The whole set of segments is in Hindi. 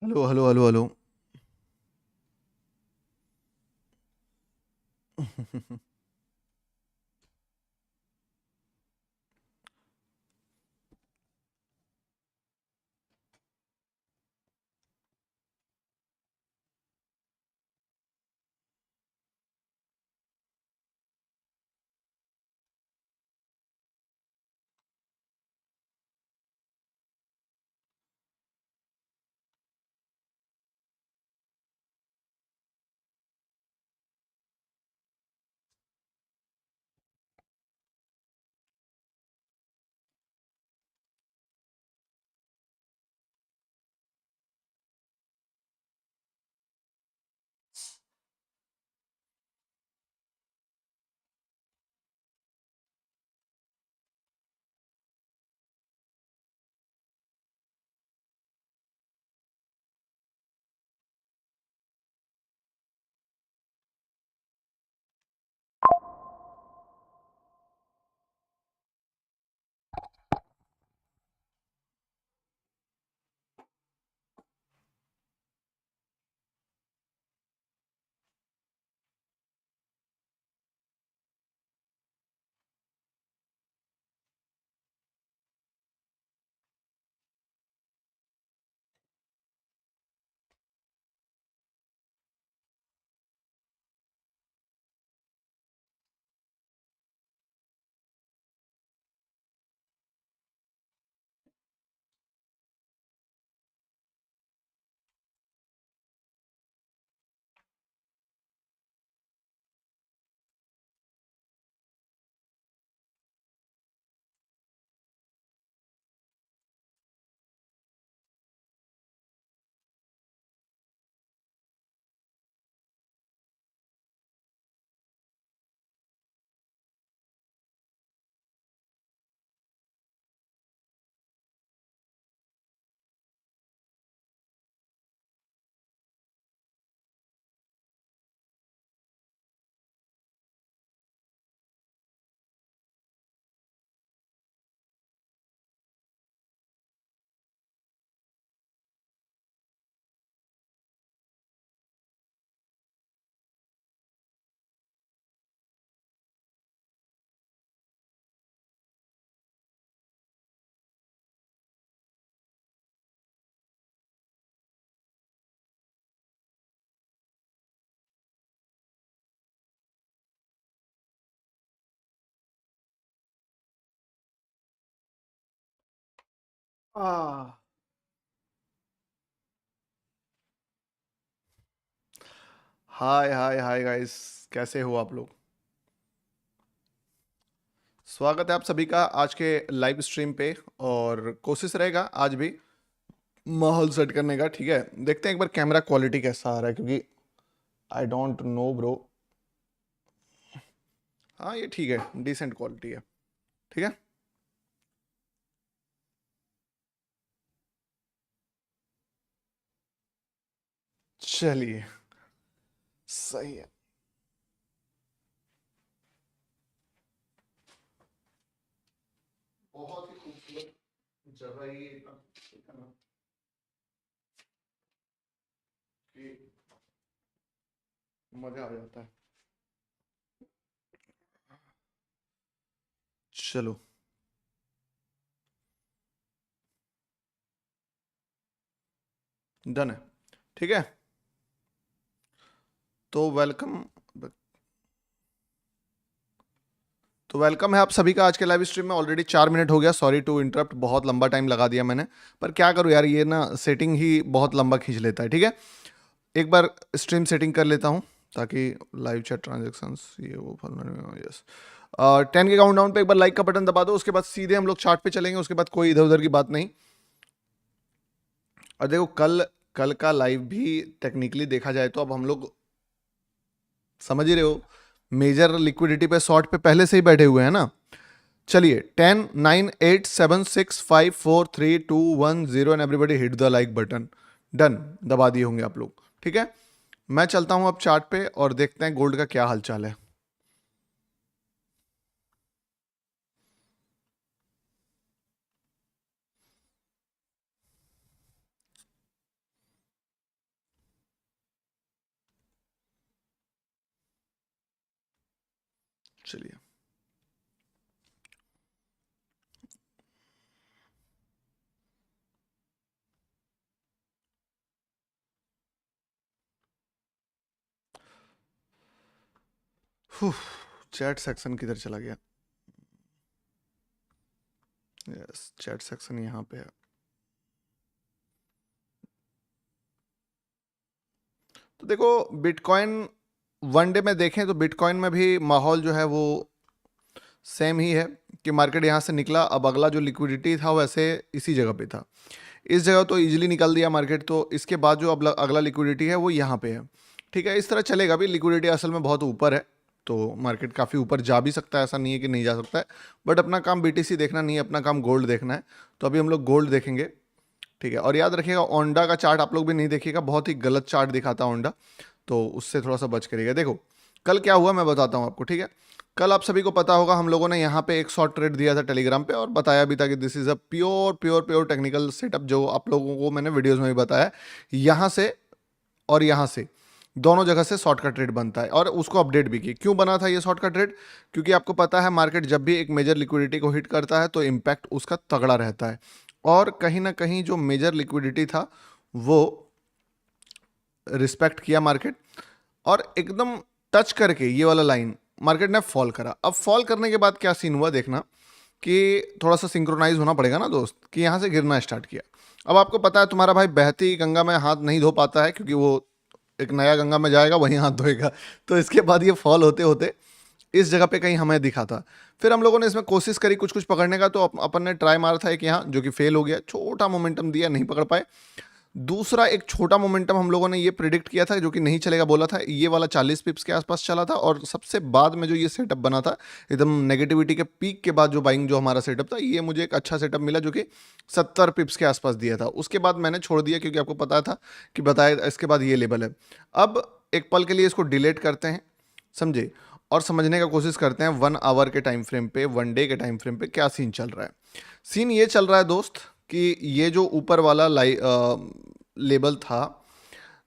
Hello hello hello hello. आ, हाय हाय हाय गाइस। कैसे हो आप लोग? स्वागत है आप सभी का आज के लाइव स्ट्रीम पे। और कोशिश रहेगा आज भी माहौल सेट करने का। ठीक है, देखते हैं एक बार कैमरा क्वालिटी कैसा आ रहा है, क्योंकि आई डोंट नो ब्रो। हाँ, ये ठीक है, डिसेंट क्वालिटी है। ठीक है, चलिए, सही है। बहुत ही खूबसूरत जगह ये है ना, कि मजा आ जाता है। चलो, डन है। ठीक है, तो वेलकम। तो वेलकम है आप सभी का आज के लाइव स्ट्रीम में। ऑलरेडी 4 मिनट हो गया, सॉरी टू इंटरप्ट, बहुत लंबा टाइम लगा दिया मैंने। पर क्या करूँ यार, ये ना सेटिंग ही बहुत लंबा खींच लेता है। ठीक है, एक बार स्ट्रीम सेटिंग कर लेता हूँ, ताकि लाइव चैट ट्रांजेक्शन्स ये वो फलना। यस, 10 के काउंट डाउन पे एक बार लाइक का बटन दबा दो, उसके बाद सीधे हम लोग चार्ट पे चलेंगे, उसके बाद कोई इधर उधर की बात नहीं। और देखो, कल कल का लाइव भी टेक्निकली देखा जाए तो अब हम लोग समझ ही रहे हो, मेजर लिक्विडिटी पे शॉर्ट पे पहले से ही बैठे हुए हैं ना। चलिए, 10, 9, 8, 7, 6, 5, 4, 3, 2, 1, 0 and everybody hit the like button. Done, दबा दिए होंगे आप लोग। ठीक है, मैं चलता हूं अब चार्ट पे और देखते हैं गोल्ड का क्या हालचाल है। चलिए, चैट सेक्शन किधर चला गया? यस, चैट सेक्शन यहाँ पे है। तो देखो, बिटकॉइन वन डे में देखें तो बिटकॉइन में भी माहौल जो है वो सेम ही है कि मार्केट यहाँ से निकला, अब अगला जो लिक्विडिटी था वैसे इसी जगह पे था। इस जगह तो इजीली निकल दिया मार्केट, तो इसके बाद जो अब अगला लिक्विडिटी है वो यहाँ पे है। ठीक है, इस तरह चलेगा भी। लिक्विडिटी असल में बहुत ऊपर है, तो मार्केट काफ़ी ऊपर जा भी सकता है, ऐसा नहीं है कि नहीं जा सकता है। बट अपना काम बीटीसी देखना नहीं है, अपना काम गोल्ड देखना है। तो अभी हम लोग गोल्ड देखेंगे। ठीक है, और याद रखिएगा ओंडा का चार्ट आप लोग भी नहीं देखिएगा, बहुत ही गलत चार्ट दिखाता है ओंडा, तो उससे थोड़ा सा बच करिएगा। देखो कल क्या हुआ मैं बताता हूँ आपको। ठीक है, कल आप सभी को पता होगा हम लोगों ने यहाँ पे एक शॉर्ट ट्रेड दिया था टेलीग्राम पे, और बताया भी था कि this is a pure pure pure technical setup, जो आप लोगों को मैंने वीडियोस में भी बताया। यहाँ से और यहाँ से दोनों जगह से शॉर्ट का ट्रेड बनता है, और उसको अपडेट भी की। क्यों बना था ये शॉर्ट का ट्रेड? क्योंकि आपको पता है मार्केट जब भी एक मेजर लिक्विडिटी को हिट करता है तो इम्पैक्ट उसका तगड़ा रहता है, और कहीं ना कहीं जो मेजर लिक्विडिटी था वो रिस्पेक्ट किया मार्केट, और एकदम टच करके ये वाला लाइन मार्केट ने फॉल करा। अब फॉल करने के बाद क्या सीन हुआ देखना, कि थोड़ा सा सिंक्रोनाइज होना पड़ेगा ना दोस्त, कि यहाँ से गिरना स्टार्ट किया। अब आपको पता है तुम्हारा भाई बहती गंगा में हाथ नहीं धो पाता है, क्योंकि वो एक नया गंगा में जाएगा वहीं हाथ धोएगा। तो इसके बाद ये फॉल होते होते इस जगह पे कहीं हमें दिखा था। फिर हम लोगों ने इसमें कोशिश करी कुछ कुछ पकड़ने का, तो अपन ने ट्राई मारा था एक यहाँ, जो कि फेल हो गया। छोटा मोमेंटम दिया, नहीं पकड़ पाए। दूसरा एक छोटा मोमेंटम हम लोगों ने ये प्रिडिक्ट किया था, जो कि नहीं चलेगा बोला था, ये वाला 40 पिप्स के आसपास चला था। और सबसे बाद में जो ये सेटअप बना था एकदम नेगेटिविटी के पीक के बाद, जो बाइंग जो हमारा सेटअप था, ये मुझे एक अच्छा सेटअप मिला, जो कि 70 पिप्स के आसपास दिया था। उसके बाद मैंने छोड़ दिया, क्योंकि आपको पता था कि बताया इसके बाद ये लेवल है। अब एक पल के लिए इसको डिलीट करते हैं, समझे, और समझने का कोशिश करते हैं 1 आवर के टाइम फ्रेम पे, 1 डे के टाइम फ्रेम पे क्या सीन चल रहा है। सीन ये चल रहा है दोस्त कि ये जो ऊपर वाला लेवल था,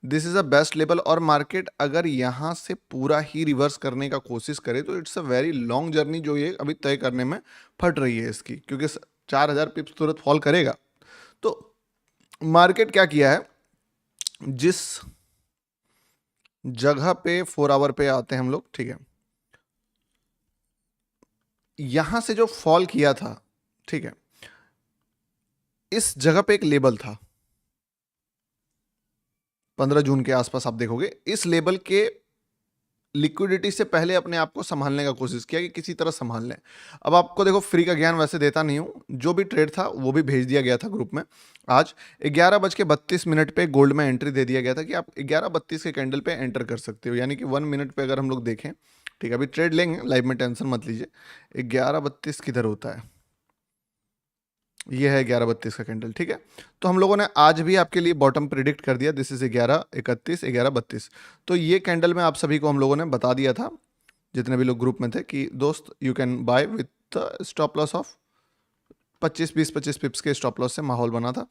this is a best level, और मार्केट अगर यहाँ से पूरा ही रिवर्स करने का कोशिश करे तो it's a very long journey जो ये अभी तय करने में फट रही है इसकी, क्योंकि 4000 पिप्स तुरंत फॉल करेगा। तो मार्केट क्या किया है, जिस जगह पे 4 आवर पे आते हैं हम लोग, ठीक है, यहां से जो फॉल किया था, ठीक है, इस जगह पे एक लेबल था 15 जून के आसपास, आप देखोगे इस लेबल के लिक्विडिटी से पहले अपने आप को संभालने का कोशिश किया कि किसी तरह संभाल लें। अब आपको देखो, फ्री का ज्ञान वैसे देता नहीं हूं, जो भी ट्रेड था वो भी भेज दिया गया था ग्रुप में। आज 11:32 पे गोल्ड में एंट्री दे दिया गया था कि आप 11:32 के कैंडल पे एंटर कर सकते हो, यानी कि 1 मिनट पे अगर हम लोग देखें, ठीक है, अभी ट्रेड लेंगे लाइव में, टेंशन मत लीजिए। 11:32 किधर होता है, ये है 11:32 का कैंडल, ठीक है। तो हम लोगों ने आज भी आपके लिए बॉटम प्रिडिक्ट कर दिया, दिस इज 11:31, 11:32। तो ये कैंडल में आप सभी को हम लोगों ने बता दिया था, जितने भी लोग ग्रुप में थे, कि दोस्त you can buy with stop loss of 25 पिप्स के स्टॉप लॉस से माहौल बना था।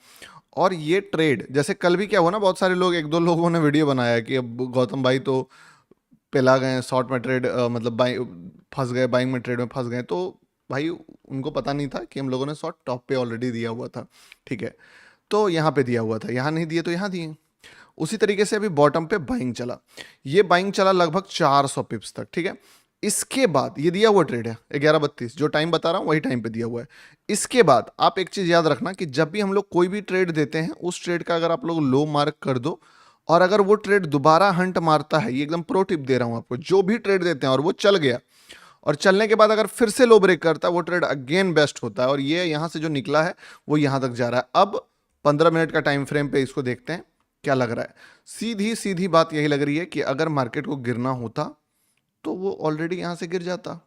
और ये ट्रेड जैसे कल भी क्या हुआ ना, बहुत सारे लोग, एक दो लोगों ने वीडियो बनाया कि अब गौतम भाई तो पिला गए, शॉर्ट में ट्रेड मतलब फंस गए, बाइंग में ट्रेड में फंस गए। तो भाई उनको पता नहीं था कि हम लोगों ने शॉर्ट टॉप पे ऑलरेडी दिया हुआ था, ठीक है, तो यहाँ पे दिया हुआ था, यहाँ नहीं दिए तो यहाँ दिए। उसी तरीके से अभी बॉटम पे बाइंग चला, ये बाइंग चला लगभग 400 पिप्स तक, ठीक है। इसके बाद ये दिया हुआ ट्रेड है 11:32, जो टाइम बता रहा हूँ वही टाइम पे दिया हुआ है। इसके बाद आप एक चीज याद रखना कि जब भी हम लोग कोई भी ट्रेड देते हैं, उस ट्रेड का अगर आप लोग लो मार्क कर दो, और अगर वो ट्रेड दोबारा हंट मारता है, ये एकदम प्रो टिप दे रहा हूं आपको, जो भी ट्रेड देते हैं और वो चल गया, और चलने के बाद अगर फिर से लो ब्रेक करता है, वो ट्रेड अगेन बेस्ट होता है। और ये यहां से जो निकला है वो यहां तक जा रहा है। अब 15 मिनट का टाइम फ्रेम पे इसको देखते हैं क्या लग रहा है। सीधी सीधी बात यही लग रही है कि अगर मार्केट को गिरना होता तो वो ऑलरेडी यहां से गिर जाता,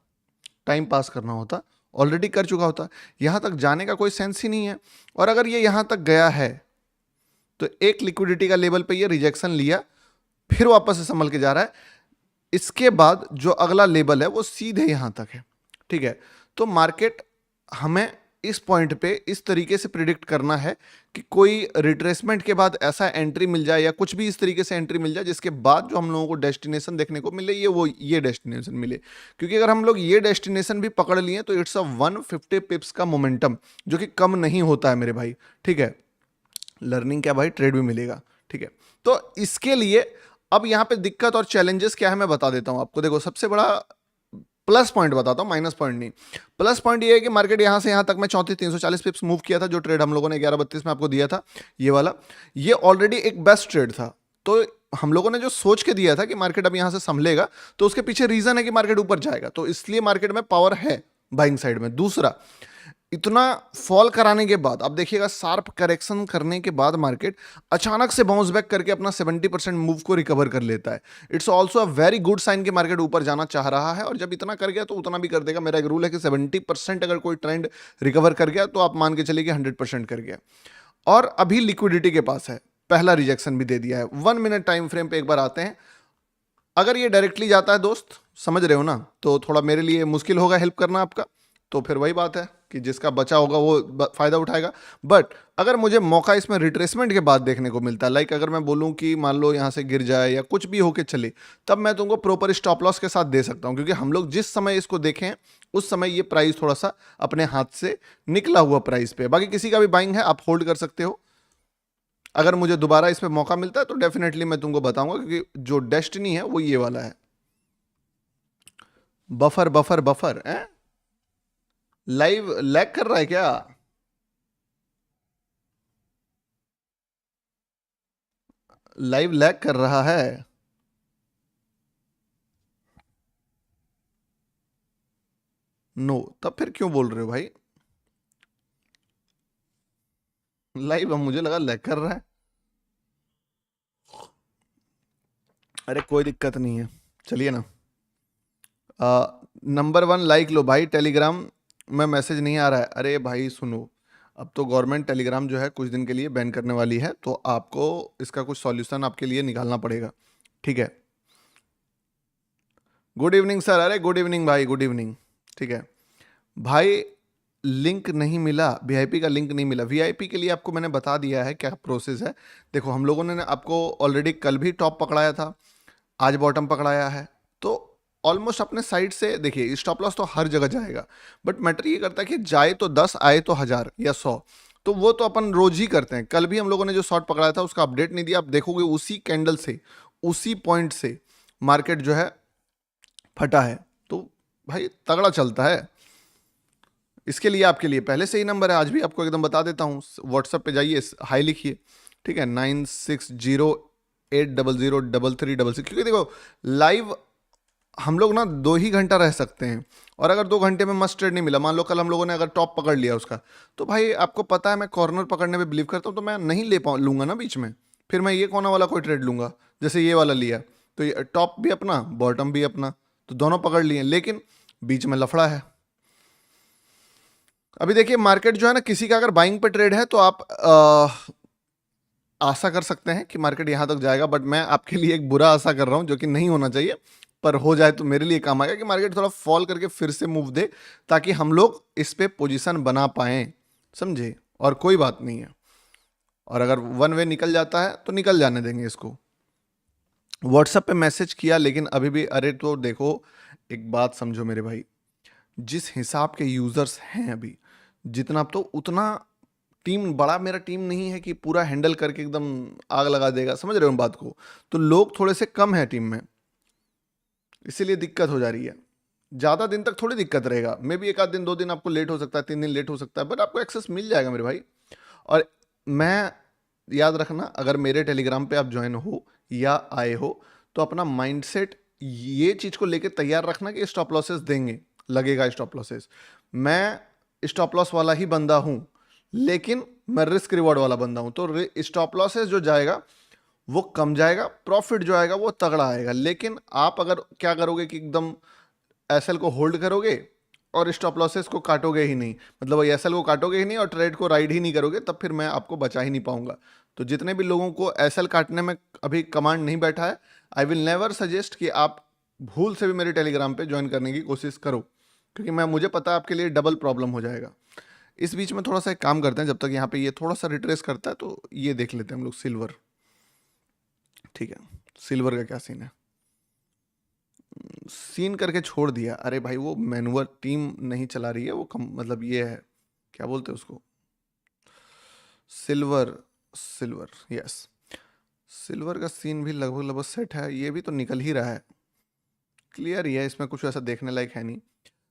टाइम पास करना होता ऑलरेडी कर चुका होता, यहां तक जाने का कोई सेंस ही नहीं है। और अगर ये यहां तक गया है तो एक लिक्विडिटी का लेवल पे ये रिजेक्शन लिया, फिर वापस से संभल के जा रहा है। इसके बाद जो अगला लेवल है वो सीधे यहां तक है, ठीक है। तो मार्केट हमें इस पॉइंट पे इस तरीके से प्रिडिक्ट करना है कि कोई रिट्रेसमेंट के बाद ऐसा एंट्री मिल जाए या कुछ भी इस तरीके से एंट्री मिल जाए जिसके बाद जो हम लोगों को डेस्टिनेशन देखने को मिले ये डेस्टिनेशन मिले। क्योंकि अगर हम लोग ये डेस्टिनेशन भी पकड़ लिए तो इट्स अ 150 पिप्स का मोमेंटम, जो कि कम नहीं होता है मेरे भाई, ठीक है। लर्निंग क्या भाई, ट्रेड भी मिलेगा, ठीक है। तो इसके लिए अब यहाँ पे दिक्कत और चैलेंजेस क्या है मैं बता देता हूँ आपको। देखो सबसे बड़ा प्लस पॉइंट बताता हूँ, माइनस पॉइंट नहीं। प्लस पॉइंट ये है कि मार्केट यहाँ से यहाँ तक मैं 34,340 पिप्स मूव किया था, जो ट्रेड हम लोगों ने 11:32 में आपको दिया था ये वाला, ये ऑलरेडी एक बेस्ट ट्रेड था। तो हम लोगों ने जो सोच के दिया था कि मार्केट अब यहाँ से संभलेगा, तो उसके पीछे रीजन है कि मार्केट ऊपर जाएगा, तो इसलिए मार्केट में पावर है बाइंग साइड में। दूसरा, इतना फॉल कराने के बाद अब देखिएगा, शार्प करेक्शन करने के बाद मार्केट अचानक से बाउंस बैक करके अपना 70% मूव को रिकवर कर लेता है। It's also a very good sign कि मार्केट ऊपर जाना चाह रहा है, और जब इतना कर गया तो उतना भी कर देगा। मेरा एक रूल है कि 70% अगर कोई ट्रेंड रिकवर कर गया तो आप मान के चलिए कि 100% कर गया। और अभी लिक्विडिटी के पास है, पहला रिजेक्शन भी दे दिया है। 1 मिनट टाइम फ्रेम पे एक बार आते हैं। अगर ये डायरेक्टली जाता है दोस्त, समझ रहे हो ना, तो थोड़ा मेरे लिए मुश्किल होगा हेल्प करना आपका, तो फिर वही बात है कि जिसका बचा होगा वो फायदा उठाएगा। बट अगर मुझे मौका इसमें रिट्रेसमेंट के बाद देखने को मिलता है, लाइक अगर मैं बोलूं कि मान लो यहाँ से गिर जाए या कुछ भी होके चले, तब मैं तुमको प्रॉपर स्टॉप लॉस के साथ दे सकता हूँ। क्योंकि हम लोग जिस समय इसको देखें उस समय ये प्राइस थोड़ा सा अपने हाथ से निकला हुआ प्राइस पे। बाकी किसी का भी बाइंग है, आप होल्ड कर सकते हो। अगर मुझे दोबारा इस पे मौका मिलता है तो डेफिनेटली मैं तुमको बताऊंगा, क्योंकि जो डेस्टिनी है वो ये वाला है। बफर बफर बफर है, लाइव लैग कर रहा है क्या? लाइव लैग कर रहा है? नो, तब फिर क्यों बोल रहे हो भाई? लाइव, अब मुझे लगा लैग कर रहा है। अरे कोई दिक्कत नहीं है, चलिए ना। नंबर 1 लाइक लो भाई, टेलीग्राम में मैसेज नहीं आ रहा है। अरे भाई सुनो, अब तो गवर्नमेंट टेलीग्राम जो है कुछ दिन के लिए बैन करने वाली है, तो आपको इसका कुछ सॉल्यूशन आपके लिए निकालना पड़ेगा, ठीक है। गुड इवनिंग सर, अरे गुड इवनिंग भाई, गुड इवनिंग, ठीक है भाई। लिंक नहीं मिला, वीआईपी का लिंक नहीं मिला। वीआईपी के लिए आपको मैंने बता दिया है क्या प्रोसेस है। देखो हम लोगों ने आपको ऑलरेडी कल भी टॉप पकड़ाया था, आज बॉटम पकड़ाया है, तो ऑलमोस्ट अपने साइड से देखिए स्टॉप लॉस तो हर जगह जाएगा, बट मैटर ये करता है कि जाए तो 10, आए तो 1000 या 100, तो वो तो अपन रोज ही करते हैं। कल भी हम लोगों ने जो शॉर्ट पकड़ाया था उसका अपडेट नहीं दिया, आप देखोगे उसी कैंडल से, उसी पॉइंट से मार्केट जो है फटा है। तो भाई तगड़ा चलता है। इसके लिए आपके लिए पहले से ही नंबर है, आज भी आपको एकदम बता देता हूँ। व्हाट्सएप पे जाइए, हाई लिखिए, ठीक है, 9608003366। क्योंकि देखो लाइव हम लोग ना 2 ही घंटा रह सकते हैं, और अगर 2 घंटे में मस्ट ट्रेड नहीं मिला, मान लो कल हम लोगों ने अगर टॉप पकड़ लिया उसका, तो भाई आपको पता है मैं कॉर्नर पकड़ने पे बिलीव करता हूँ, तो मैं नहीं लूंगा ना बीच में। फिर मैं ये कोना वाला कोई ट्रेड लूंगा, जैसे ये वाला लिया, तो ये टॉप भी अपना बॉटम भी अपना, तो दोनों पकड़ लिए, लेकिन बीच में लफड़ा है। अभी देखिए मार्केट जो है ना, किसी का अगर बाइंग पे ट्रेड है तो आप आशा कर सकते हैं कि मार्केट यहां तक जाएगा, बट मैं आपके लिए एक बुरा आशा कर रहा हूं, जो कि नहीं होना चाहिए, पर हो जाए तो मेरे लिए काम आएगा कि मार्केट थोड़ा फॉल करके फिर से मूव दे, ताकि हम लोग इस पे पोजीशन बना पाएं, समझे। और कोई बात नहीं है, और अगर वन वे निकल जाता है तो निकल जाने देंगे इसको। व्हाट्सएप पे मैसेज किया लेकिन अभी भी, अरे तो देखो एक बात समझो मेरे भाई, जिस हिसाब के यूजर्स हैं अभी, जितना तो उतना टीम बड़ा मेरा टीम नहीं है कि पूरा हैंडल करके एकदम आग लगा देगा, समझ रहे हो बात को। तो लोग थोड़े से कम हैं टीम में, इसीलिए दिक्कत हो जा रही है। ज़्यादा दिन तक थोड़ी दिक्कत रहेगा, मे भी 1 आध दिन 2 दिन आपको लेट हो सकता है, 3 दिन लेट हो सकता है, बट आपको एक्सेस मिल जाएगा मेरे भाई। और मैं, याद रखना, अगर मेरे टेलीग्राम पे आप ज्वाइन हो या आए हो, तो अपना माइंडसेट ये चीज़ को लेके तैयार रखना कि स्टॉप लॉसेस देंगे, लगेगा स्टॉप लॉसेस। मैं स्टॉप लॉस वाला ही बंदा हूँ, लेकिन मैं रिस्क रिवॉर्ड वाला बंदा हूँ। तो स्टॉप लॉसेस जो जाएगा वो कम जाएगा, प्रॉफिट जो आएगा वो तगड़ा आएगा। लेकिन आप अगर क्या करोगे कि एकदम एसएल को होल्ड करोगे और स्टॉप लॉसेस को काटोगे ही नहीं, मतलब एसएल को काटोगे ही नहीं और ट्रेड को राइड ही नहीं करोगे, तब फिर मैं आपको बचा ही नहीं पाऊंगा। तो जितने भी लोगों को एसएल काटने में अभी कमांड नहीं बैठा है, आई विल नेवर सजेस्ट कि आप भूल से भी मेरे टेलीग्राम पे ज्वाइन करने की कोशिश करो, क्योंकि मुझे पता है आपके लिए डबल प्रॉब्लम हो जाएगा। इस बीच में थोड़ा सा एक काम करते हैं, जब तक यहाँ पे ये थोड़ा सा रिट्रेस करता है तो ये देख लेते हैं हम लोग सिल्वर। ठीक है, सिल्वर का क्या सीन है? सीन करके छोड़ दिया। अरे भाई वो मैनुअल टीम नहीं चला रही है, वो कम मतलब ये है, क्या बोलते हैं उसको, सिल्वर। Silver, yes. सिल्वर का सीन भी लगभग लगभग सेट है, ये भी तो निकल ही रहा है, क्लियर ही है, इसमें कुछ ऐसा देखने लायक है नहीं।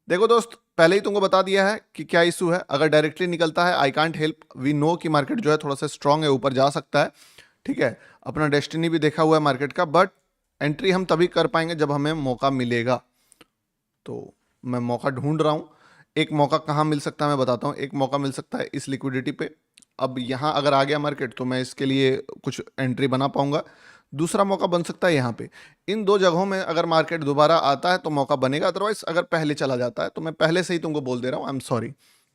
देखो दोस्त, पहले ही तुमको बता दिया है कि क्या इशू है। अगर डायरेक्टली निकलता है I can't help, we know कि मार्केट जो है थोड़ा सा स्ट्रांग है, ऊपर जा सकता है। ठीक है, अपना डेस्टिनी भी देखा हुआ है मार्केट का, बट एंट्री हम तभी कर पाएंगे जब हमें मौका मिलेगा। तो मैं मौका ढूंढ रहा हूँ। एक मौका कहाँ मिल सकता है मैं बताता हूँ। एक मौका मिल सकता है इस लिक्विडिटी पे। अब यहाँ अगर आ गया मार्केट तो मैं इसके लिए कुछ एंट्री बना पाऊंगा। दूसरा मौका बन सकता है यहाँ पे। इन दो जगहों में अगर मार्केट दोबारा आता है तो मौका बनेगा, अदरवाइज अगर पहले चला जाता है तो मैं पहले से ही तुमको बोल दे रहा हूँ, आई एम सॉरी,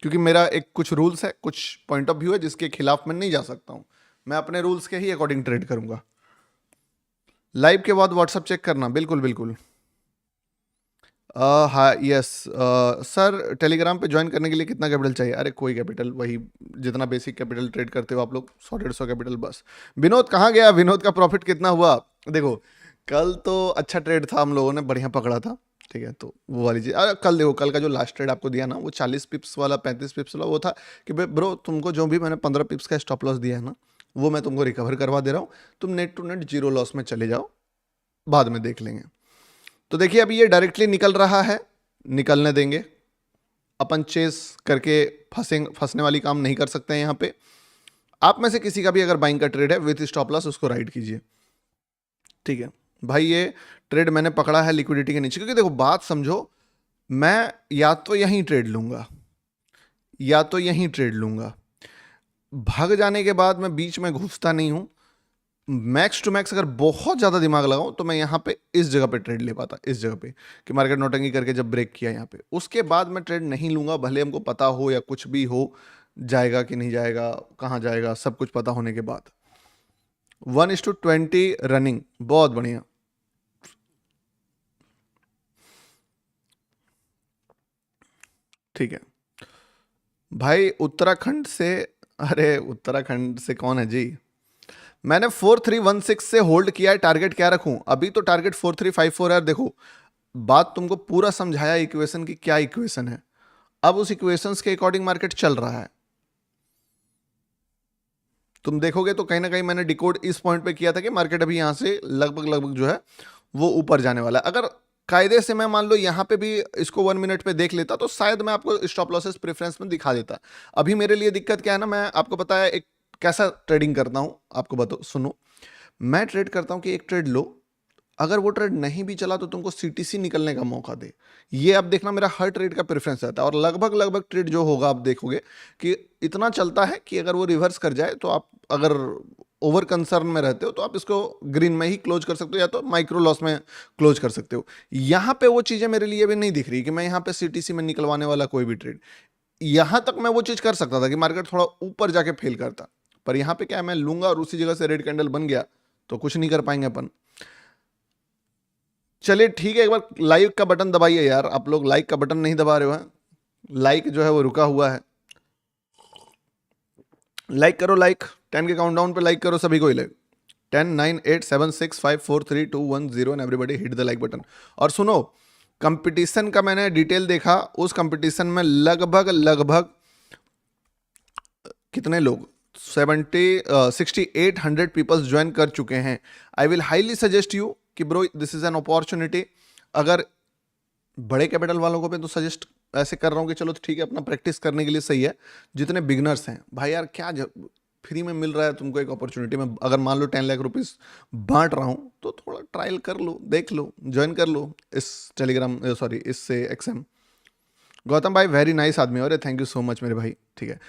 क्योंकि मेरा एक कुछ रूल्स है, कुछ पॉइंट ऑफ व्यू है जिसके खिलाफ मैं नहीं जा सकता हूँ। मैं अपने रूल्स के ही अकॉर्डिंग ट्रेड करूंगा। लाइव के बाद व्हाट्सअप चेक करना, बिल्कुल बिल्कुल। हाँ यस सर, टेलीग्राम पे ज्वाइन करने के लिए कितना कैपिटल चाहिए? अरे कोई कैपिटल, वही जितना बेसिक कैपिटल ट्रेड करते हो आप लोग, 100-150 कैपिटल बस। विनोद कहाँ गया? विनोद का प्रॉफिट कितना हुआ? देखो कल तो अच्छा ट्रेड था, हम लोगों ने बढ़िया पकड़ा था। ठीक है, तो वो वाली चीज़, अरे कल देखो, कल का जो लास्ट ट्रेड आपको दिया ना, वो 40 पिप्स वाला, 35 पिप्स वाला वो था कि भाई ब्रो तुमको जो भी मैंने 15 पिप्स का स्टॉप लॉस दिया है ना, वो मैं तुमको रिकवर करवा दे रहा हूँ। तुम net to net zero loss में चले जाओ, बाद में देख लेंगे। तो देखिए अभी ये डायरेक्टली निकल रहा है, निकलने देंगे। अपन चेस करके फंसने वाली काम नहीं कर सकते हैं यहाँ पे। आप में से किसी का भी अगर बाइंग का ट्रेड है विथ स्टॉप लॉस, उसको राइट कीजिए। ठीक है भाई, ये ट्रेड मैंने पकड़ा है लिक्विडिटी के नीचे, क्योंकि देखो बात समझो, मैं या तो यहीं ट्रेड लूंगा या तो यहीं ट्रेड लूंगा। भाग जाने के बाद मैं बीच में घुसता नहीं हूं। मैक्स टू मैक्स अगर बहुत ज़्यादा दिमाग लगाऊं तो मैं यहाँ पे इस जगह पे ट्रेड ले पाता, इस जगह पे, कि मार्केट नोटंकी करके जब ब्रेक किया यहाँ पे, उसके बाद मैं ट्रेड नहीं लूंगा, भले हमको पता हो या कुछ भी हो, जाएगा कि नहीं जाएगा, कहाँ जाएगा, सब कुछ पता होने के बाद। 1:20 रनिंग, बहुत बढ़िया। ठीक है भाई, उत्तराखंड से, अरे उत्तराखंड से कौन है जी? मैंने 4316 से होल्ड किया है, टारगेट क्या रखूं? अभी तो टारगेट 4354 है। देखो बात तुमको पूरा समझाया इक्वेशन की, क्या इक्वेशन है। अब उस इक्वेशंस के अकॉर्डिंग मार्केट चल रहा है। तुम देखोगे तो कहीं ना कहीं मैंने डिकोड इस पॉइंट पे किया था कि मार्केट अभी यहां से लगभग लगभग जो है वो ऊपर जाने वाला है। अगर कायदे से मैं मान लो यहां पे भी इसको 1 मिनट पे देख लेता तो शायद मैं आपको स्टॉप लॉसेस प्रेफरेंस में दिखा देता। अभी मेरे लिए दिक्कत क्या है ना, मैं आपको पता है एक कैसा ट्रेडिंग करता हूं, आपको बताओ, सुनो। मैं ट्रेड करता हूं कि एक ट्रेड लो, अगर वो ट्रेड नहीं भी चला तो तुमको सीटीसी निकलने का मौका दे। ये अब देखना मेरा हर ट्रेड का प्रेफरेंस रहता है, और लगभग लगभग ट्रेड जो होगा आप देखोगे कि इतना चलता है कि अगर वो रिवर्स कर जाए तो आप अगर ओवर कंसर्न में रहते हो तो आप इसको ग्रीन में ही क्लोज कर सकते हो, या तो माइक्रो लॉस में क्लोज कर सकते हो। यहाँ पे वो चीज़ें मेरे लिए भी नहीं दिख रही कि मैं यहाँ पे सीटीसी में निकलवाने वाला कोई भी ट्रेड। यहाँ तक मैं वो चीज़ कर सकता था कि मार्केट थोड़ा ऊपर जाके फेल करता, पर यहाँ पे क्या है, मैं लूंगा और उसी जगह से रेड कैंडल बन गया तो कुछ नहीं कर पाएंगे अपन। चलिए ठीक है, एक बार लाइक का बटन दबाइए यार, आप लोग लाइक का बटन नहीं दबा रहे हो हैं। लाइक जो है वो रुका हुआ है, लाइक करो, लाइक 10 के काउंटडाउन पे लाइक करो सभी को ही। Like 10 9 8 7 6 5 4 3 2 1 0 and everybody hit the like button. और सुनो, कंपटीशन का मैंने डिटेल देखा, उस कंपटीशन में लगभग लगभग कितने लोग, 6800 पीपल्स ज्वाइन कर चुके हैं। I will highly suggest you कि bro this is an opportunity. अगर बड़े कैपिटल वालों को भी तो सजेस्ट ऐसे कर रहा हूँ कि चलो ठीक है, अपना प्रैक्टिस करने के लिए सही है। जितने बिगनर्स हैं भाई यार, क्या फ्री में मिल रहा है तुमको एक अपॉर्चुनिटी में, अगर मान लो 10 लाख रुपीस बांट रहा हूँ तो थोड़ा ट्रायल कर लो, देख लो, ज्वाइन कर लो इस टेलीग्राम, सॉरी इससे एक्सएम। गौतम भाई वेरी नाइस आदमी, अरे थैंक यू सो मच मेरे भाई। ठीक है,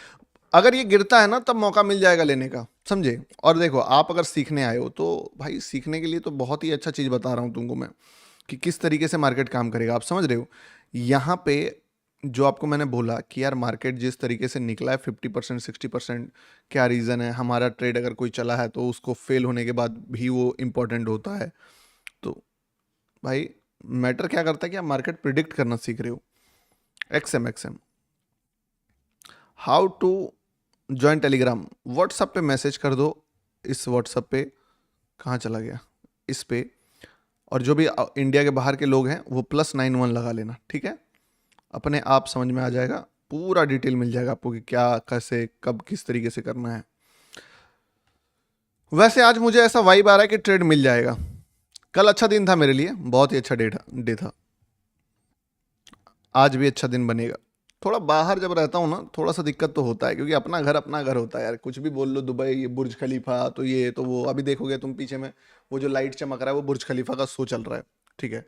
अगर ये गिरता है ना तब मौका मिल जाएगा लेने का, समझे। और देखो आप अगर सीखने आए हो तो भाई सीखने के लिए तो बहुत ही अच्छा चीज़ बता रहा हूँ तुमको मैं, कि किस तरीके से मार्केट काम करेगा, आप समझ रहे हो। यहाँ पे जो आपको मैंने बोला कि यार मार्केट जिस तरीके से निकला है 50% 60%, क्या रीज़न है, हमारा ट्रेड अगर कोई चला है तो उसको फेल होने के बाद भी वो इम्पोर्टेंट होता है। तो भाई मैटर क्या करता है कि आप मार्केट प्रिडिक्ट करना सीख रहे हो। XM XM, how to join Telegram, WhatsApp पे मैसेज कर दो, इस व्हाट्सएप पे, कहाँ चला गया, इस पे, और जो भी इंडिया के बाहर के लोग हैं वो +91 लगा लेना, ठीक है। अपने आप समझ में आ जाएगा, पूरा डिटेल मिल जाएगा आपको कि क्या कैसे कब किस तरीके से करना है। वैसे आज मुझे ऐसा वाइब आ रहा है कि ट्रेड मिल जाएगा। कल अच्छा दिन था मेरे लिए, बहुत ही अच्छा डे था। आज भी अच्छा दिन बनेगा। थोड़ा बाहर जब रहता हूँ ना, थोड़ा सा दिक्कत तो होता है, क्योंकि अपना घर होता है यार। कुछ भी बोल लो, दुबई, ये बुर्ज खलीफा, तो ये तो वो, अभी देखोगे तुम पीछे में वो जो लाइट चमक रहा है वो बुर्ज खलीफा का शो चल रहा है, ठीक है।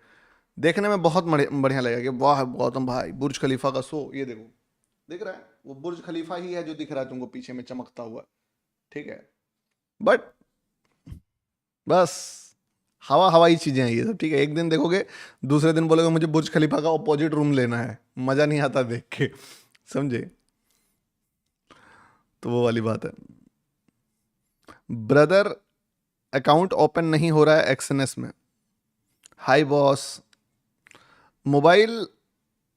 देखने में बहुत बढ़िया लगेगा कि वाह गौतम भाई, बुर्ज खलीफा का शो, ये देखो, दिख रहा है, वो बुर्ज खलीफा ही है जो दिख रहा है तुमको पीछे में चमकता हुआ, ठीक है। बट बस हवा हवाई चीजें हैं ये सब, ठीक है। एक दिन देखोगे, दूसरे दिन बोलोगे मुझे बुर्ज खलीफा का ऑपोजिट रूम लेना है, मजा नहीं आता देख के, समझे। तो वो वाली बात है। ब्रदर, अकाउंट ओपन नहीं हो रहा है एक्सएनएस में। हाय बॉस, मोबाइल,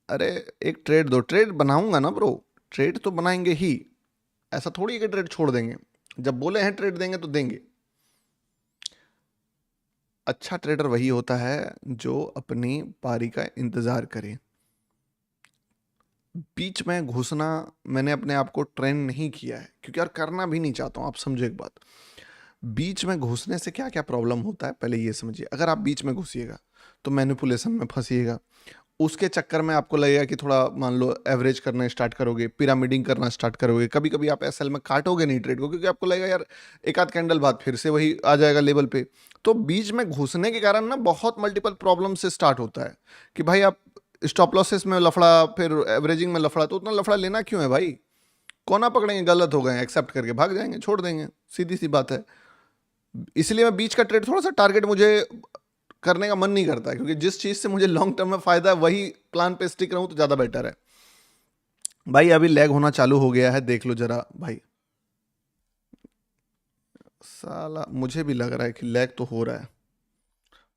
अरे एक ट्रेड दो, ट्रेड बनाऊंगा ना ब्रो, ट्रेड तो बनाएंगे ही, ऐसा थोड़ी है कि ट्रेड छोड़ देंगे। जब बोले हैं ट्रेड देंगे तो देंगे। अच्छा ट्रेडर वही होता है जो अपनी पारी का इंतजार करे। बीच में घुसना मैंने अपने आप को ट्रेन नहीं किया है, क्योंकि यार करना भी नहीं चाहता हूं। आप समझो एक बात, बीच में घुसने से क्या क्या प्रॉब्लम होता है पहले ये समझिए। अगर आप बीच में घुसिएगा तो मैनिपुलेशन में फंसिएगा, उसके चक्कर में आपको लगेगा कि थोड़ा मान लो एवरेज करना स्टार्ट करोगे, पिरामिडिंग करना स्टार्ट करोगे, कभी कभी आप एसएल में काटोगे नहीं ट्रेड को, क्योंकि आपको लगेगा यार एक आध कैंडल बाद फिर से वही आ जाएगा लेवल पे। तो बीच में घुसने के कारण ना बहुत मल्टीपल प्रॉब्लम से स्टार्ट होता है कि भाई आप स्टॉप लॉसेस में लफड़ा, फिर एवरेजिंग में लफड़ा, तो उतना लफड़ा लेना क्यों है भाई। कोना पकड़ेंगे, गलत हो गए एक्सेप्ट करके भाग जाएंगे, छोड़ देंगे, सीधी सी बात है। इसलिए मैं बीच का ट्रेड थोड़ा सा टारगेट मुझे करने का मन नहीं करता है, क्योंकि जिस चीज से मुझे लॉन्ग टर्म में फायदा है वही प्लान पे स्टिक रहूं तो ज्यादा बेटर है। भाई अभी लैग होना चालू हो गया है, देख लो जरा भाई। साला मुझे भी लग रहा है कि लैग तो हो रहा है,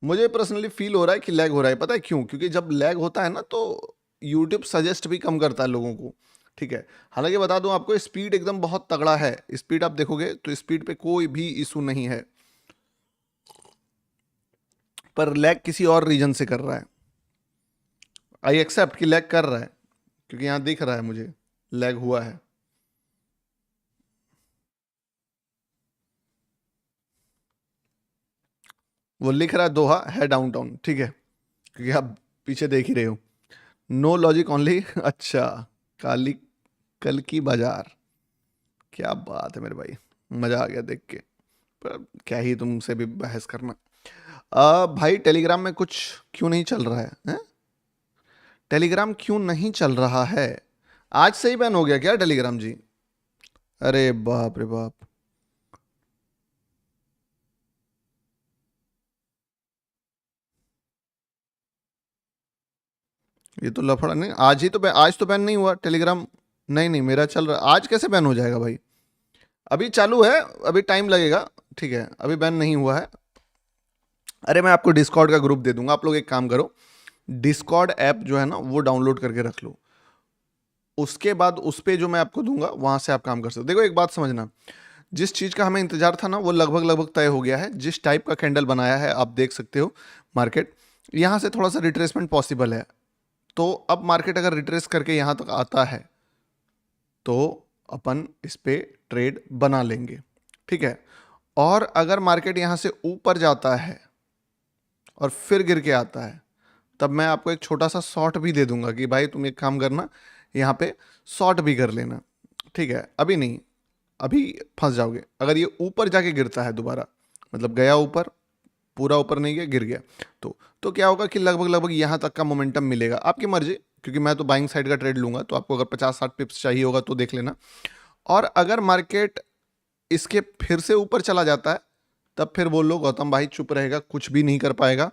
मुझे पर्सनली फील हो रहा है कि लैग हो रहा है। पता है क्यों? क्योंकि जब लैग होता है ना तो यूट्यूब सजेस्ट भी कम करता है लोगों को, ठीक है। हालांकि बता दूं आपको, स्पीड एकदम बहुत तगड़ा है, स्पीड आप देखोगे तो स्पीड पे कोई भी इशू नहीं है, पर लैग किसी और रीजन से कर रहा है। आई एक्सेप्ट कि लैग कर रहा है, क्योंकि यहाँ दिख रहा है मुझे लैग हुआ है। वो लिख रहा है दोहा है डाउनटाउन, ठीक है, क्योंकि आप पीछे देख ही रहे हो। नो लॉजिक ओनली, अच्छा, काली कल की बाजार, क्या बात है मेरे भाई, मजा आ गया देख के। पर क्या ही तुमसे भी बहस करना। भाई टेलीग्राम में कुछ क्यों नहीं चल रहा है? टेलीग्राम क्यों नहीं चल रहा है? आज से ही बैन हो गया क्या टेलीग्राम जी? अरे बाप रे बाप। ये तो लफड़ा नहीं, आज ही तो आज तो बैन नहीं हुआ टेलीग्राम। नहीं नहीं, मेरा चल रहा, आज कैसे बैन हो जाएगा भाई? अभी चालू है, अभी टाइम लगेगा, ठीक है, अभी बैन नहीं हुआ है। अरे मैं आपको डिस्कॉर्ड का ग्रुप दे दूंगा, आप लोग एक काम करो, डिस्कॉर्ड ऐप जो है ना वो डाउनलोड करके रख लो, उसके बाद उस पे जो मैं आपको दूंगा वहां से आप काम कर सकते हो। देखो एक बात समझना, जिस चीज का हमें इंतजार था ना वो लगभग लगभग तय हो गया है। जिस टाइप का कैंडल बनाया है आप देख सकते हो मार्केट, यहाँ से थोड़ा सा रिट्रेसमेंट पॉसिबल है। तो अब मार्केट अगर रिट्रेस करके यहाँ तक आता है तो अपन इस पे ट्रेड बना लेंगे, ठीक है। और अगर मार्केट यहाँ से ऊपर जाता है और फिर गिर के आता है, तब मैं आपको एक छोटा सा शॉर्ट भी दे दूंगा कि भाई तुम एक काम करना, यहाँ पे शॉर्ट भी कर लेना, ठीक है। अभी नहीं, अभी फंस जाओगे। अगर ये ऊपर जाके गिरता है दोबारा, मतलब गया ऊपर, पूरा ऊपर नहीं गया, गिर गया, तो क्या होगा कि लगभग लगभग यहाँ तक का मोमेंटम मिलेगा, आपकी मर्जी, क्योंकि मैं तो बाइंग साइड का ट्रेड लूंगा। तो आपको अगर 50-60 पिप्स चाहिए होगा तो देख लेना। और अगर मार्केट इसके फिर से ऊपर चला जाता है, तब फिर बोलो गौतम भाई चुप रहेगा, कुछ भी नहीं कर पाएगा,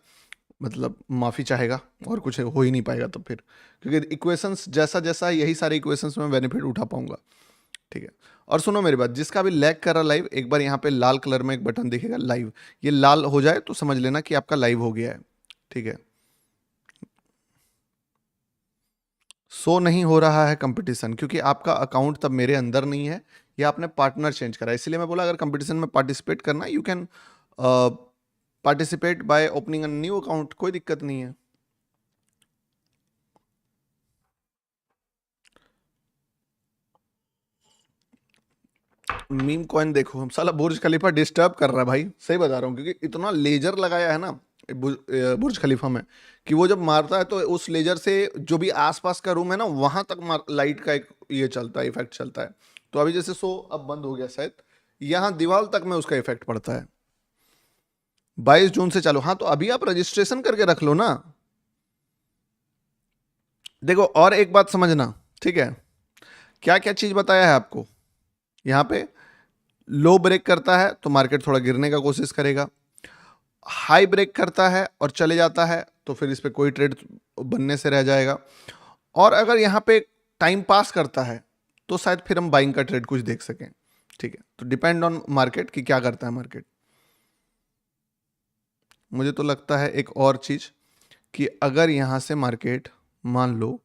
मतलब माफ़ी चाहेगा, और कुछ हो ही नहीं पाएगा तब फिर, क्योंकि इक्वेशंस जैसा जैसा है, यही सारे इक्वेशंस में बेनिफिट उठा पाऊंगा, ठीक है। और सुनो मेरी बात, जिसका भी लैग कर रहा लाइव, एक बार यहाँ पे लाल कलर में एक बटन दिखेगा लाइव, ये लाल हो जाए तो समझ लेना कि आपका लाइव हो गया है, ठीक है। शो नहीं हो रहा है कंपटीशन, क्योंकि आपका अकाउंट तब मेरे अंदर नहीं है या आपने पार्टनर चेंज करा है। इसलिए मैं बोला अगर कंपटीशन में पार्टिसिपेट करना, you can participate by opening a new account, कोई दिक्कत नहीं है। मीम कॉइन देखो, हम साला बुर्ज खलीफा डिस्टर्ब कर रहा है भाई, सही बता रहा हूँ, क्योंकि इतना लेजर लगाया है ना बुर्ज खलीफा में, कि वो जब मारता है तो उस लेजर से जो भी आसपास का रूम है ना वहां तक लाइट का एक ये चलता है, इफेक्ट चलता है। तो अभी जैसे सो अब बंद हो गया शायद, यहाँ दीवार तक में उसका इफेक्ट पड़ता है। 22 जून से चालू। हाँ तो अभी आप रजिस्ट्रेशन करके रख लो ना। देखो और एक बात समझना, ठीक है, क्या क्या चीज बताया है आपको। यहाँ पे लो ब्रेक करता है तो मार्केट थोड़ा गिरने का कोशिश करेगा, हाई ब्रेक करता है और चले जाता है तो फिर इस पे कोई ट्रेड बनने से रह जाएगा, और अगर यहाँ पे टाइम पास करता है तो शायद फिर हम बाइंग का ट्रेड कुछ देख सकें। ठीक है, तो डिपेंड ऑन मार्केट कि क्या करता है मार्केट। मुझे तो लगता है एक और चीज, कि अगर यहाँ से मार्केट मान लो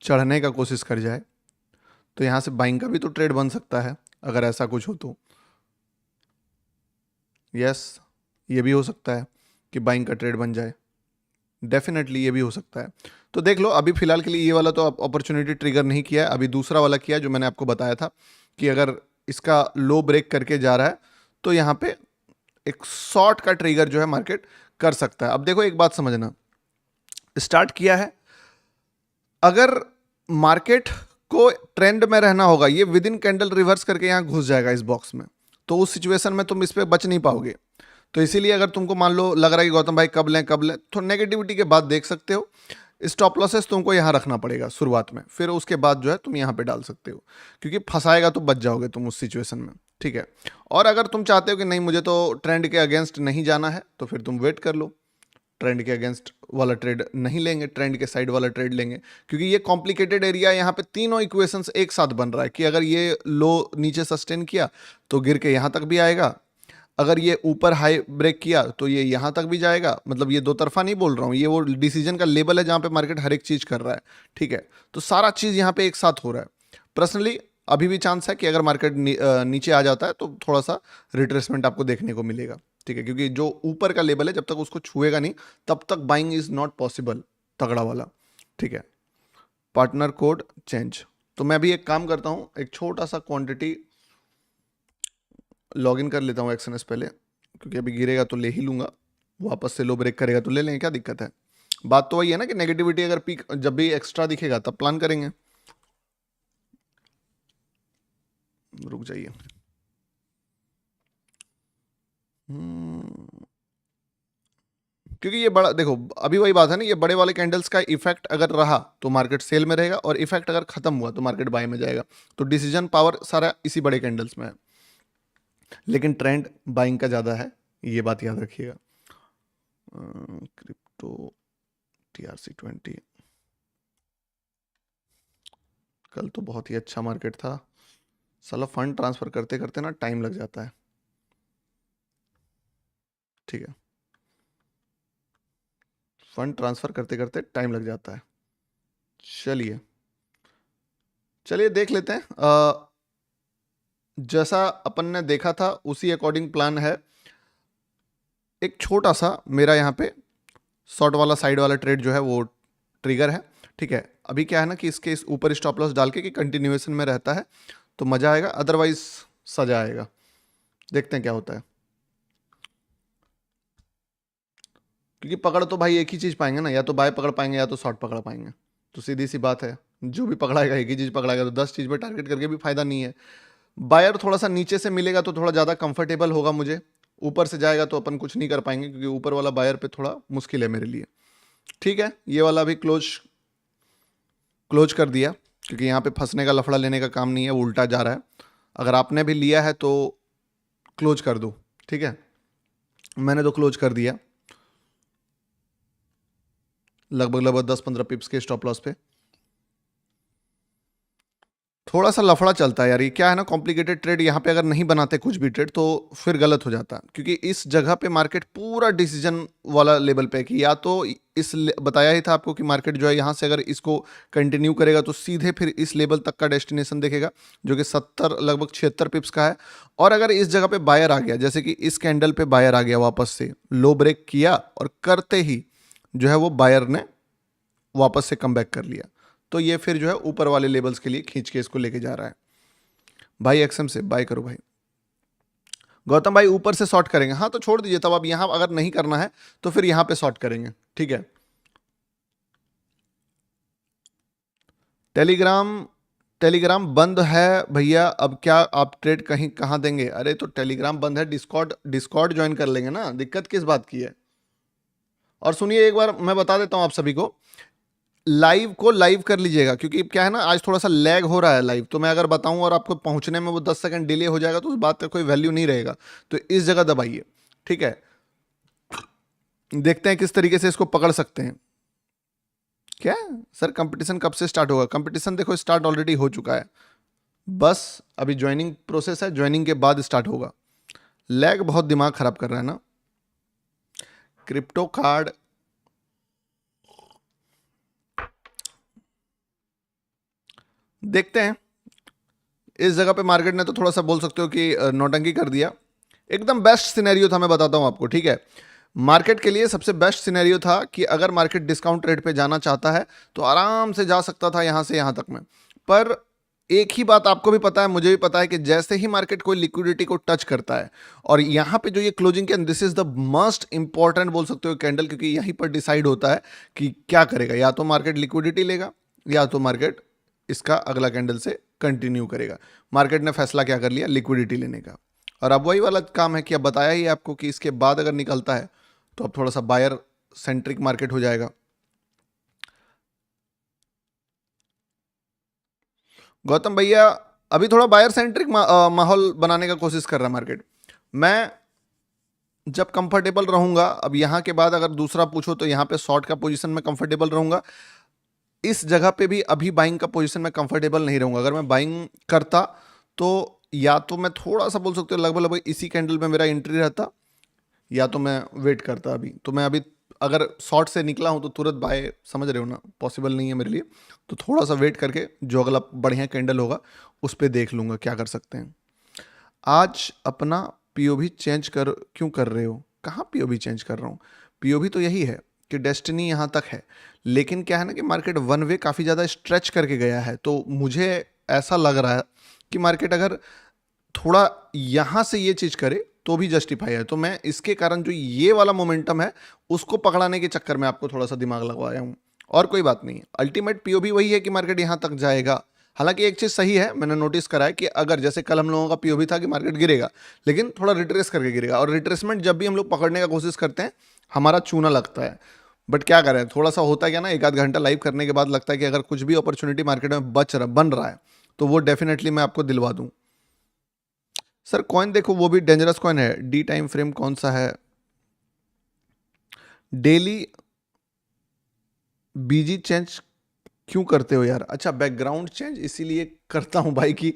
चढ़ने का कोशिश कर जाए तो यहाँ से बाइंग का भी तो ट्रेड बन सकता है, अगर ऐसा कुछ हो तो। यस, ये भी हो सकता है कि बाइंग का ट्रेड बन जाए, डेफिनेटली ये भी हो सकता है। तो देख लो, अभी फिलहाल के लिए ये वाला तो अपॉर्चुनिटी ट्रिगर नहीं किया है, अभी दूसरा वाला किया जो मैंने आपको बताया था, कि अगर इसका लो ब्रेक करके जा रहा है तो यहाँ पे एक शॉर्ट का ट्रिगर जो है मार्केट कर सकता है। अब देखो एक बात समझना, स्टार्ट किया है, अगर मार्केट को ट्रेंड में रहना होगा, ये विद इन कैंडल रिवर्स करके यहाँ घुस जाएगा इस बॉक्स में, तो उस सिचुएशन में तुम इस पे बच नहीं पाओगे। तो इसीलिए अगर तुमको मान लो लग रहा है कि गौतम भाई कब लें, तो नेगेटिविटी के बाद देख सकते हो। स्टॉप लॉसेस तुमको यहाँ रखना पड़ेगा शुरुआत में, फिर उसके बाद जो है तुम यहाँ पे डाल सकते हो, क्योंकि फंसाएगा तो बच जाओगे तुम उस सिचुएशन में। ठीक है, और अगर तुम चाहते हो कि नहीं मुझे तो ट्रेंड के अगेंस्ट नहीं जाना है, तो फिर तुम वेट कर लो, ट्रेंड के अगेंस्ट वाला ट्रेड नहीं लेंगे, ट्रेंड के साइड वाला ट्रेड लेंगे, क्योंकि ये कॉम्प्लिकेटेड एरिया, यहाँ पे तीनों इक्वेशंस एक साथ बन रहा है, कि अगर ये लो नीचे सस्टेन किया तो गिर के यहाँ तक भी आएगा, अगर ये ऊपर हाई ब्रेक किया तो ये यहाँ तक भी जाएगा। मतलब ये दो तरफा नहीं बोल रहा हूँ, ये वो डिसीजन का लेवल है जहाँ पे मार्केट हर एक चीज़ कर रहा है। ठीक है, तो सारा चीज़ यहाँ पे एक साथ हो रहा है। पर्सनली अभी भी चांस है कि अगर मार्केट नीचे आ जाता है तो थोड़ा सा रिट्रेसमेंट आपको देखने को मिलेगा। ठीक है, क्योंकि जो ऊपर का लेवल है जब तक उसको छुएगा नहीं तब तक बाइंग इज नॉट पॉसिबल, तगड़ा वाला। ठीक है, पार्टनर कोड चेंज, तो मैं अभी एक काम करता हूँ, एक छोटा सा क्वांटिटी लॉगिन कर लेता हूँ एक्सएनएस पहले, क्योंकि अभी गिरेगा तो ले ही लूँगा, वापस से लो ब्रेक करेगा तो ले लेंगे, क्या दिक्कत है। बात तो वही है ना कि नेगेटिविटी अगर पीक जब भी एक्स्ट्रा दिखेगा तब प्लान करेंगे। रुक जाइए, क्योंकि ये बड़ा देखो, अभी वही बात है ना, ये बड़े वाले कैंडल्स का इफेक्ट अगर रहा तो मार्केट सेल में रहेगा, और इफेक्ट अगर खत्म हुआ तो मार्केट बाय में जाएगा। तो डिसीजन पावर सारा इसी बड़े कैंडल्स में है, लेकिन ट्रेंड बाइंग का ज़्यादा है, ये बात याद रखिएगा। क्रिप्टो TRC20 कल तो बहुत ही अच्छा मार्केट था, साला फंड ट्रांसफर करते करते ना टाइम लग जाता है। ठीक है, फंड ट्रांसफर करते करते टाइम लग जाता है। चलिए चलिए देख लेते हैं, जैसा अपन ने देखा था उसी अकॉर्डिंग प्लान है। एक छोटा सा मेरा यहाँ पे शॉर्ट वाला साइड वाला ट्रेड जो है वो ट्रिगर है। ठीक है, अभी क्या है ना कि इसके इस ऊपर स्टॉप लॉस डाल के कि कंटिन्यूएशन में रहता है तो मजा आएगा, अदरवाइज सजा आएगा। देखते हैं क्या होता है, क्योंकि पकड़ तो भाई एक ही चीज पाएंगे ना, या तो बाय पकड़ पाएंगे या तो शॉर्ट पकड़ पाएंगे। तो सीधी सी बात है, जो भी पकड़ाएगा एक ही चीज पकड़ाएगा, तो 10 चीज पे टारगेट करके भी फायदा नहीं है। बायर थोड़ा सा नीचे से मिलेगा तो थोड़ा ज़्यादा कंफर्टेबल होगा मुझे, ऊपर से जाएगा तो अपन कुछ नहीं कर पाएंगे, क्योंकि ऊपर वाला बायर पे थोड़ा मुश्किल है मेरे लिए। ठीक है, ये वाला भी क्लोज कर दिया, क्योंकि यहाँ पे फंसने का लफड़ा लेने का काम नहीं है, वो उल्टा जा रहा है। अगर आपने भी लिया है तो क्लोज कर दो। ठीक है, मैंने तो क्लोज कर दिया लगभग 10-15 पिप्स के स्टॉप लॉस पे। थोड़ा सा लफड़ा चलता है यार, ये क्या है ना, कॉम्प्लिकेटेड ट्रेड यहाँ पे अगर नहीं बनाते कुछ भी ट्रेड तो फिर गलत हो जाता, क्योंकि इस जगह पे मार्केट पूरा डिसीजन वाला लेवल पे है कि या तो बताया ही था आपको कि मार्केट जो है यहाँ से अगर इसको कंटिन्यू करेगा तो सीधे फिर इस लेवल तक का डेस्टिनेशन देखेगा, जो कि 70 लगभग 76 पिप्स का है। और अगर इस जगह पे बायर आ गया, जैसे कि इस कैंडल पे बायर आ गया, वापस से लो ब्रेक किया और करते ही जो है वो बायर ने वापस से कम बैक कर लिया, तो ये फिर जो है ऊपर वाले लेवल्स के लिए खींच के इसको लेके जा रहा है। भाई एक्सएम से बाय करो भाई। गौतम भाई ऊपर से शॉर्ट करेंगे, हाँ तो छोड़ दीजिए, तब अब यहां अगर नहीं करना है तो फिर यहां पे शॉर्ट करेंगे, ठीक है। टेलीग्राम टेलीग्राम बंद है भैया, अब क्या आप ट्रेड कहीं कहाँ देंगे? अरे तो टेलीग्राम बंद है, डिस्कॉर्ड डिस्कॉर्ड ज्वाइन कर लेंगे ना, दिक्कत किस बात की है। और सुनिए, एक बार मैं बता देता हूं आप सभी को, लाइव को लाइव कर लीजिएगा, क्योंकि क्या है ना, आज थोड़ा सा लैग हो रहा है लाइव, तो मैं अगर बताऊं और आपको पहुंचने में वो 10 सेकंड डिले हो जाएगा तो उस बात का कोई वैल्यू नहीं रहेगा। तो इस जगह दबाइए, ठीक है। देखते हैं किस तरीके से इसको पकड़ सकते हैं। क्या सर, कंपटीशन कब से स्टार्ट होगा? कंपटीशन देखो स्टार्ट ऑलरेडी हो चुका है, बस अभी ज्वाइनिंग प्रोसेस है, ज्वाइनिंग के बाद स्टार्ट होगा। लैग बहुत दिमाग खराब कर रहा है ना। क्रिप्टो कार्ड देखते हैं। इस जगह पे मार्केट ने तो थोड़ा सा बोल सकते हो कि नौटंकी कर दिया। एकदम बेस्ट सिनेरियो था, मैं बताता हूं आपको, ठीक है। मार्केट के लिए सबसे बेस्ट सिनेरियो था कि अगर मार्केट डिस्काउंट रेट पे जाना चाहता है तो आराम से जा सकता था यहां से यहां तक में। पर एक ही बात आपको भी पता है, मुझे भी पता है, कि जैसे ही मार्केट कोई लिक्विडिटी को टच करता है, और यहां पे जो ये closing candle, this is the most important बोल सकते हो कैंडल, क्योंकि यहीं पर डिसाइड होता है कि क्या करेगा, या तो मार्केट लिक्विडिटी लेगा या तो मार्केट इसका अगला कैंडल से कंटिन्यू करेगा। मार्केट ने फैसला क्या कर लिया? लिक्विडिटी लेने का। और अब वही वाला काम है कि अब बताया ही आपको कि इसके बाद अगर निकलता है तो अब थोड़ा सा बायर सेंट्रिक मार्केट हो जाएगा। गौतम भैया अभी थोड़ा बायर सेंट्रिक माहौल बनाने का कोशिश कर रहा है मार्केट। मैं जब कंफर्टेबल रहूंगा, अब यहां के बाद अगर दूसरा पूछो तो यहां पे शॉर्ट का पोजीशन में कंफर्टेबल रहूंगा। इस जगह पे भी अभी बाइंग का पोजीशन में कंफर्टेबल नहीं रहूंगा। अगर मैं बाइंग करता तो या तो मैं थोड़ा सा बोल सकते हो लगभग लगभग इसी कैंडल में मेरा एंट्री रहता, या तो मैं वेट करता। अभी तो मैं अभी अगर शॉर्ट से निकला हूं तो तुरंत बाय, समझ रहे हो ना, पॉसिबल नहीं है मेरे लिए। तो थोड़ा सा वेट करके जो अगला बढ़िया कैंडल होगा उस पर देख लूंगा क्या कर सकते हैं। आज अपना पीओवी चेंज कर क्यों कर रहे हो? कहाँ पीओवी चेंज कर रहा हूँ? पीओवी तो यही है कि डेस्टिनी यहाँ तक है, लेकिन क्या है ना कि मार्केट वन वे काफ़ी ज़्यादा स्ट्रेच करके गया है, तो मुझे ऐसा लग रहा है कि मार्केट अगर थोड़ा यहाँ से ये चीज़ करे तो भी जस्टिफाई है। तो मैं इसके कारण जो ये वाला मोमेंटम है उसको पकड़ाने के चक्कर में आपको थोड़ा सा दिमाग लगवाया हूँ, और कोई बात नहीं। अल्टीमेट पीओवी वही है कि मार्केट यहाँ तक जाएगा। हालांकि एक चीज़ सही है, मैंने नोटिस करा है कि अगर जैसे कल हम लोगों का पीओवी था कि मार्केट गिरेगा, लेकिन थोड़ा रिट्रेस करके गिरेगा, और रिट्रेसमेंट जब भी हम लोग पकड़ने का कोशिश करते हैं हमारा चूना लगता है। बट क्या करें, थोड़ा सा होता है क्या ना, एक आध घंटा लाइव करने के बाद लगता है कि अगर कुछ भी अपॉर्चुनिटी मार्केट में बन रहा है तो वो डेफिनेटली मैं आपको दिलवा दूं। सर कॉइन देखो, वो भी डेंजरस कॉइन है। डी टाइम फ्रेम कौन सा है? डेली बीजी चेंज क्यों करते हो यार? अच्छा, बैकग्राउंड चेंज इसीलिए करता हूं भाई कि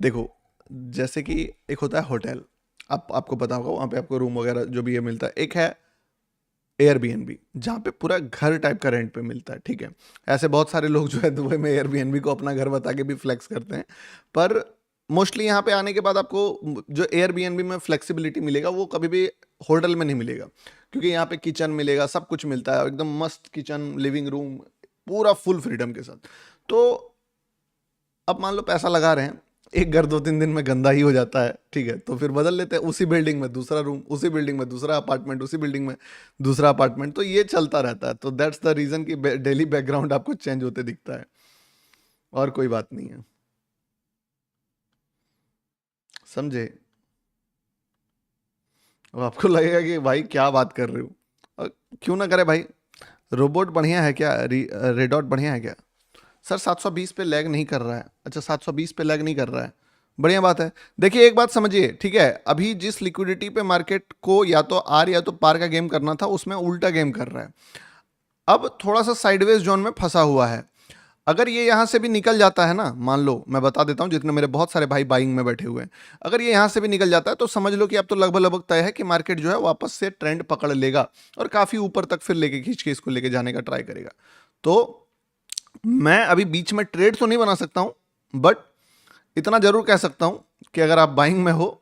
देखो, जैसे कि एक होता है होटल, आपको पता होगा, वहां पे आपको रूम वगैरह जो भी ये मिलता है। एक है एयरबीएनबी, जहाँ पे पूरा घर टाइप का रेंट पे मिलता है, ठीक है। ऐसे बहुत सारे लोग जो है दुबई में एयरबीएनबी को अपना घर बता के भी फ्लेक्स करते हैं, पर मोस्टली यहाँ पे आने के बाद आपको जो एयरबीएनबी में फ्लेक्सिबिलिटी मिलेगा वो कभी भी होटल में नहीं मिलेगा, क्योंकि यहाँ पे किचन मिलेगा, सब कुछ मिलता है, एकदम मस्त किचन, लिविंग रूम, पूरा फुल फ्रीडम के साथ। तो अब मान लो पैसा लगा रहे हैं, एक घर 2-3 दिन में गंदा ही हो जाता है, ठीक है, तो फिर बदल लेते हैं, उसी बिल्डिंग में दूसरा रूम, उसी बिल्डिंग में दूसरा अपार्टमेंट, उसी बिल्डिंग में दूसरा अपार्टमेंट, तो ये चलता रहता है। तो दैट्स द रीजन कि डेली बैकग्राउंड आपको चेंज होते दिखता है, और कोई बात नहीं है, समझे। अब आपको लगेगा कि भाई क्या बात कर रहे हो, क्यों ना करे भाई। रोबोट बढ़िया है क्या? रेडॉट बढ़िया है क्या? सर 720 पे लैग नहीं कर रहा है। अच्छा, 720 पे लैग नहीं कर रहा है, बढ़िया बात है। देखिए एक बात समझिए, ठीक है, अभी जिस लिक्विडिटी पे मार्केट को या तो आर या तो पार का गेम करना था, उसमें उल्टा गेम कर रहा है। अब थोड़ा सा साइडवेज जोन में फंसा हुआ है। अगर ये यहाँ से भी निकल जाता है ना, मान लो, मैं बता देता हूँ जितने मेरे बहुत सारे भाई बाइंग में बैठे हुए हैं, अगर ये यहाँ से भी निकल जाता है तो समझ लो कि अब तो लगभग लगभग तय है कि मार्केट जो है वापस से ट्रेंड पकड़ लेगा और काफ़ी ऊपर तक फिर लेके खींच के इसको लेके जाने का ट्राई करेगा। तो मैं अभी बीच में ट्रेड तो नहीं बना सकता हूँ, बट इतना जरूर कह सकता हूँ कि अगर आप बाइंग में हो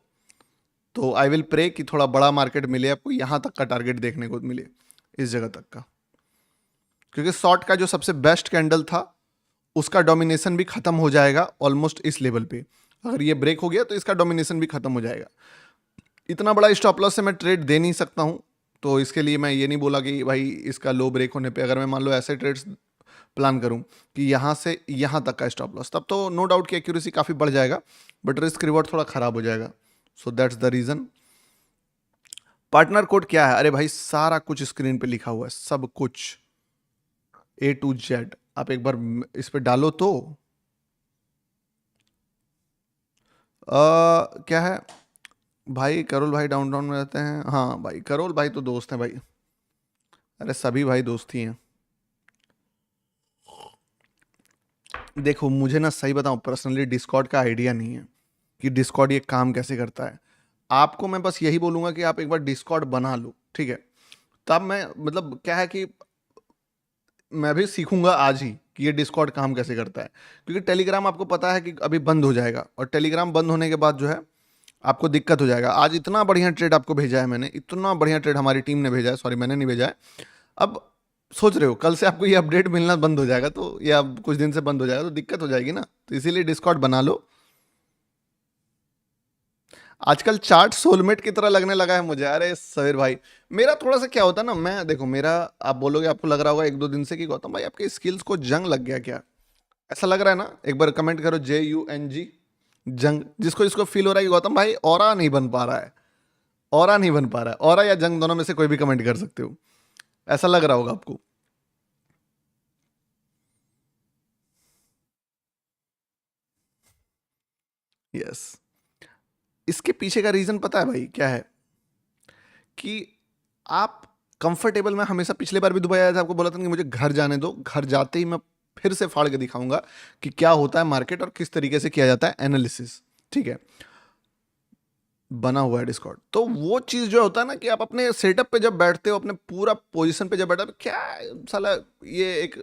तो आई विल प्रे कि थोड़ा बड़ा मार्केट मिले आपको, यहाँ तक का टारगेट देखने को मिले, इस जगह तक का। क्योंकि शॉर्ट का जो सबसे बेस्ट कैंडल था उसका डोमिनेशन भी खत्म हो जाएगा ऑलमोस्ट इस लेवल पे। अगर ये ब्रेक हो गया तो इसका डोमिनेशन भी खत्म हो जाएगा। इतना बड़ा स्टॉप लॉस से मैं ट्रेड दे नहीं सकता हूँ, तो इसके लिए मैं ये नहीं बोला कि भाई इसका लो ब्रेक होने पे अगर मैं मान लो ऐसे ट्रेड्स प्लान करूं कि यहाँ से यहाँ तक का स्टॉप लॉस, तब तो नो डाउट की एक्यूरेसी काफ़ी बढ़ जाएगा, बट रिस्क रिवॉर्ड थोड़ा खराब हो जाएगा। So that's the reason. Partner code क्या है? अरे भाई सारा कुछ स्क्रीन पे लिखा हुआ है, सब कुछ A to Z। आप एक बार इस पे डालो तो क्या है भाई, करोल भाई डाउनटाउन में रहते हैं। हाँ भाई, करोल भाई तो दोस्त हैं भाई, अरे सभी भाई दोस्त ही हैं। देखो मुझे ना सही बताऊं, पर्सनली डिस्कॉर्ड का आइडिया नहीं है कि डिस्कॉर्ड ये काम कैसे करता है। आपको मैं बस यही बोलूंगा कि आप एक बार डिस्कॉर्ड बना लो, ठीक है? तब मैं मतलब क्या है कि मैं भी सीखूंगा आज ही कि ये डिस्कॉर्ड काम कैसे करता है, क्योंकि टेलीग्राम आपको पता है कि अभी बंद हो जाएगा, और टेलीग्राम बंद होने के बाद जो है आपको दिक्कत हो जाएगा। आज इतना बढ़िया ट्रेड आपको भेजा है मैंने, इतना बढ़िया ट्रेड हमारी टीम ने भेजा है, सॉरी मैंने नहीं भेजा है। अब सोच रहे हो कल से आपको ये अपडेट मिलना बंद हो जाएगा, तो या कुछ दिन से बंद हो जाएगा तो दिक्कत हो जाएगी ना, तो इसीलिए डिस्कॉर्ड बना लो। आजकल चार्ट सोलमेट की तरह लगने लगा है मुझे। अरे सवेर भाई, मेरा थोड़ा सा क्या होता है ना, मैं देखो मेरा, आप बोलोगे आपको लग रहा होगा एक दो दिन से कि गौतम भाई आपके स्किल्स को जंग लग गया क्या, ऐसा लग रहा है ना? एक बार कमेंट करो JUNG, जंग। जिसको इसको फील हो रहा है कि गौतम भाई ऑरा नहीं बन पा रहा है, ऑरा नहीं बन पा रहा है, ऑरा या जंग दोनों में से कोई भी कमेंट कर सकते हो, ऐसा लग रहा होगा आपको। यस, इसके पीछे का रीजन पता है भाई क्या है, कि आप कंफर्टेबल में हमेशा, पिछले बार भी दुबई आया था आपको बोला था कि मुझे घर जाने दो, घर जाते ही मैं फिर से फाड़ के दिखाऊंगा कि क्या होता है मार्केट और किस तरीके से किया जाता है एनालिसिस, ठीक है? बना हुआ है डिस्कॉर्ड, तो वो चीज जो होता है ना कि आप अपने सेटअप पे जब बैठते हो, अपने पूरा पोजीशन पे जब बैठे हो, क्या साला ये एक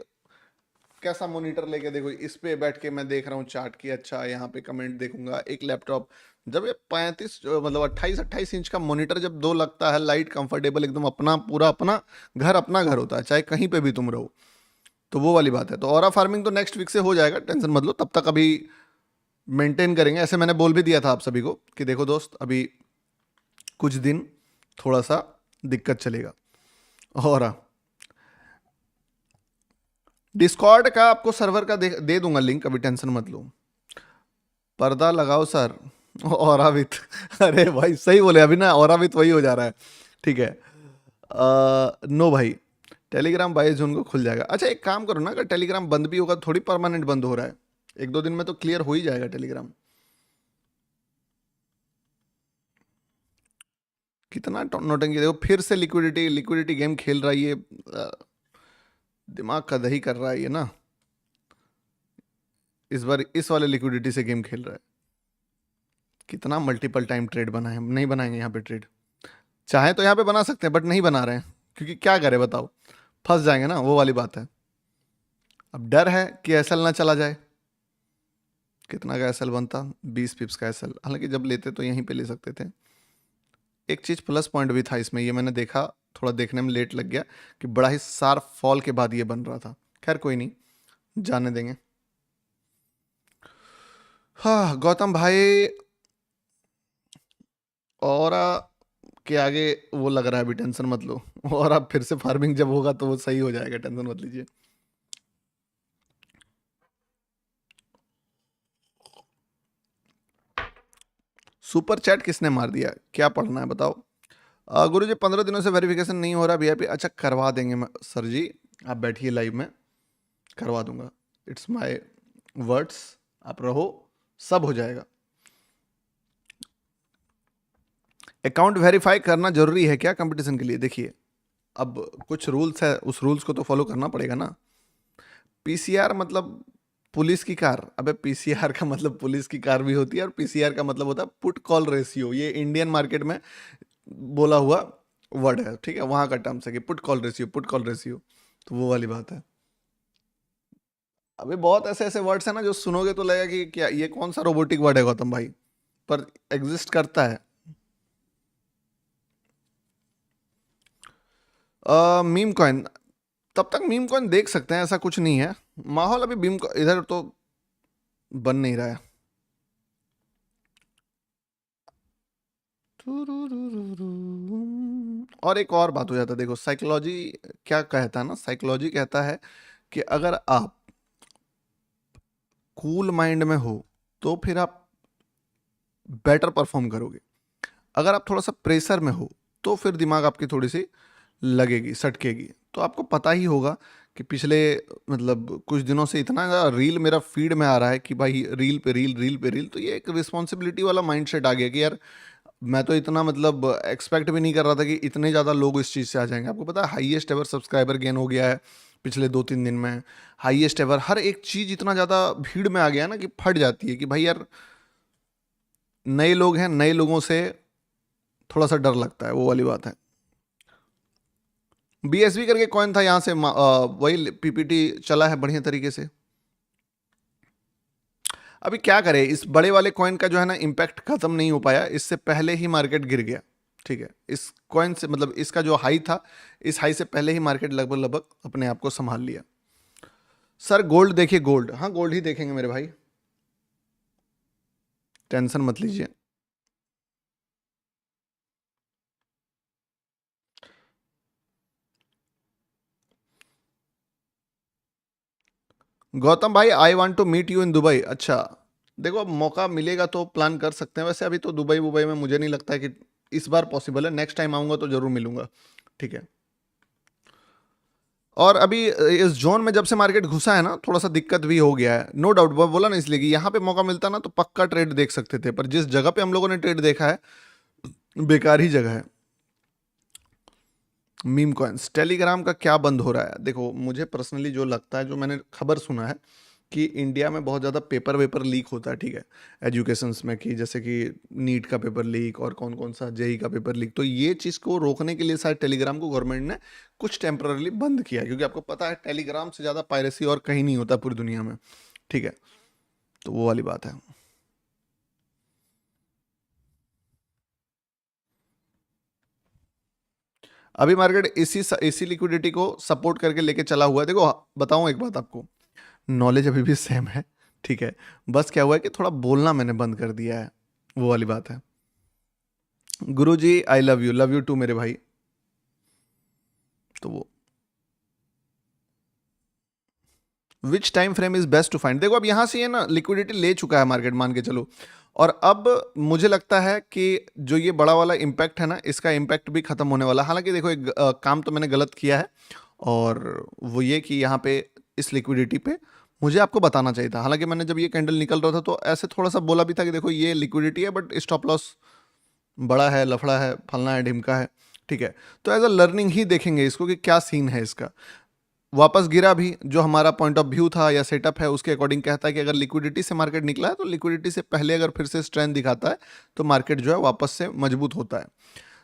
कैसा मॉनिटर लेके देखो, इस पे बैठ के मैं देख रहा हूँ चार्ट की, अच्छा यहाँ पे कमेंट देखूंगा, एक लैपटॉप, जब ये 35 मतलब 28-28 इंच का मॉनिटर जब दो लगता है, लाइट कंफर्टेबल एकदम, अपना पूरा अपना घर होता है, चाहे कहीं पे भी तुम रहो, तो वो वाली बात है। तो ऑरा फार्मिंग तो नेक्स्ट वीक से हो जाएगा, टेंशन मत लो, तब तक अभी मेंटेन करेंगे। ऐसे मैंने बोल भी दिया था आप सभी को कि देखो दोस्त, अभी कुछ दिन थोड़ा सा दिक्कत चलेगा। और डिस्कॉर्ड का आपको सर्वर का दे दूंगा लिंक, अभी टेंशन मत लो। पर्दा लगाओ सर, औरावित अरे भाई सही बोले, अभी ना औरावित वही हो जा रहा है, ठीक है? नो भाई, टेलीग्राम 22 जून को खुल जाएगा। अच्छा एक काम करो ना, अगर टेलीग्राम बंद भी होगा थोड़ी परमानेंट बंद हो रहा है, एक दो दिन में तो क्लियर हो ही जाएगा टेलीग्राम। कितना नोटेंगे, देखो फिर से लिक्विडिटी लिक्विडिटी गेम खेल रहा है ये, दिमाग का दही कर रहा है ये ना, इस बार इस वाले लिक्विडिटी से गेम खेल रहा है। कितना मल्टीपल टाइम ट्रेड बना है, नहीं बनाएंगे यहाँ पे ट्रेड, चाहे तो यहाँ पे बना सकते हैं बट नहीं बना रहे हैं, क्योंकि क्या करें बताओ, फंस जाएंगे ना, वो वाली बात है। अब डर है कि एसएल ना चला जाए। कितना का एसएल बनता? 20 पिप्स का एसएल, हालांकि जब लेते तो यहीं पे ले सकते थे। एक चीज़ प्लस पॉइंट भी था इसमें, ये मैंने देखा, थोड़ा देखने में लेट लग गया कि बड़ा ही शार्प फॉल के बाद ये बन रहा था। खैर कोई नहीं, जाने देंगे। हाँ गौतम भाई, और के आगे वो लग रहा है, अभी टेंशन मत लो, और अब फिर से फार्मिंग जब होगा तो वो सही हो जाएगा, टेंशन मत लीजिए। सुपर चैट किसने मार दिया? क्या पढ़ना है बताओ? गुरु जी 15 दिनों से वेरिफिकेशन नहीं हो रहा VIP। अच्छा करवा देंगे सर जी, आप बैठिए लाइव में, करवा दूंगा, इट्स माय वर्ड्स, आप रहो, सब हो जाएगा। अकाउंट वेरीफाई करना जरूरी है क्या कंपटीशन के लिए? देखिए अब कुछ रूल्स है, उस रूल्स को तो फॉलो करना पड़ेगा ना। पीसीआर मतलब पुलिस की कार। अबे पीसीआर का मतलब पुलिस की कार भी होती है, और पीसीआर का मतलब होता है पुट कॉल रेशियो। ये इंडियन मार्केट में बोला हुआ वर्ड है, ठीक है, वहां का टर्म्स है कि put call ratio, put call ratio. तो वो वाली बात है। अभी बहुत ऐसे ऐसे वर्ड्स हैं ना जो सुनोगे तो लगेगा कि क्या ये कौन सा रोबोटिक वर्ड है गौतम भाई, पर एग्जिस्ट करता है। मीम कॉइन, तब तक मीम कॉइन देख सकते हैं, ऐसा कुछ नहीं है। माहौल अभी मीम इधर तो बन नहीं रहा है। और एक और बात हो जाता है, देखो साइकोलॉजी क्या कहता है ना, साइकोलॉजी कहता है कि अगर आप कूल माइंड में हो तो फिर आप बेटर परफॉर्म करोगे। अगर आप थोड़ा सा प्रेशर में हो तो फिर दिमाग आपकी थोड़ी सी लगेगी, सटकेगी। तो आपको पता ही होगा कि पिछले मतलब कुछ दिनों से इतना ज़्यादा रील मेरा फीड में आ रहा है कि भाई रील पे रील, रील पे रील। तो ये एक रिस्पॉन्सिबिलिटी वाला माइंडसेट आ गया कि यार मैं तो इतना मतलब एक्सपेक्ट भी नहीं कर रहा था कि इतने ज़्यादा लोग इस चीज़ से आ जाएंगे। आपको पता है हाईएस्ट एवर सब्सक्राइबर गेन हो गया है पिछले 2-3 दिन में। हाईएस्ट एवर, हर एक चीज़ इतना ज़्यादा भीड़ में आ गया है ना कि फट जाती है कि भाई यार नए लोग हैं, नए लोगों से थोड़ा सा डर लगता है, वो वाली बात है। बीएसबी करके कॉइन था, यहाँ से वही पीपीटी चला है बढ़िया तरीके से। अभी क्या करें, इस बड़े वाले कॉइन का जो है ना इम्पैक्ट खत्म नहीं हो पाया, इससे पहले ही मार्केट गिर गया। ठीक है, इस कॉइन से मतलब इसका जो हाई था, इस हाई से पहले ही मार्केट लगभग लगभग अपने आप को संभाल लिया। सर गोल्ड देखिए, गोल्ड, हाँ गोल्ड ही देखेंगे मेरे भाई, टेंशन मत लीजिए। गौतम भाई I want to meet you in Dubai. अच्छा, देखो अब मौका मिलेगा तो प्लान कर सकते हैं। वैसे अभी तो दुबई वुबई में मुझे नहीं लगता है कि इस बार पॉसिबल है। नेक्स्ट टाइम आऊंगा तो जरूर मिलूंगा। ठीक है। और अभी इस जोन में जब से मार्केट घुसा है ना, थोड़ा सा दिक्कत भी हो गया है, नो डाउट। बोला ना इसलिए कि यहाँ पे मौका मिलता ना तो पक्का ट्रेड देख सकते थे, पर जिस जगह पे हम लोगों ने ट्रेड देखा है बेकार ही जगह है। मीम कॉइन्स, टेलीग्राम का क्या बंद हो रहा है? देखो मुझे पर्सनली जो लगता है, जो मैंने खबर सुना है कि इंडिया में बहुत ज़्यादा पेपर वेपर लीक होता है, ठीक है, एजुकेशंस में, कि जैसे कि नीट का पेपर लीक और कौन कौन सा जेई का पेपर लीक। तो ये चीज़ को रोकने के लिए शायद टेलीग्राम को गवर्नमेंट ने कुछ टेम्पररी बंद किया है, क्योंकि आपको पता है टेलीग्राम से ज़्यादा पायरेसी और कहीं नहीं होता पूरी दुनिया में। ठीक है, तो वो वाली बात है। अभी मार्केट इसी लिक्विडिटी को सपोर्ट करके लेके चला हुआ है। देखो बताऊं एक बात आपको, नॉलेज अभी भी सेम है, ठीक है, बस क्या हुआ है कि थोड़ा बोलना मैंने बंद कर दिया है, वो वाली बात है। Guru ji I love you too मेरे भाई। तो वो which time frame is best to find, देखो अब यहां से ये ना लिक्विडिटी ले चुका है मार्केट, मान के चलो। और अब मुझे लगता है कि जो ये बड़ा वाला इम्पैक्ट है ना, इसका इम्पैक्ट भी खत्म होने वाला है। हालांकि देखो एक काम तो मैंने गलत किया है, और वो ये कि यहाँ पे इस लिक्विडिटी पे मुझे आपको बताना चाहिए था। हालांकि मैंने जब ये कैंडल निकल रहा था तो ऐसे थोड़ा सा बोला भी था कि देखो ये लिक्विडिटी है, बट स्टॉप लॉस बड़ा है, लफड़ा है, फलना है, ढिमका है। ठीक है, तो एज अ लर्निंग ही देखेंगे इसको कि क्या सीन है इसका। वापस गिरा भी, जो हमारा पॉइंट ऑफ व्यू था या सेटअप है उसके अकॉर्डिंग कहता है कि अगर लिक्विडिटी से मार्केट निकला है तो लिक्विडिटी से पहले अगर फिर से स्ट्रेंथ दिखाता है तो मार्केट जो है वापस से मजबूत होता है।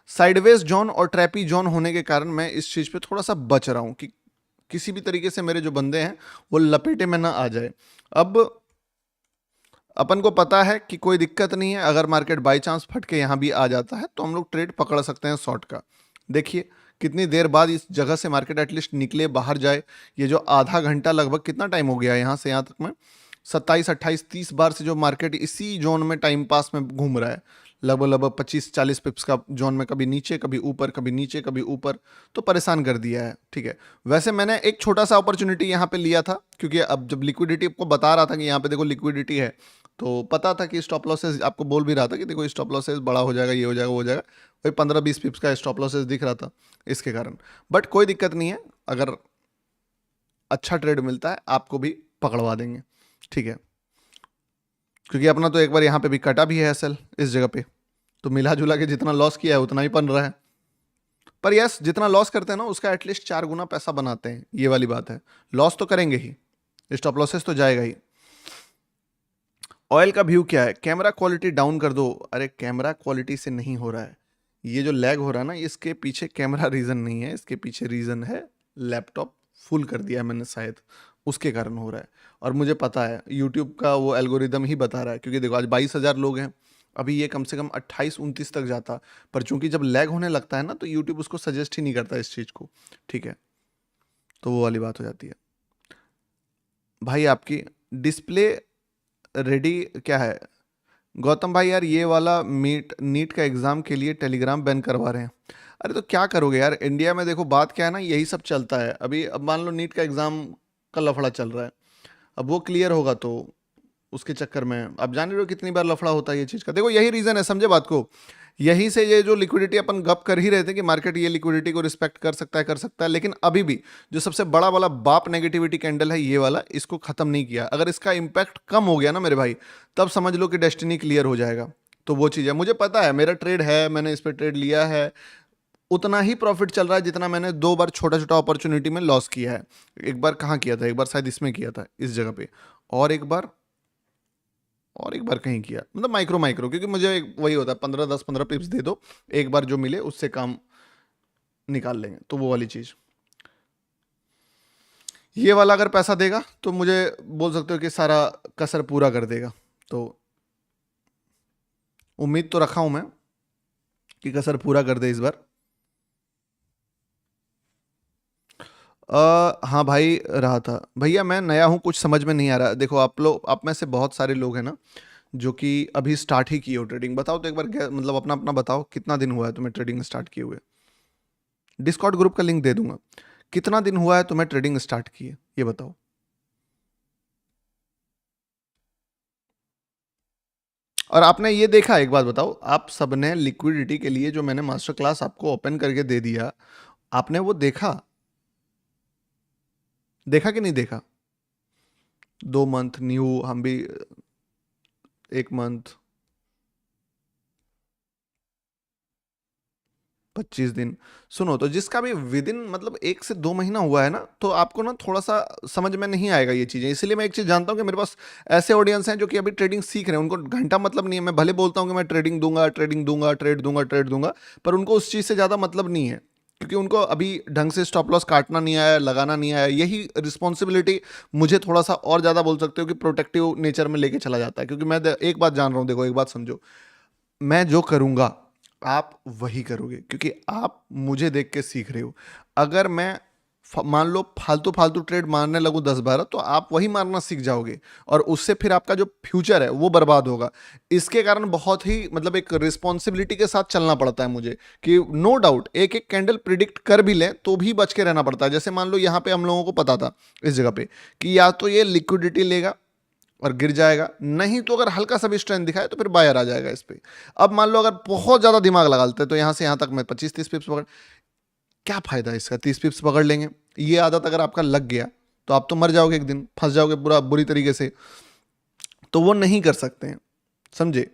साइडवेज जोन और ट्रैपी जोन होने के कारण मैं इस चीज़ पे थोड़ा सा बच रहा हूँ कि किसी भी तरीके से मेरे जो बंदे हैं वो लपेटे में ना आ जाए। अब अपन को पता है कि कोई दिक्कत नहीं है, अगर मार्केट बाई चांस फट के यहाँ भी आ जाता है तो हम लोग ट्रेड पकड़ सकते हैं शॉर्ट का। देखिए कितनी देर बाद इस जगह से मार्केट एटलीस्ट निकले, बाहर जाए। ये जो आधा घंटा, लगभग कितना टाइम हो गया है यहाँ से यहाँ तक में, 27, 28, 30 बार से जो मार्केट इसी जोन में टाइम पास में घूम रहा है, लगभग लगभग 25-40 पिप्स का जोन में, कभी नीचे कभी ऊपर, कभी नीचे कभी ऊपर, तो परेशान कर दिया है। ठीक है, वैसे मैंने एक छोटा सा अपॉर्चुनिटी यहाँ पे लिया था, क्योंकि अब जब लिक्विडिटी आपको बता रहा था कि यहाँ पे देखो लिक्विडिटी है, तो पता था कि स्टॉप लॉसेस, आपको बोल भी रहा था कि देखो स्टॉप लॉसेस बड़ा हो जाएगा, ये हो जाएगा, वो हो जाएगा। वही 15-20 पिप्स का स्टॉप लॉसेस दिख रहा था इसके कारण। बट कोई दिक्कत नहीं है, अगर अच्छा ट्रेड मिलता है आपको भी पकड़वा देंगे। ठीक है, क्योंकि अपना तो एक बार यहाँ पे भी कटा भी है एसएल इस जगह पे, तो मिला जुला के जितना लॉस किया है उतना ही बन रहा है। पर यस, जितना लॉस करते हैं ना उसका एटलीस्ट 4 गुना पैसा बनाते हैं, ये वाली बात है। लॉस तो करेंगे ही। स्टॉप लॉसेस तो जाएगा ही। ऑयल का व्यू क्या है? कैमरा क्वालिटी डाउन कर दो। अरे कैमरा क्वालिटी से नहीं हो रहा है, ये जो लैग हो रहा है ना, इसके पीछे कैमरा रीज़न नहीं है, इसके पीछे रीज़न है लैपटॉप फुल कर दिया है मैंने शायद, उसके कारण हो रहा है। और मुझे पता है यूट्यूब का वो एल्गोरिदम ही बता रहा है, क्योंकि देखो आज 22,000 लोग हैं, अभी ये कम से कम 28-29 तक जाता, पर चूंकि जब लैग होने लगता है ना तो यूट्यूब उसको सजेस्ट ही नहीं करता इस चीज़ को, ठीक है, तो वो वाली बात हो जाती है। भाई आपकी डिस्प्ले रेडी क्या है? गौतम भाई यार ये वाला नीट का एग्ज़ाम के लिए टेलीग्राम बैन करवा रहे हैं। अरे तो क्या करोगे यार, इंडिया में देखो बात क्या है ना, यही सब चलता है अभी। अब मान लो नीट का एग्ज़ाम का लफड़ा चल रहा है, अब वो क्लियर होगा तो उसके चक्कर में आप जान रहे हो कितनी बार लफड़ा होता है ये चीज़ का। देखो यही रीज़न है, समझे बात को, यहीं से ये जो लिक्विडिटी अपन गप कर ही रहे थे कि मार्केट ये लिक्विडिटी को रिस्पेक्ट कर सकता है, लेकिन अभी भी जो सबसे बड़ा वाला बाप नेगेटिविटी कैंडल है ये वाला, इसको खत्म नहीं किया। अगर इसका इंपैक्ट कम हो गया ना मेरे भाई, तब समझ लो कि डेस्टिनी क्लियर हो जाएगा। तो वो चीज़ है, मुझे पता है, मेरा ट्रेड है, मैंने इस पर ट्रेड लिया है, उतना ही प्रॉफिट चल रहा है जितना मैंने 2 बार छोटा छोटा अपॉर्चुनिटी में लॉस किया है। एक बार कहाँ किया था, एक बार शायद इसमें किया था इस जगह पे, और एक बार कहीं किया, मतलब माइक्रो माइक्रो, क्योंकि मुझे वही होता है 15 पिप्स दे दो, एक बार जो मिले उससे काम निकाल लेंगे, तो वो वाली चीज़। ये वाला अगर पैसा देगा तो मुझे बोल सकते हो कि सारा कसर पूरा कर देगा, तो उम्मीद तो रखा हूं मैं कि कसर पूरा कर दे इस बार। हाँ भाई रहा था भैया, मैं नया हूँ, कुछ समझ में नहीं आ रहा। देखो आप में से बहुत सारे लोग हैं ना जो कि अभी स्टार्ट ही किए हो ट्रेडिंग। बताओ तो एक बार मतलब अपना अपना बताओ, कितना दिन हुआ है तुम्हें ट्रेडिंग स्टार्ट किए हुए? डिस्कॉर्ड ग्रुप का लिंक दे दूंगा। कितना दिन हुआ है तुम्हें ट्रेडिंग स्टार्ट किए, ये बताओ। और आपने ये देखा, एक बात बताओ, आप सबने लिक्विडिटी के लिए जो मैंने मास्टर क्लास आपको ओपन करके दे दिया, आपने वो देखा? देखा कि नहीं देखा? 2 मंथ न्यू, हम भी 1 मंथ, 25 दिन। सुनो, तो जिसका भी विद इन मतलब 1 से 2 महीना हुआ है ना, तो आपको ना थोड़ा सा समझ में नहीं आएगा ये चीज़ें। इसलिए मैं एक चीज़ जानता हूँ कि मेरे पास ऐसे ऑडियंस हैं जो कि अभी ट्रेडिंग सीख रहे हैं, उनको घंटा मतलब नहीं है। मैं भले बोलता हूँ कि मैं ट्रेडिंग दूंगा, ट्रेडिंग दूंगा, ट्रेड दूंगा, पर उनको उस चीज़ से ज़्यादा मतलब नहीं है, क्योंकि उनको अभी ढंग से स्टॉप लॉस काटना नहीं आया, लगाना नहीं आया। यही रिस्पॉन्सिबिलिटी मुझे थोड़ा सा और ज़्यादा बोल सकते हो कि प्रोटेक्टिव नेचर में लेके चला जाता है, क्योंकि मैं एक बात जान रहा हूँ। देखो एक बात समझो, मैं जो करूँगा आप वही करोगे, क्योंकि आप मुझे देख के सीख रहे हो। अगर मैं मान लो फालतू फालतू ट्रेड मारने लगूं 10-12, तो आप वही मारना सीख जाओगे, और उससे फिर आपका जो फ्यूचर है वो बर्बाद होगा। इसके कारण बहुत ही मतलब एक रिस्पॉन्सिबिलिटी के साथ चलना पड़ता है मुझे, कि नो डाउट एक एक कैंडल प्रिडिक्ट कर भी लें तो भी बच के रहना पड़ता है। जैसे मान लो यहाँ पे हम लोगों को पता था इस जगह पे कि या तो ये लिक्विडिटी लेगा और गिर जाएगा, नहीं तो अगर हल्का सा भी स्ट्रेंथ दिखाए तो फिर बायर आ जाएगा इस पे। अब मान लो अगर बहुत ज्यादा दिमाग लगा लेते हैं तो यहां से यहां तक मैं 25-30 पिप्स पकड़, क्या फायदा है इसका? 30 पिप्स पकड़ लेंगे, ये आदत अगर आपका लग गया तो आप तो मर जाओगे, एक दिन फंस जाओगे पूरा बुरी तरीके से। तो वो नहीं कर सकते हैं, समझे?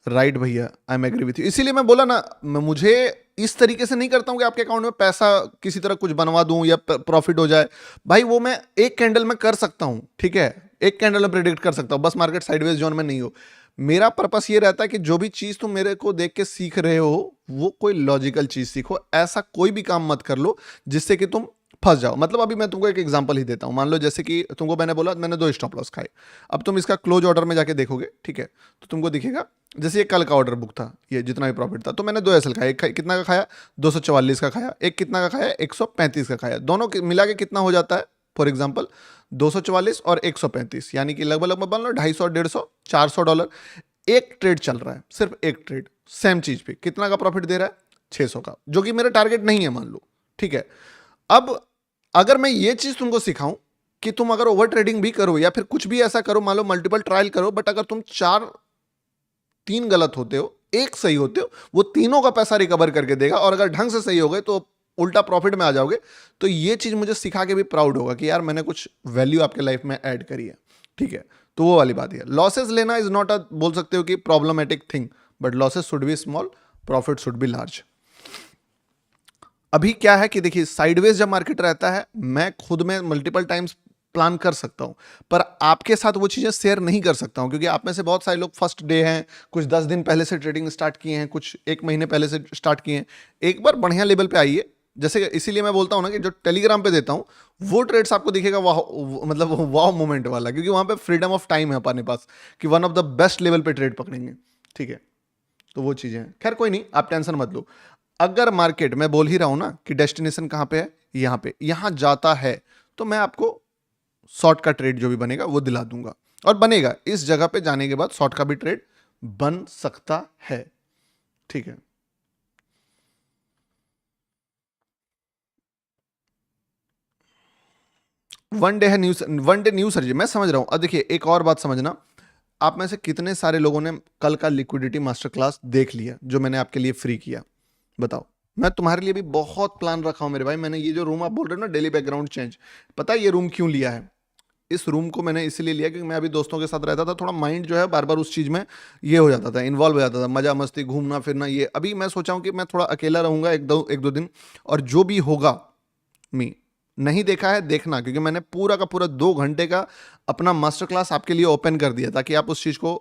राइट भैया, I am agree with you. इसीलिए मैं बोला ना, मुझे इस तरीके से नहीं करता हूं कि आपके अकाउंट में पैसा किसी तरह कुछ बनवा दूं या प्रॉफिट हो जाए। भाई वो मैं एक कैंडल में कर सकता हूं, ठीक है, एक कैंडल में प्रिडिक्ट कर सकता हूं, बस मार्केट साइडवेज जोन में नहीं हो। मेरा पर्पस ये रहता है कि जो भी चीज तुम मेरे को देख के सीख रहे हो वो कोई लॉजिकल चीज सीखो। ऐसा कोई भी काम मत कर लो जिससे कि तुम फंस जाओ। मतलब अभी मैं तुमको एक एग्जांपल ही देता हूं, मान लो जैसे कि तुमको मैंने बोला मैंने 2 स्टॉप लॉस खाए, अब तुम इसका क्लोज ऑर्डर में जाके देखोगे, ठीक है, तो तुमको दिखेगा जैसे ये कल का ऑर्डर बुक था, ये जितना भी प्रॉफिट था, तो मैंने 2 एसएल खाया। एक कितना का खाया? 244 का खाया। एक कितना का खाया? 135 का खाया। दोनों मिला के कितना हो जाता है? फॉर एग्जाम्पल 244 और 135, यानी कि लगभग लगभग मान लो 250, 150, $400 एक ट्रेड चल रहा है, सिर्फ एक ट्रेड सेम चीज पे कितना का प्रॉफिट दे रहा है? 600 का, जो कि मेरा टारगेट नहीं है मान लो, ठीक है। अब अगर मैं ये चीज तुमको सिखाऊं कि तुम अगर ओवर ट्रेडिंग भी करो या फिर कुछ भी ऐसा करो, मान लो मल्टीपल ट्रायल करो, बट अगर तुम 3 गलत होते हो, एक सही होते हो, वो तीनों का पैसा रिकवर करके देगा, और अगर ढंग से सही हो गए तो उल्टा प्रॉफिट में आ जाओगे। तो ये चीज मुझे सिखा के भी प्राउड होगा कि यार मैंने कुछ वैल्यू आपके लाइफ में ऐड करी है, ठीक है। तो वो वाली बात है, लॉसेस लेना इज नॉट अ बोल सकते हो कि problematic thing, but losses should be small, profit should be large. अभी क्या है कि देखिए साइडवेज जब मार्केट रहता है मैं खुद में मल्टीपल टाइम्स प्लान कर सकता हूं, पर आपके साथ वो चीजें शेयर नहीं कर सकता हूं, क्योंकि आप में से बहुत सारे लोग फर्स्ट डे हैं, कुछ 10 दिन पहले से ट्रेडिंग स्टार्ट किए हैं, कुछ 1 महीने पहले से स्टार्ट किए हैं। एक बार बढ़िया लेवल पे आइए, जैसे इसीलिए मैं बोलता हूं ना कि जो टेलीग्राम पे देता हूं वो ट्रेड्स आपको दिखेगा वाह, मतलब वाह मोमेंट वाला, क्योंकि वहां पे फ्रीडम ऑफ टाइम है अपने पास कि one of the best level पे ट्रेड पकड़ेंगे। ठीक है, तो वो चीजें हैं। खैर कोई नहीं, आप टेंशन मत लो। अगर मार्केट, मैं बोल ही रहा हूं ना कि डेस्टिनेशन कहां पे है, यहां पे, यहां जाता है तो मैं आपको शॉर्ट का ट्रेड जो भी बनेगा वो दिला दूंगा, और बनेगा, इस जगह पे जाने के बाद शॉर्ट का भी ट्रेड बन सकता है। ठीक है, वन डे है news, one day news sir जी, मैं समझ रहा हूं। अब देखिए एक और बात समझना, आप में से कितने सारे लोगों ने कल का लिक्विडिटी मास्टर क्लास देख लिया जो मैंने आपके लिए फ्री किया, बताओ। मैं तुम्हारे लिए भी बहुत प्लान रखा हूं मेरे भाई। मैंने ये जो रूम आप बोल रहे हो ना डेली बैकग्राउंड चेंज, पता है ये रूम क्यों लिया है? इस रूम को मैंने इसलिए लिया क्योंकि मैं अभी दोस्तों के साथ रहता था, थोड़ा माइंड जो है बार बार उस चीज़ में ये हो जाता था, इन्वॉल्व हो जाता था, मजा मस्ती घूमना फिरना। ये अभी मैं सोचा हूँ कि मैं थोड़ा अकेला रहूंगा एक दो दिन, और जो भी होगा, मी नहीं देखा है देखना, क्योंकि मैंने पूरा का पूरा 2 घंटे का अपना मास्टर क्लास आपके लिए ओपन कर दिया ताकि आप उस चीज़ को,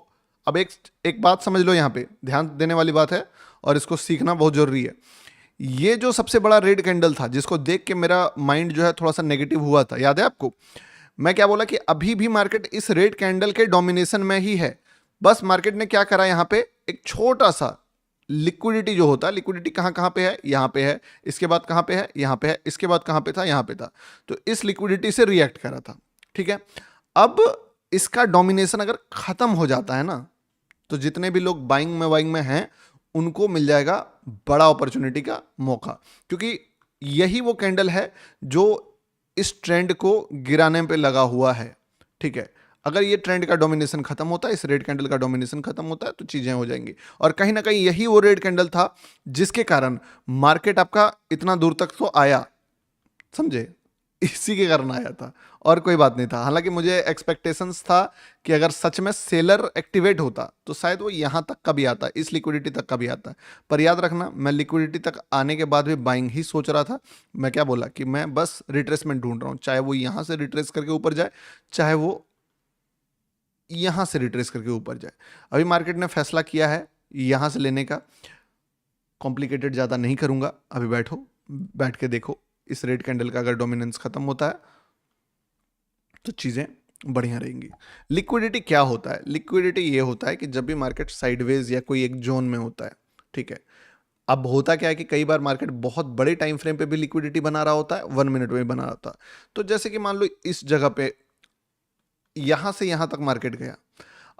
अब एक बात समझ लो, यहाँ पे ध्यान देने वाली बात है और इसको सीखना बहुत जरूरी है। ये जो सबसे बड़ा रेड कैंडल था जिसको देख के मेरा माइंड जो है थोड़ा सा नेगेटिव हुआ था, याद है आपको? मैं क्या बोला कि अभी भी मार्केट इस रेड कैंडल के डोमिनेशन में ही है। बस मार्केट ने क्या करा, यहां पे एक छोटा सा लिक्विडिटी जो होता है, लिक्विडिटी कहां कहां पे है, यहां पे है, इसके बाद कहां पे है, यहां पे है, इसके बाद कहां पे था, यहां पे था, तो इस लिक्विडिटी से रिएक्ट करा था। ठीक है, अब इसका डोमिनेशन अगर खत्म हो जाता है ना, तो जितने भी लोग बाइंग में वाइंग में हैं उनको मिल जाएगा बड़ा अपॉर्चुनिटी का मौका, क्योंकि यही वो कैंडल है जो इस ट्रेंड को गिराने पे लगा हुआ है। ठीक है, अगर ये ट्रेंड का डोमिनेशन खत्म होता है, इस रेड कैंडल का डोमिनेशन खत्म होता है, तो चीजें हो जाएंगी। और कहीं ना कहीं यही वो रेड कैंडल था जिसके कारण मार्केट आपका इतना दूर तक तो आया, समझे? इसी के कारण आया था, और कोई बात नहीं था। हालांकि मुझे एक्सपेक्टेशंस था कि अगर सच में सेलर एक्टिवेट होता तो शायद वो यहां तक का भी आता, इस लिक्विडिटी तक का भी आता। पर याद रखना, मैं लिक्विडिटी तक आने के बाद भी बाइंग ही सोच रहा था। मैं क्या बोला कि मैं बस रिट्रेसमेंट ढूंढ रहा हूं, चाहे वो यहां से रिट्रेस करके ऊपर जाए, चाहे वो यहां से रिट्रेस करके ऊपर जाए। अभी मार्केट ने फैसला किया है यहां से लेने का। कॉम्प्लिकेटेड ज़्यादा नहीं करूंगा, अभी बैठो, बैठ के देखो। इस रेड कैंडल का अगर डोमिनेंस खत्म होता है तो चीज़ें बढ़िया रहेंगी। लिक्विडिटी क्या होता है? लिक्विडिटी ये होता है कि जब भी मार्केट साइडवेज या कोई एक जोन में होता है, ठीक है, अब होता क्या है कि कई बार मार्केट बहुत बड़े टाइम फ्रेम पे भी लिक्विडिटी बना रहा होता है, 1 मिनट में बना रहा होता है। तो जैसे कि मान लो इस जगह पे यहां से यहां तक मार्केट गया,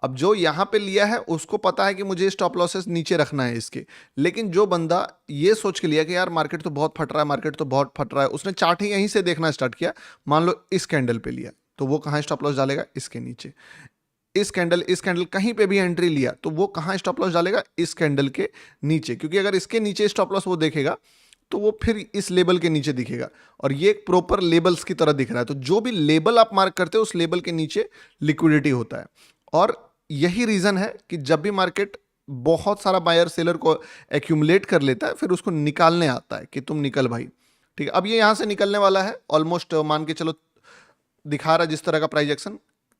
अब जो यहां पे लिया है उसको पता है कि मुझे स्टॉप लॉसेस नीचे रखना है इसके, लेकिन जो बंदा ये सोच के लिया कि यार मार्केट तो बहुत फट रहा है, मार्केट तो बहुत फट रहा है, उसने चार्ट ही यहीं से देखना स्टार्ट किया, मान लो इस कैंडल पे लिया, तो वो कहां स्टॉप लॉस डालेगा? इसके नीचे। इस कैंडल कहीं पे भी एंट्री लिया तो वो कहां स्टॉप लॉस डालेगा? इस कैंडल के नीचे, क्योंकि अगर इसके नीचे स्टॉप लॉस वो देखेगा तो वो फिर इस लेबल के नीचे दिखेगा, और ये एक प्रॉपर लेबल्स की तरह दिख रहा है। तो जो भी लेबल आप मार्क करते हो उस लेबल के नीचे लिक्विडिटी होता है। और यही रीजन है कि जब भी मार्केट बहुत सारा बायर सेलर को एक्यूमुलेट कर लेता है फिर उसको निकालने आता है कि तुम निकल भाई। ठीक है, अब ये यहां से निकलने वाला है ऑलमोस्ट, मान के चलो दिखा रहा है जिस तरह का प्राइस एक्शन,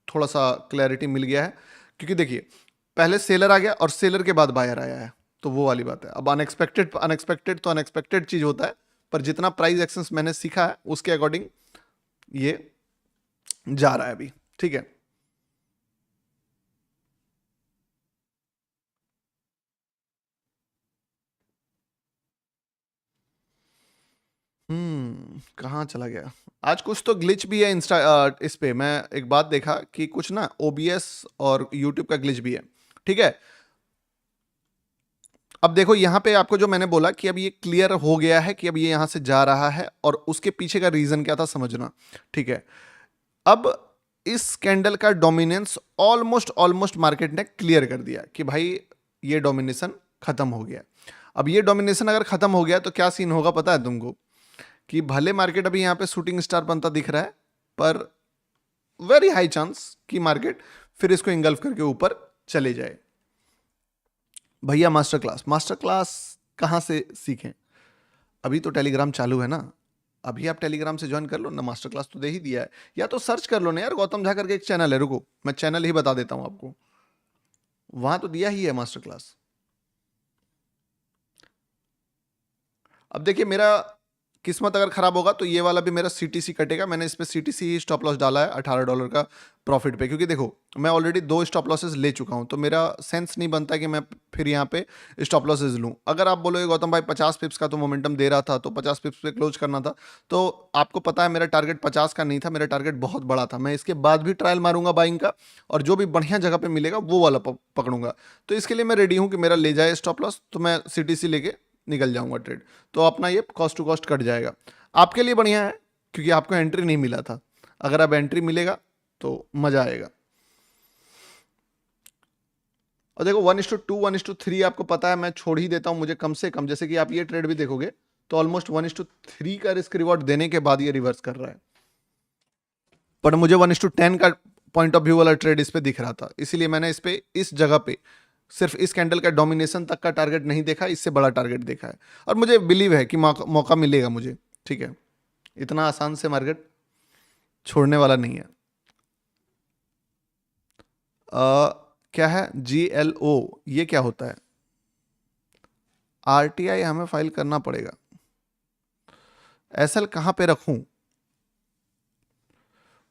थोड़ा सा क्लैरिटी मिल गया है, क्योंकि देखिए पहले सेलर आ गया और सेलर के बाद बायर आया है, तो वो वाली बात है। अब अनएक्सपेक्टेड अनएक्सपेक्टेड तो अनएक्सपेक्टेड चीज होता है, पर जितना प्राइस एक्शंस मैंने सीखा है उसके अकॉर्डिंग ये जा रहा है अभी। ठीक है, कहाँ चला गया? आज कुछ तो ग्लिच भी है इंस्टा, इस पे मैं एक बात देखा कि कुछ ना ओबीएस और यूट्यूब का ग्लिच भी है। ठीक है, अब देखो यहां पे आपको जो मैंने बोला कि अब ये क्लियर हो गया है कि अब ये यहां से जा रहा है, और उसके पीछे का रीजन क्या था समझना। ठीक है, अब इस कैंडल का डोमिनेंस ऑलमोस्ट ऑलमोस्ट मार्केट ने क्लियर कर दिया कि भाई ये डोमिनेशन खत्म हो गया। अब ये डोमिनेशन अगर खत्म हो गया तो क्या सीन होगा पता है तुमको? कि भले मार्केट अभी यहां पे शूटिंग स्टार बनता दिख रहा है, पर वेरी हाई चांस कि मार्केट फिर इसको इंगल्फ करके ऊपर चले जाए। भैया मास्टर क्लास, मास्टर क्लास कहां से सीखें? अभी तो टेलीग्राम चालू है ना, अभी आप टेलीग्राम से ज्वाइन कर लो ना, मास्टर क्लास तो दे ही दिया है। या तो सर्च कर लो ना यार, गौतम झा करके एक चैनल है, रुको मैं चैनल ही बता देता हूँ आपको, वहां तो दिया ही है मास्टर क्लास। अब देखिए मेरा किस्मत अगर खराब होगा तो ये वाला भी मेरा सीटीसी कटेगा। मैंने इस पे सीटीसी ही स्टॉप लॉस डाला है $18 का प्रॉफिट पे, क्योंकि देखो मैं ऑलरेडी 2 स्टॉप लॉसेस ले चुका हूं, तो मेरा सेंस नहीं बनता कि मैं फिर यहाँ पे स्टॉप लॉसेस लूं। अगर आप बोलोगे गौतम भाई 50 पिप्स का तो मोमेंटम दे रहा था, तो 50 पिप्स पे क्लोज करना था, तो आपको पता है मेरा टारगेट 50 का नहीं था, मेरा टारगेट बहुत बड़ा था। मैं इसके बाद भी ट्रायल मारूंगा बाइंग का, और जो भी बढ़िया जगह पे मिलेगा वो वाला पकड़ूंगा। तो इसके लिए मैं रेडी हूँ कि मेरा ले जाए स्टॉप लॉस, तो मैं सीटीसी लेके निकल जाऊंगा ट्रेड, तो अपना ये कॉस्ट टू कॉस्ट कट जाएगा। आपके लिए बढ़िया है क्योंकि आपको एंट्री नहीं मिला था, अगर अब एंट्री मिलेगा तो मजा आएगा। और देखो 1:2 1:3 आपको पता है मैं छोड़ ही देता हूं, मुझे कम से कम, जैसे कि आप ये ट्रेड भी देखोगे तो ऑलमोस्ट 1:3 का रिस्क रिवॉर्ड देने के बाद ये रिवर्स कर रहा है, पर मुझे 1:10 का पॉइंट ऑफ व्यू वाला ट्रेड इस पे दिख रहा था, इसीलिए मैंने इस पे, इस जगह पे सिर्फ इस कैंडल का डोमिनेशन तक का टारगेट नहीं देखा, इससे बड़ा टारगेट देखा है। और मुझे बिलीव है कि मौका मिलेगा मुझे, ठीक है, इतना आसान से मार्केट छोड़ने वाला नहीं है। क्या है GLO, ये क्या होता है? RTI हमें फाइल करना पड़ेगा। SL कहां पे रखूं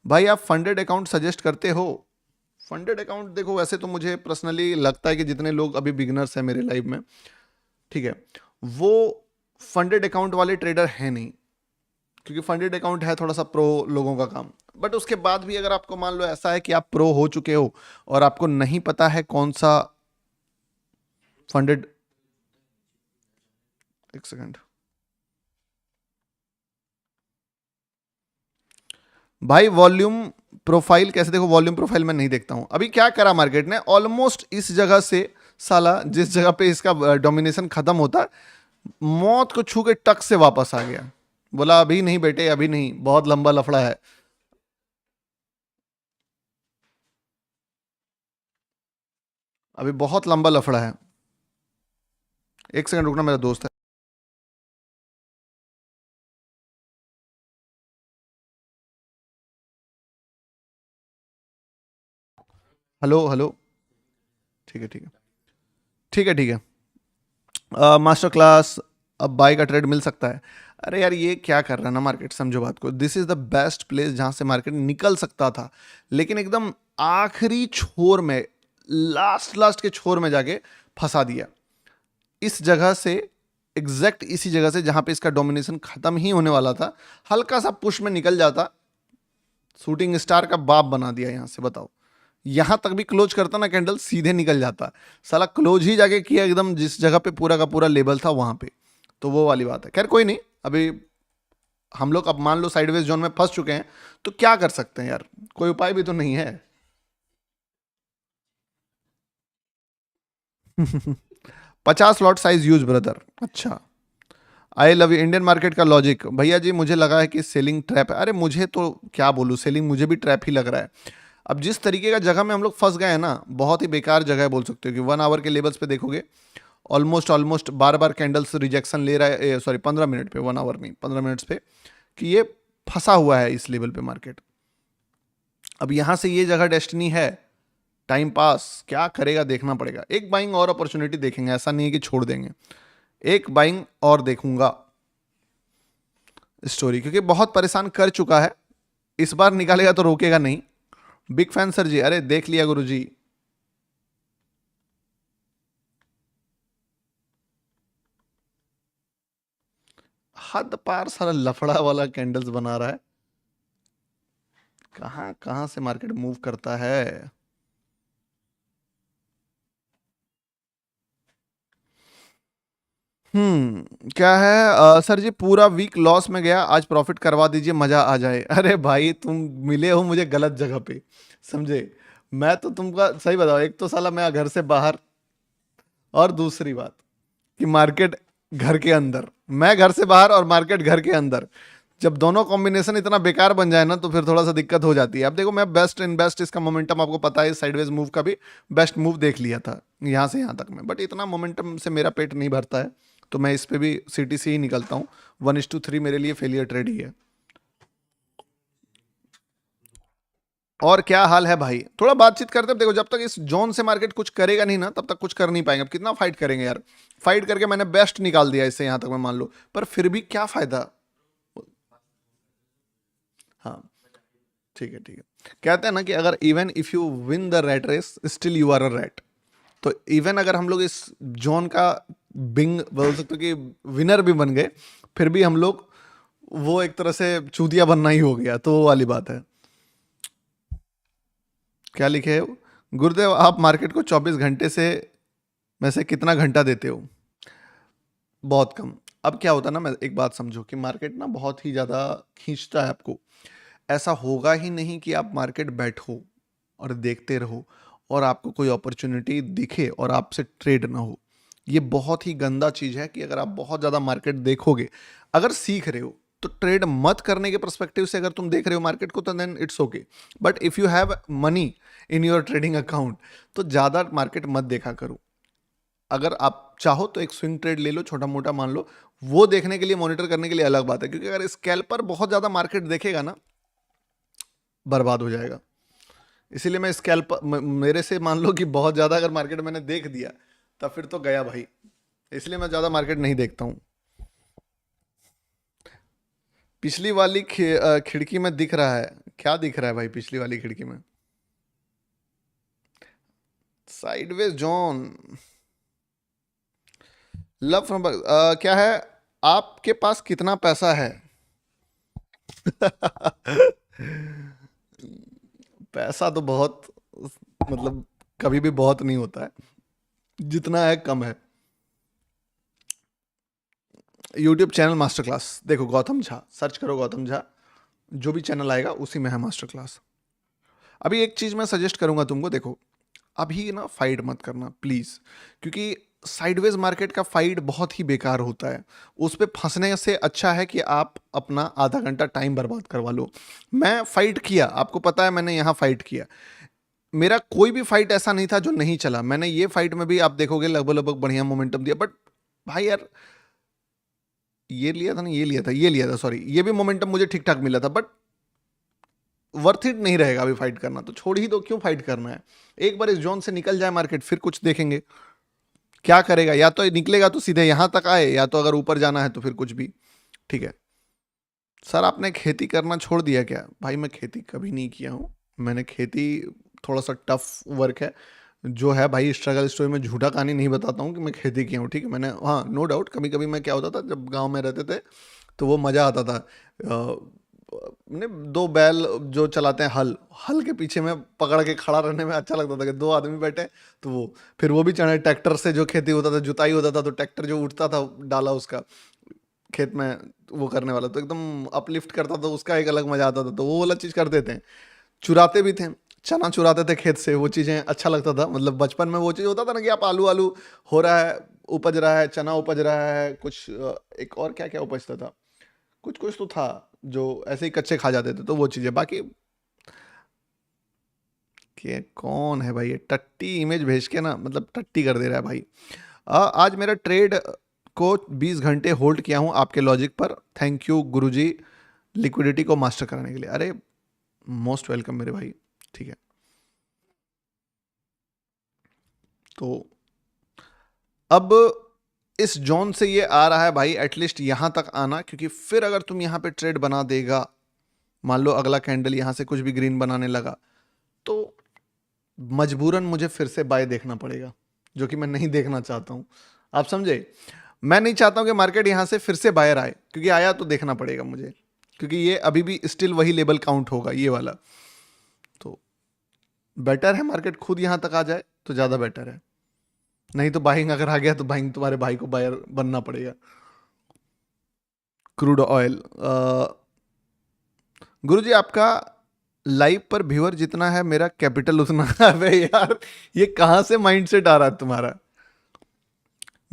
भाई? आप फंडेड अकाउंट सजेस्ट करते हो? फंडेड अकाउंट देखो, वैसे तो मुझे पर्सनली लगता है कि जितने लोग अभी बिगिनर्स हैं मेरे लाइव में, ठीक है, वो फंडेड अकाउंट वाले ट्रेडर हैं नहीं, क्योंकि फंडेड अकाउंट है थोड़ा सा प्रो लोगों का काम। बट उसके बाद भी अगर आपको मान लो ऐसा है कि आप प्रो हो चुके हो और आपको नहीं पता है कौन सा फंडेड, एक सेकंड भाई, वॉल्यूम प्रोफाइल कैसे देखो? वॉल्यूम प्रोफाइल मैं नहीं देखता हूं। अभी क्या करा मार्केट ने, ऑलमोस्ट इस जगह से साला जिस जगह पे इसका डोमिनेशन खत्म होता, मौत को छू के टक से वापस आ गया, बोला अभी नहीं बेटे, अभी नहीं, बहुत लंबा लफड़ा है। अभी बहुत लंबा लफड़ा है। एक सेकंड रुकना, मेरा दोस्त है। हेलो हेलो, ठीक है ठीक है ठीक है ठीक है। मास्टर क्लास, अब बाई का ट्रेड मिल सकता है? अरे यार ये क्या कर रहा है ना मार्केट, समझो बात को, this is the best place जहां से मार्केट निकल सकता था, लेकिन एकदम आखिरी छोर में, लास्ट लास्ट के छोर में जाके फंसा दिया। इस जगह से, एग्जैक्ट इसी जगह से जहां पे इसका डोमिनेशन खत्म ही होने वाला था, हल्का सा पुश में निकल जाता, शूटिंग स्टार का बाप बना दिया यहां से। बताओ, यहां तक भी क्लोज करता ना कैंडल, सीधे निकल जाता, साला क्लोज ही जाके किया एकदम जिस जगह पे पूरा का पूरा लेवल था वहां पे। तो वो वाली बात है। खैर कोई नहीं, अभी हम लोग अब मान लो साइडवेज जोन में फंस चुके हैं, तो क्या कर सकते हैं यार, कोई उपाय भी तो नहीं है। 50 लॉट साइज यूज ब्रदर, अच्छा। आई लव यू इंडियन मार्केट का लॉजिक, भैया जी मुझे लगा है कि सेलिंग ट्रैप है। अरे मुझे तो क्या बोलूँ, सेलिंग मुझे भी ट्रैप ही लग रहा है। अब जिस तरीके का जगह में हम लोग फंस गए हैं ना, बहुत ही बेकार जगह है बोल सकते हो कि 1 आवर के लेवल्स पे देखोगे, ऑलमोस्ट ऑलमोस्ट बार बार कैंडल्स रिजेक्शन ले रहा है, सॉरी 15 मिनट पे, 1 आवर नहीं 15 मिनट्स पे, कि ये फंसा हुआ है इस लेवल पे मार्केट। अब यहाँ से ये जगह डेस्टिनी है, टाइम पास क्या करेगा देखना पड़ेगा। एक बाइंग और अपॉर्चुनिटी देखेंगे, ऐसा नहीं है कि छोड़ देंगे, एक बाइंग और देखूंगा स्टोरी, क्योंकि बहुत परेशान कर चुका है, इस बार निकालेगा तो रोकेगा नहीं। बिग फैन सर जी, अरे देख लिया गुरु जी। हद पार सारा लफड़ा वाला कैंडल्स बना रहा है, कहां कहां से मार्केट मूव करता है। क्या है, सर जी पूरा वीक लॉस में गया, आज प्रॉफिट करवा दीजिए, मजा आ जाए। अरे भाई तुम मिले हो मुझे गलत जगह पे, समझे? मैं तो तुमका सही बताओ, एक तो साला मैं घर से बाहर, और दूसरी बात कि मार्केट घर के अंदर, मैं घर से बाहर और मार्केट घर के अंदर, जब दोनों कॉम्बिनेशन इतना बेकार बन जाए ना तो फिर थोड़ा सा दिक्कत हो जाती है। अब देखो मैं बेस्ट इन बेस्ट, इसका मोमेंटम आपको पता है, साइडवेज मूव का भी बेस्ट मूव देख लिया था यहाँ से यहाँ तक में, बट इतना मोमेंटम से मेरा पेट नहीं भरता है, तो मैं इस पे भी CTC ही निकलता हूँ। 1:3 मेरे लिए फेलियर ट्रेड ही है। और क्या हाल है भाई, थोड़ा बातचीत करते हैं। देखो, जब तक इस जोन से मार्केट कुछ करेगा नहीं ना, तब तक कुछ कर नहीं पाएंगे। अब कितना फाइट करेंगे यार, फाइट करके मैंने बेस्ट निकाल दिया इससे यहां तक मैं मान लो, पर फिर भी क्या फायदा। हाँ, ठीक है ठीक है। कहते हैं ना कि अगर even if you win the rat race still you are a rat. तो इवन अगर हम लोग इस जोन का बिंग बोल सकते हो कि विनर भी बन गए, फिर भी हम लोग वो एक तरह से चूतिया बनना ही हो गया, तो वो वाली बात है। क्या लिखे है, गुरुदेव आप मार्केट को 24 घंटे से में से कितना घंटा देते हो? बहुत कम। अब क्या होता है ना, मैं एक बात समझो कि मार्केट ना बहुत ही ज़्यादा खींचता है आपको। ऐसा होगा ही नहीं कि आप मार्केट बैठो और देखते रहो और आपको कोई अपॉर्चुनिटी दिखे और आपसे ट्रेड ना हो। ये बहुत ही गंदा चीज़ है कि अगर आप बहुत ज़्यादा मार्केट देखोगे, अगर सीख रहे हो तो ट्रेड मत करने के पर्सपेक्टिव से अगर तुम देख रहे हो मार्केट को, तो then it's okay. But if you have money in your trading account, तो ज़्यादा मार्केट मत देखा करो। अगर आप चाहो तो एक स्विंग ट्रेड ले लो, छोटा मोटा मान लो, वो देखने के लिए, मॉनिटर करने के लिए अलग बात है। क्योंकि अगर स्कैल्पर बहुत ज़्यादा मार्केट देखेगा ना, बर्बाद हो जाएगा। इसीलिए मैं स्कैल्प मेरे से मान लो कि बहुत ज़्यादा अगर मार्केट मैंने देख दिया, तब फिर तो गया भाई। इसलिए मैं ज़्यादा मार्केट नहीं देखता हूँ। पिछली वाली खिड़की में दिख रहा है, क्या दिख रहा है भाई पिछली वाली खिड़की में? साइडवेज जोन, लव फ्रॉम क्या है, आपके पास कितना पैसा है? पैसा तो बहुत, मतलब कभी भी बहुत नहीं होता है, जितना है कम है। यूट्यूब चैनल मास्टर क्लास देखो, गौतम झा सर्च करो, गौतम झा जो भी चैनल आएगा उसी में है मास्टर क्लास। अभी एक चीज़ मैं सजेस्ट करूंगा तुमको, देखो अभी ना फाइट मत करना प्लीज़, क्योंकि साइडवेज मार्केट का फाइट बहुत ही बेकार होता है। उस पे फंसने से अच्छा है कि आप अपना आधा घंटा टाइम बर्बाद करवा लो। मैं फाइट किया, आपको पता है मैंने यहाँ फाइट किया। मेरा कोई भी फाइट ऐसा नहीं था जो नहीं चला। मैंने ये फाइट में भी आप देखोगे लगभग लगभग बढ़िया मोमेंटम दिया। बट भाई यार, ये लिया था ना, ये लिया था सॉरी, ये भी मोमेंटम मुझे ठीक ठाक मिला था। बट वर्थ इट नहीं रहेगा अभी फाइट करना, तो छोड़ ही दो, क्यों फाइट करना है। एक बार इस जोन से निकल जाए मार्केट, फिर कुछ देखेंगे क्या करेगा। या तो निकलेगा तो सीधे यहां तक आए, या तो अगर ऊपर जाना है तो फिर कुछ भी। ठीक है सर, आपने खेती करना छोड़ दिया क्या? भाई मैं खेती कभी नहीं किया हूँ। मैंने खेती, थोड़ा सा टफ वर्क है जो है भाई। स्ट्रगल स्टोरी में झूठा कहानी नहीं बताता हूँ कि मैं खेती किया हूँ, ठीक है। मैंने, हाँ नो डाउट, कभी कभी मैं क्या होता था जब गांव में रहते थे, तो वो मज़ा आता था। ने दो बैल जो चलाते हैं, हल हल के पीछे में पकड़ के खड़ा रहने में अच्छा लगता था कि दो आदमी बैठे, तो वो फिर वो भी चढ़े। ट्रैक्टर से जो खेती होता था, जुताई होता था, तो ट्रैक्टर जो उठता था डाला उसका खेत में, वो करने वाला तो एकदम अपलिफ्ट करता था, उसका एक अलग मजा आता था। तो वो वाला चीज़ करते थे। चुराते भी थे, चना चुराते थे खेत से, वो चीज़ें अच्छा लगता था। मतलब बचपन में वो चीज़ होता था ना कि आप आलू आलू हो रहा है, उपज रहा है, चना उपज रहा है, कुछ एक और क्या क्या उपजता था, कुछ कुछ तो था जो ऐसे ही कच्चे खा जाते थे, तो वो चीज़ें। बाकी के कौन है भाई ये टट्टी इमेज भेज के ना, मतलब टट्टी कर दे रहा है भाई। आज मेरा ट्रेड को 20 घंटे होल्ड किया हूँ आपके लॉजिक पर, थैंक यू गुरुजी लिक्विडिटी को मास्टर कराने के लिए। अरे मोस्ट वेलकम मेरे भाई, ठीक है। तो अब इस जोन से ये आ रहा है भाई, एटलीस्ट यहां तक आना, क्योंकि फिर अगर तुम यहां पे ट्रेड बना देगा, मान लो अगला कैंडल यहां से कुछ भी ग्रीन बनाने लगा, तो मजबूरन मुझे फिर से बाय देखना पड़ेगा, जो कि मैं नहीं देखना चाहता हूं। आप समझे? मैं नहीं चाहता हूं कि मार्केट यहां से फिर से बायर आए, क्योंकि आया तो देखना पड़ेगा मुझे, क्योंकि ये अभी भी स्टिल वही लेवल काउंट होगा ये वाला। तो बेटर है मार्केट खुद यहां तक आ जाए तो ज़्यादा बेटर है। नहीं तो बाइंग अगर आ गया तो बाइंग तुम्हारे भाई को बायर बनना पड़ेगा। क्रूड ऑयल, गुरुजी आपका लाइव पर व्यूअर जितना है मेरा कैपिटल उतना है। अबे यार, ये कहाँ से माइंडसेट आ रहा है तुम्हारा?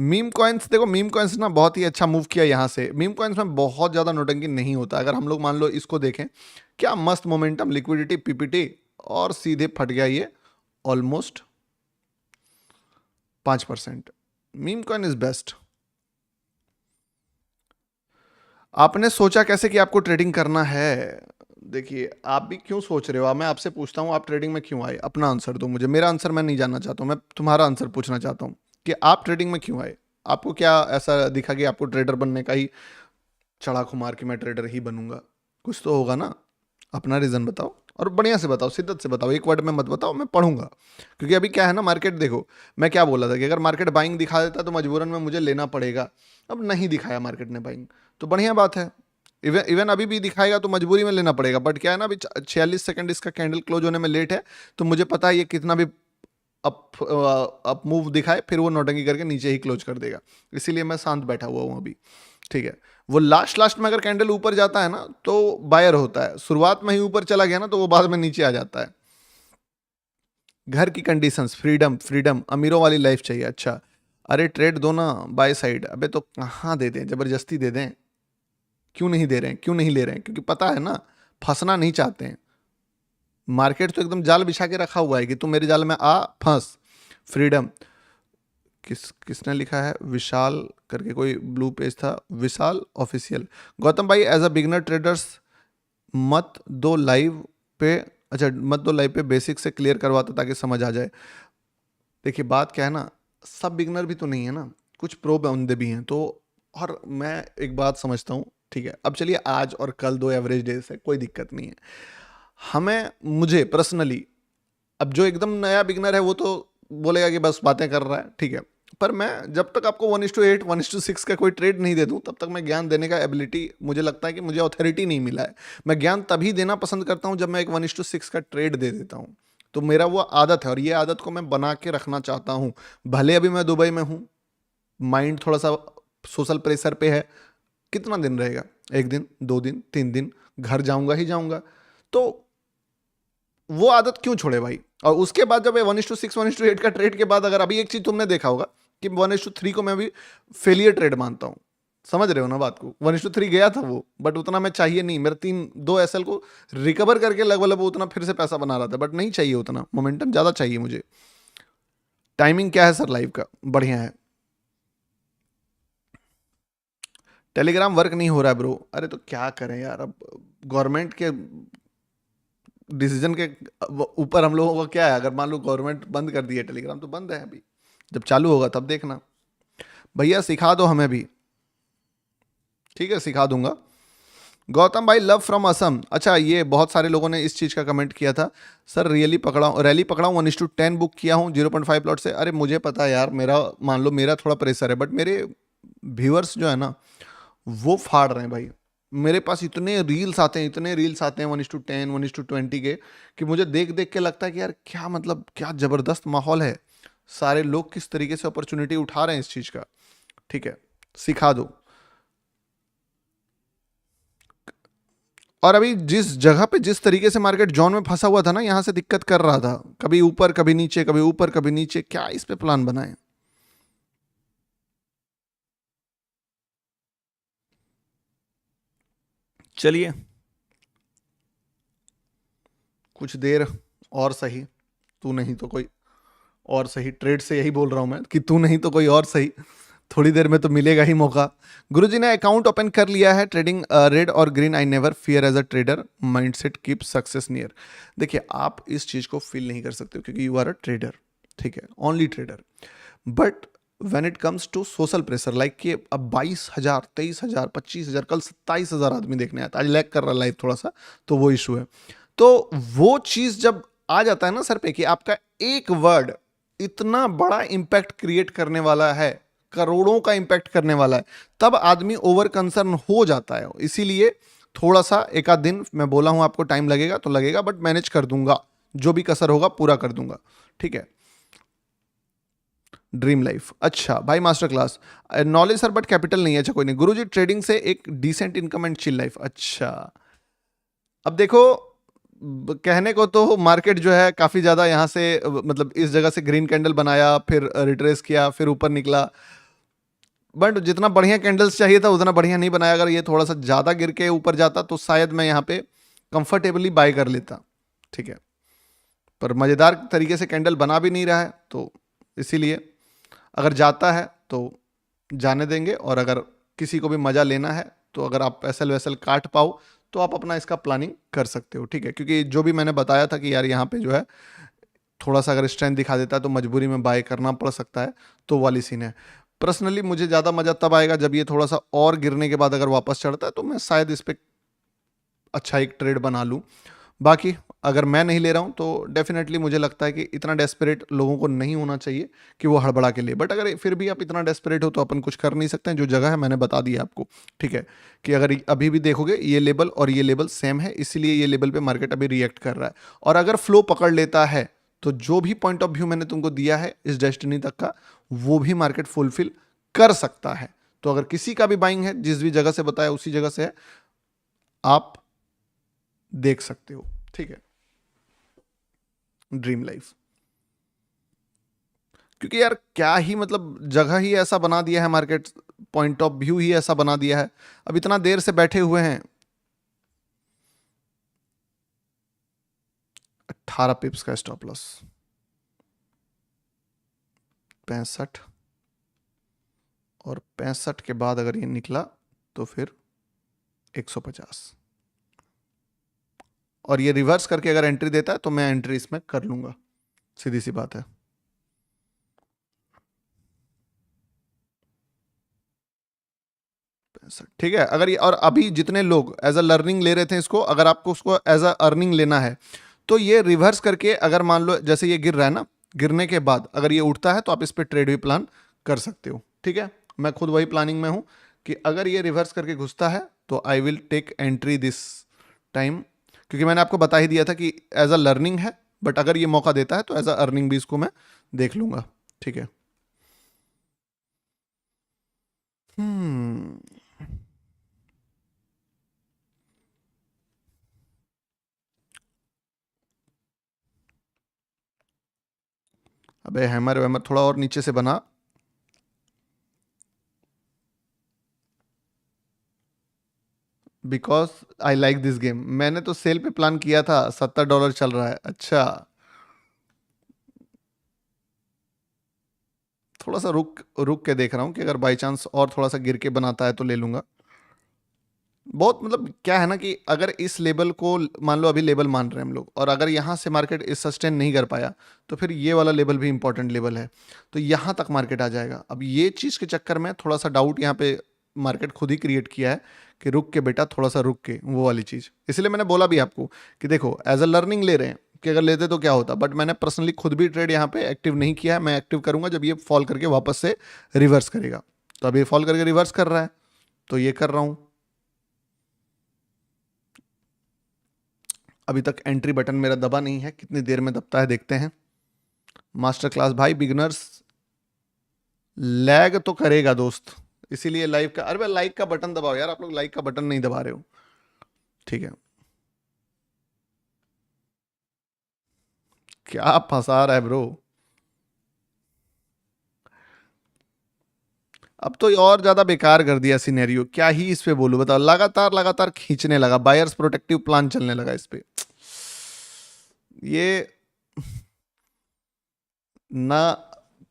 मीम कॉइन्स, देखो मीम कॉइन्स ना बहुत ही अच्छा मूव किया यहाँ से। मीम कॉइन्स में बहुत ज़्यादा नोटंकी नहीं होता। अगर हम लोग मान लो इसको देखें, क्या मस्त मोमेंटम, लिक्विडिटी, पीपीटी, और सीधे फट गया ये almost 5%। Meme coin is best. आपने सोचा कैसे कि आपको ट्रेडिंग करना है? देखिए, आप भी क्यों सोच रहे हो? मैं आपसे पूछता हूँ, आप ट्रेडिंग में क्यों आए? अपना आंसर दो मुझे। मेरा आंसर मैं नहीं जानना चाहता हूँ, मैं तुम्हारा आंसर पूछना चाहता हूँ कि आप ट्रेडिंग में क्यों आए? आपको क्या ऐसा दिखा कि आपको ट्रेडर बनने का ही चढ़ा खुमार कि मैं ट्रेडर ही बनूंगा? कुछ तो होगा ना? अपना रीज़न बताओ और बढ़िया से बताओ, शिद्दत से बताओ, एक वर्ड में मत बताओ, मैं पढ़ूंगा। क्योंकि अभी क्या है ना, मार्केट देखो, मैं क्या बोला था कि अगर मार्केट बाइंग दिखा देता तो मजबूरन में मुझे लेना पड़ेगा। अब नहीं दिखाया मार्केट ने बाइंग, तो बढ़िया बात है। इवन इवन अभी भी दिखाएगा तो मजबूरी में लेना पड़ेगा, बट क्या है ना, अभी 46 सेकंड इसका कैंडल क्लोज होने में लेट है, तो मुझे पता है ये कितना भी अप मूव दिखाए फिर वो नौटंकी करके नीचे ही क्लोज कर देगा, इसीलिए मैं शांत बैठा हुआ हूँ अभी। ठीक है, वो लास्ट लास्ट में अगर कैंडल ऊपर जाता है ना तो बायर होता है, शुरुआत में ही ऊपर चला गया ना तो वो बाद में नीचे आ जाता है। घर की कंडीशंस, फ्रीडम फ्रीडम, अमीरों वाली लाइफ चाहिए। अच्छा, अरे ट्रेड दो ना बाय साइड। अबे तो कहाँ दे दें, जबरदस्ती दे दें? क्यों नहीं दे रहे हैं, क्यों नहीं ले रहे हैं? क्योंकि पता है ना, फंसना नहीं चाहते हैं। मार्केट तो एकदम जाल बिछा के रखा हुआ है कि तुम मेरे जाल में आ फंस। फ्रीडम, किसने लिखा है? विशाल करके कोई ब्लू पेज था, विशाल ऑफिशियल। गौतम भाई, एज अ बिगनर ट्रेडर्स मत दो लाइव पे। अच्छा, मत दो लाइव पे, बेसिक से क्लियर करवाता ताकि समझ आ जाए। देखिए बात क्या है ना, सब बिगनर भी तो नहीं है ना, कुछ प्रो बंदे भी हैं तो। और मैं एक बात समझता हूँ, ठीक है, अब चलिए आज और कल दो एवरेज डेज है, कोई दिक्कत नहीं है हमें, मुझे पर्सनली। अब जो एकदम नया बिगनर है वो तो बोलेगा कि बस बातें कर रहा है, ठीक है, पर मैं जब तक आपको 1:8 1:6 का कोई ट्रेड नहीं दे दूं तब तक मैं ज्ञान देने का एबिलिटी, मुझे लगता है कि मुझे ऑथोरिटी नहीं मिला है। मैं ज्ञान तभी देना पसंद करता हूं जब मैं एक 1:6 का ट्रेड दे देता हूं। तो मेरा वो आदत है और ये आदत को मैं बना के रखना चाहता हूं। भले अभी मैं दुबई में हूं, माइंड थोड़ा सा सोशल प्रेशर पे है। कितना दिन रहेगा? 1 दिन, 2 दिन, 3 दिन, घर जाऊंगा ही जाऊंगा। तो वो आदत क्यों छोड़े भाई? और उसके बाद जब 1:6 1:8 का ट्रेड के बाद, अगर अभी एक चीज तुमने देखा होगा कि 1:3 को मैं अभी फेलियर ट्रेड मानता हूं। समझ रहे हो ना बात को? 1:3 गया था वो, बट उतना मैं चाहिए नहीं, मेरे 2 SL को रिकवर करके लगभग उतना फिर से पैसा बना रहा था, बट नहीं चाहिए उतना मोमेंटम, ज्यादा चाहिए मुझे। टाइमिंग क्या है सर लाइव का? बढ़िया है। टेलीग्राम वर्क नहीं हो रहा है ब्रो। अरे तो क्या करें यार, अब गवर्नमेंट के डिसीजन के ऊपर हम लोगों को क्या है? अगर मान लो गवर्नमेंट बंद कर दी है टेलीग्राम, तो बंद है अभी, जब चालू होगा तब देखना। भैया सिखा दो हमें भी। ठीक है, सिखा दूंगा। गौतम भाई, लव फ्रॉम असम। अच्छा, ये बहुत सारे लोगों ने इस चीज़ का कमेंट किया था, सर रैली पकड़ा हूँ, 1:10 बुक किया हूँ 0.5 प्लॉट से। अरे मुझे पता है यार, मेरा मान लो मेरा थोड़ा प्रेशर है, बट मेरे व्यूअर्स जो है ना वो फाड़ रहे हैं भाई। मेरे पास इतने रील्स आते हैं, इतने रील्स आते हैं 1:10 1:20 के, कि मुझे देख देख के लगता है कि यार क्या मतलब, क्या ज़बरदस्त माहौल है। सारे लोग किस तरीके से अपॉर्चुनिटी उठा रहे हैं इस चीज़ का। ठीक है, सिखा दो। और अभी जिस जगह पे जिस तरीके से मार्केट जोन में फंसा हुआ था ना, यहां से दिक्कत कर रहा था, कभी ऊपर कभी नीचे, कभी ऊपर कभी नीचे, क्या इस पे प्लान बनाए? चलिए, कुछ देर और सही, तू नहीं तो कोई और सही। ट्रेड से यही बोल रहा हूं मैं कि तू नहीं तो कोई और सही, थोड़ी देर में तो मिलेगा ही मौका। गुरुजी ने अकाउंट ओपन कर लिया है, ट्रेडिंग रेड और green, I never fear as a trader, mindset keep success near. देखिए, आप इस चीज को फील नहीं कर सकते हो क्योंकि यू आर अ ट्रेडर, ठीक है, only trader. But when it comes to social pressure, like कि अब 22,000 23,000 25,000, कल 27,000 आदमी देखने आता है, आज लैग कर रहा है लाइव थोड़ा सा, तो वो इशू है। तो वो चीज जब आ जाता है ना सर पे कि आपका एक वर्ड इतना बड़ा इंपैक्ट क्रिएट करने वाला है, करोड़ों का इंपैक्ट करने वाला है, तब आदमी ओवर कंसर्न हो जाता है। इसीलिए थोड़ा सा एक आध दिन मैं बोला हूं आपको, टाइम लगेगा तो लगेगा, बट मैनेज कर दूंगा, जो भी कसर होगा पूरा कर दूंगा। ठीक है, ड्रीम लाइफ। अच्छा भाई, master class, knowledge sir but capital नहीं है। अच्छा कोई नहीं गुरुजी, ट्रेडिंग से एक decent income and chill life. अच्छा, अब देखो, कहने को तो मार्केट जो है काफी ज्यादा यहाँ से मतलब इस जगह से ग्रीन कैंडल बनाया, फिर रिट्रेस किया, फिर ऊपर निकला, बट जितना बढ़िया कैंडल्स चाहिए था उतना बढ़िया नहीं बनाया। अगर ये थोड़ा सा ज्यादा गिर के ऊपर जाता तो शायद मैं यहाँ पे कंफर्टेबली बाय कर लेता। ठीक है, पर मजेदार तरीके से कैंडल बना भी नहीं रहा है, तो इसीलिए अगर जाता है तो जाने देंगे, और अगर किसी को भी मजा लेना है तो अगर आप एसएल वैसल काट पाओ तो आप अपना इसका प्लानिंग कर सकते हो, ठीक है। क्योंकि जो भी मैंने बताया था कि यार यहाँ पे जो है थोड़ा सा अगर स्ट्रेंथ दिखा देता है तो मजबूरी में बाय करना पड़ सकता है, तो वाली सीन है। पर्सनली मुझे ज़्यादा मज़ा तब आएगा जब ये थोड़ा सा और गिरने के बाद अगर वापस चढ़ता है तो मैं शायद इस पर अच्छा एक ट्रेड बना लूँ। बाकी अगर मैं नहीं ले रहा हूँ तो डेफिनेटली मुझे लगता है कि इतना डेस्परेट लोगों को नहीं होना चाहिए कि वो हड़बड़ा के लिए। बट अगर फिर भी आप इतना डेस्परेट हो तो अपन कुछ कर नहीं सकते हैं, जो जगह है मैंने बता दी है आपको, ठीक है। कि अगर अभी भी देखोगे ये लेवल और ये लेवल सेम है, इसीलिए ये लेवल पे मार्केट अभी रिएक्ट कर रहा है। और अगर फ्लो पकड़ लेता है तो जो भी पॉइंट ऑफ व्यू मैंने तुमको दिया है इस डेस्टिनी तक का, वो भी मार्केट फुलफिल कर सकता है। तो अगर किसी का भी बाइंग है, जिस भी जगह से बताया उसी जगह से है, आप देख सकते हो, ठीक है। ड्रीम लाइफ, क्योंकि यार क्या ही मतलब जगह ही ऐसा बना दिया है, मार्केट पॉइंट ऑफ व्यू ही ऐसा बना दिया है। अब इतना देर से बैठे हुए हैं, 18 पिप्स का स्टॉप लॉस, 65, और 65 के बाद अगर ये निकला तो फिर 150, और ये रिवर्स करके अगर एंट्री देता है तो मैं एंट्री इसमें कर लूंगा, सीधी सी बात है। ठीक है। अगर ये और अभी जितने लोग एज अ लर्निंग ले रहे थे इसको, अगर आपको उसको एज अ अर्निंग लेना है तो ये रिवर्स करके अगर मान लो जैसे ये गिर रहा है ना, गिरने के बाद अगर ये उठता है तो आप इस पर ट्रेड भी प्लान कर सकते हो, ठीक है। मैं खुद वही प्लानिंग में हूं कि अगर ये रिवर्स करके घुसता है तो I will take entry this time, क्योंकि मैंने आपको बता ही दिया था कि एज अ लर्निंग है, बट अगर ये मौका देता है तो एज अ अर्निंग भी इसको मैं देख लूंगा, ठीक है। हम्म। अबे हैमर वैमर थोड़ा और नीचे से बना। Because I like this game. मैंने तो सेल पे प्लान किया था, $70 चल रहा है। अच्छा, थोड़ा सा रुक रुक के देख रहा हूँ कि अगर बाई चांस और थोड़ा सा गिर के बनाता है तो ले लूंगा। बहुत मतलब क्या है ना कि अगर इस लेवल को मान लो अभी लेवल मान रहे हैं हम लोग, और अगर यहाँ से मार्केट इस सस्टेन नहीं कर पाया तो फिर ये वाला लेवल भी इंपॉर्टेंट लेवल है, तो यहाँ तक मार्केट आ जाएगा। अब ये चीज़ के चक्कर में थोड़ा सा डाउट यहाँ पे मार्केट खुद ही क्रिएट किया है कि रुक के बेटा, थोड़ा सा रुक के, वो वाली चीज़। इसलिए मैंने बोला भी आपको कि देखो एज अ लर्निंग ले रहे हैं कि अगर लेते तो क्या होता, बट मैंने पर्सनली खुद भी ट्रेड यहाँ पे एक्टिव नहीं किया है। मैं एक्टिव करूंगा जब ये फॉल करके वापस से रिवर्स करेगा। तो अब ये फॉल करके रिवर्स कर रहा है तो ये कर रहा हूँ। अभी तक एंट्री बटन मेरा दबा नहीं है, कितनी देर में दबता है देखते हैं। मास्टर क्लास भाई, बिगनर्स लैग तो करेगा दोस्त, इसीलिए लाइव का, अरे भाई लाइक का बटन दबाओ यार, आप लोग लाइक का बटन नहीं दबा रहे हो, ठीक है। क्या फंसा रहा है ब्रो। अब तो और ज्यादा बेकार कर दिया सिनेरियो, क्या ही इस पे बोलूं बताओ। लगातार लगातार खींचने लगा, बायर्स प्रोटेक्टिव प्लान चलने लगा इस पे। ये ना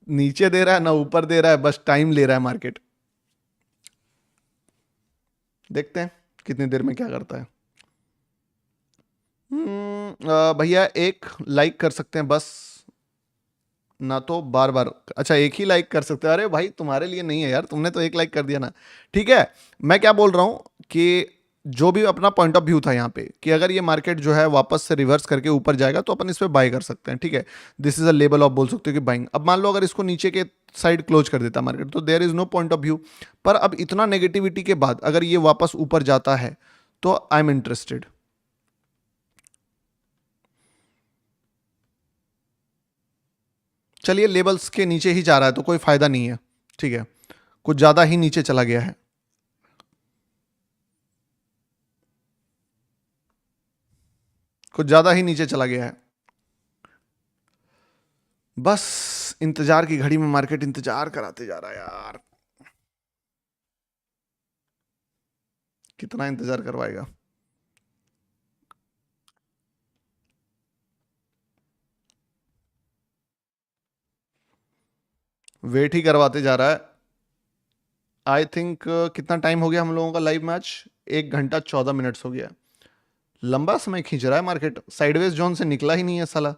नीचे दे रहा है ना ऊपर दे रहा है, बस टाइम ले रहा है मार्केट। देखते हैं कितनी देर में क्या करता है। भैया एक लाइक कर सकते हैं बस, ना तो बार बार। अच्छा एक ही लाइक कर सकते हैं, अरे भाई तुम्हारे लिए नहीं है यार, तुमने तो एक लाइक कर दिया ना, ठीक है। मैं क्या बोल रहा हूं कि जो भी अपना पॉइंट ऑफ व्यू था यहाँ पे कि अगर ये मार्केट जो है वापस से रिवर्स करके ऊपर जाएगा तो अपन इस पे बाय कर सकते हैं, ठीक है। This is a level of बोल सकते हो कि बाइंग। अब मान लो अगर इसको नीचे के साइड क्लोज कर देता मार्केट तो there is no point of view. पर अब इतना नेगेटिविटी के बाद अगर ये वापस ऊपर जाता है तो आई एम इंटरेस्टेड। चलिए लेवल्स के नीचे ही जा रहा है तो कोई फायदा नहीं है, ठीक है। कुछ ज्यादा ही नीचे चला गया है, कुछ ज्यादा ही नीचे चला गया है। बस इंतजार की घड़ी में मार्केट इंतजार कराते जा रहा है यार, कितना इंतजार करवाएगा। वेट ही करवाते जा रहा है। आई थिंक कितना टाइम हो गया हम लोगों का लाइव मैच? 1 घंटा 14 मिनट्स हो गया। लंबा समय खींच रहा है मार्केट, साइडवेज जोन से निकला ही नहीं है साला।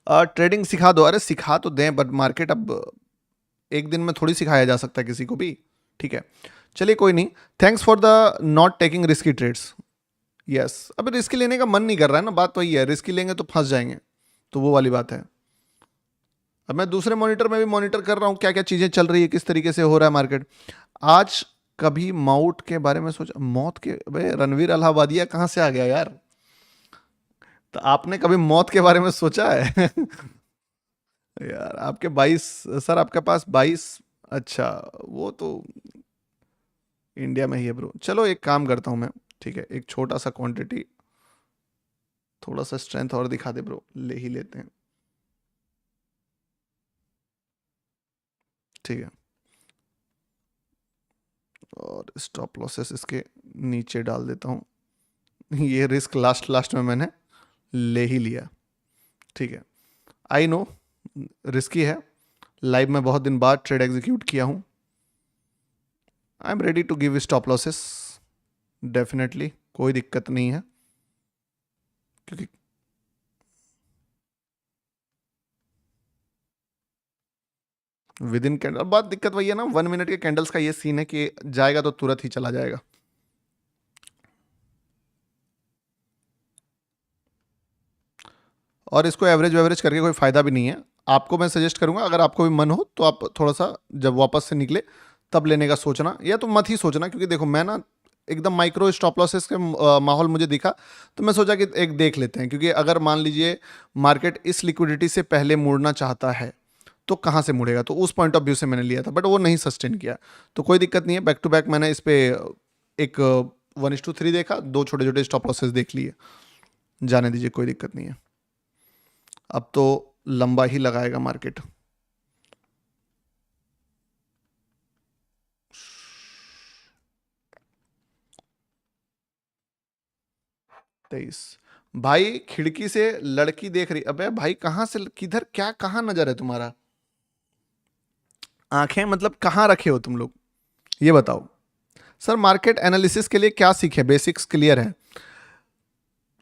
ट्रेडिंग सिखा दो, अरे सिखा तो दें, बट मार्केट अब एक दिन में थोड़ी सिखाया जा सकता है किसी को भी। ठीक है, चलिए कोई नहीं। Thanks for the not taking risky trades. Yes, अब रिस्क लेने का मन नहीं कर रहा है ना, बात तो यही है, रिस्क लेंगे तो फंस जाएंगे, तो वो वाली बात है। अब मैं दूसरे मॉनिटर में भी मॉनिटर कर रहा हूँ क्या क्या चीजें चल रही है, किस तरीके से हो रहा है मार्केट। आज कभी माउट के बारे में सोचा? मौत के भाई, रणवीर अलाहाबादिया कहाँ से आ गया यार? तो आपने कभी मौत के बारे में सोचा है? यार आपके 22, सर आपके पास 22, अच्छा, वो तो इंडिया में ही है ब्रो। चलो एक काम करता हूँ मैं, ठीक है, एक छोटा सा क्वांटिटी, थोड़ा सा स्ट्रेंथ और दिखा दे ब्रो, ले ही लेते हैं। ठीक है, और स्टॉप लॉसेस इसके नीचे डाल देता हूँ। ये रिस्क लास्ट लास्ट में मैंने ले ही लिया। ठीक है, आई नो रिस्की है, लाइव में बहुत दिन बाद ट्रेड एग्जीक्यूट किया हूँ। I am ready to give stop losses, definitely कोई दिक्कत नहीं है, क्योंकि विद इन कैंडल, बात दिक्कत वही है ना, 1 मिनट के कैंडल्स का ये सीन है कि जाएगा तो तुरंत ही चला जाएगा। और इसको एवरेज वेवरेज करके कोई फायदा भी नहीं है। आपको मैं सजेस्ट करूंगा, अगर आपको भी मन हो तो आप थोड़ा सा जब वापस से निकले तब लेने का सोचना, या तो मत ही सोचना, क्योंकि देखो मैं ना एकदम माइक्रो स्टॉप लॉसेस के माहौल मुझे दिखा, तो मैं सोचा कि एक देख लेते हैं, क्योंकि अगर मान लीजिए मार्केट इस लिक्विडिटी से पहले मुड़ना चाहता है तो कहाँ से मुड़ेगा, तो उस पॉइंट ऑफ व्यू से मैंने लिया था, बट वो नहीं सस्टेन किया, तो कोई दिक्कत नहीं है। बैक टू बैक मैंने इस पे एक 1:3 देखा, दो छोटे छोटे स्टॉप लॉसेस देख लिए, जाने दीजिए, कोई दिक्कत नहीं है। अब तो लंबा ही लगाएगा मार्केट। 23, भाई खिड़की से लड़की देख रही, अबे भाई कहाँ से, किधर, क्या कहाँ नजर है तुम्हारा? आंखें मतलब कहाँ रखे हो तुम लोग, ये बताओ। सर मार्केट एनालिसिस के लिए क्या सीखे? बेसिक्स क्लियर है,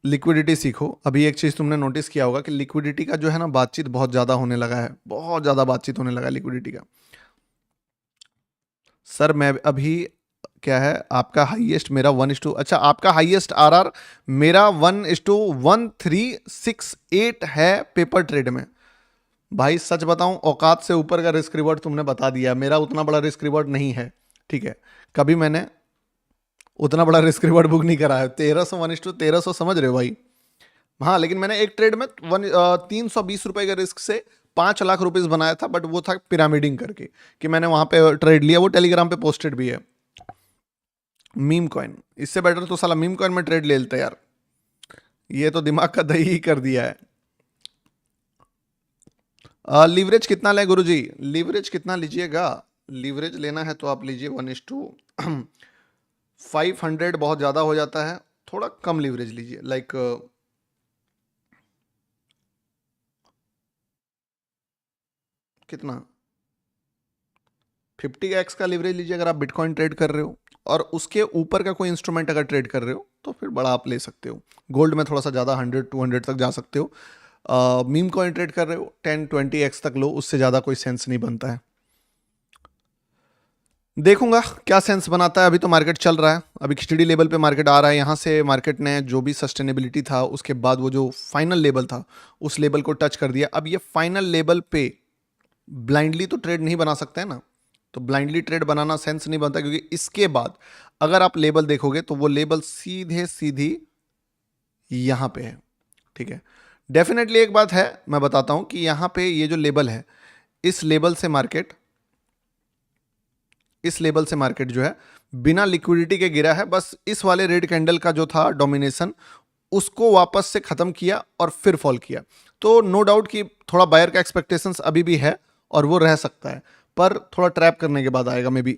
लिक्विडिटी सीखो। अभी एक चीज तुमने नोटिस किया होगा कि लिक्विडिटी का जो है ना बातचीत बहुत ज्यादा होने लगा है, बहुत ज्यादा बातचीत होने लगा लिक्विडिटी का। सर मैं अभी, क्या है आपका हाईएस्ट, मेरा 1:, अच्छा आपका हाईएस्ट आरआर, मेरा 1:1368 है पेपर ट्रेड में। भाई सच बताऊं, औकात से ऊपर का रिस्क रिवॉर्ड तुमने बता दिया, मेरा उतना बड़ा रिस्क रिवॉर्ड नहीं है। ठीक है, कभी मैंने उतना बड़ा रिस्क रिवॉर्ड बुक नहीं करा है। 1300, 1:1300, समझ रहे हो भाई? हाँ, लेकिन मैंने एक ट्रेड में 320 रुपए के रिस्क से 5 लाख रुपीज बनाया था, बट वो था पिरामिडिंग करके, कि मैंने वहां पे ट्रेड लिया, वो टेलीग्राम पे पोस्टेड भी है। मीम कॉइन, इससे बेटर तो साला मीम कॉइन में ट्रेड ले लेते यार, ये तो दिमाग का दही ही कर दिया है। लीवरेज कितना ले गुरुजी? लीवरेज कितना लीजिएगा? लीवरेज लेना है तो आप लीजिए 1:500, बहुत ज़्यादा हो जाता है, थोड़ा कम लीवरेज लीजिए, लाइक कितना, 50x का लीवरेज लीजिए अगर आप बिटकॉइन ट्रेड कर रहे हो, और उसके ऊपर का कोई इंस्ट्रूमेंट अगर ट्रेड कर रहे हो तो फिर बड़ा आप ले सकते हो। गोल्ड में थोड़ा सा ज़्यादा 100-200 तक जा सकते हो। मीम कॉइन ट्रेड कर रहे हो 10-20x तक लो, उससे ज़्यादा कोई सेंस नहीं बनता है। देखूंगा क्या सेंस बनाता है, अभी तो मार्केट चल रहा है, अभी खिचड़ी लेवल पे मार्केट आ रहा है, यहाँ से मार्केट ने जो भी सस्टेनेबिलिटी था उसके बाद वो जो फाइनल लेवल था उस लेवल को टच कर दिया। अब ये फाइनल लेवल पे ब्लाइंडली तो ट्रेड नहीं बना सकते हैं ना, तो ब्लाइंडली ट्रेड बनाना सेंस नहीं बनता, क्योंकि इसके बाद अगर आप लेवल देखोगे तो वो लेवल सीधे सीधी यहां पे है। ठीक है, डेफिनेटली एक बात है मैं बताता हूं कि यहां पे ये जो लेवल है, इस लेवल से मार्केट, इस लेवल से मार्केट जो है बिना लिक्विडिटी के गिरा है, बस इस वाले रेड कैंडल का जो था डोमिनेशन उसको वापस से खत्म किया और फिर फॉल किया। तो नो डाउट कि थोड़ा बायर का एक्सपेक्टेशंस अभी भी है और वो रह सकता है, पर थोड़ा ट्रैप करने के बाद आएगा मे बी।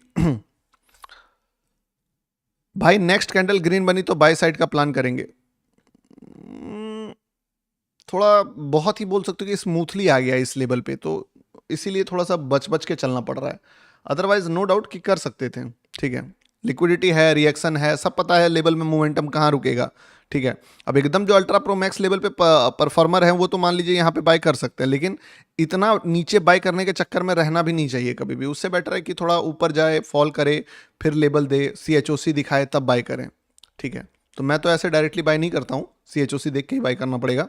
भाई नेक्स्ट कैंडल ग्रीन बनी तो बाय साइड का प्लान करेंगे। थोड़ा बहुत ही बोल सकते हो कि स्मूथली आ गया इस लेवल पे, तो इसीलिए थोड़ा सा बच बच के चलना पड़ रहा है। अदरवाइज नो डाउट कि कर सकते थे। ठीक है, लिक्विडिटी है, रिएक्शन है, सब पता है लेवल में मोमेंटम कहाँ रुकेगा। ठीक है, अब एकदम जो अल्ट्रा प्रो मैक्स लेवल पे परफॉर्मर है वो तो मान लीजिए यहाँ पे बाय कर सकते हैं, लेकिन इतना नीचे बाय करने के चक्कर में रहना भी नहीं चाहिए कभी भी। उससे बेटर है कि थोड़ा ऊपर जाए, फॉल करे, फिर लेवल दे, CHOC दिखाए, तब बाय करें। ठीक है, तो मैं तो ऐसे डायरेक्टली बाय नहीं करता हूँ, CHOC देख के ही बाय करना पड़ेगा।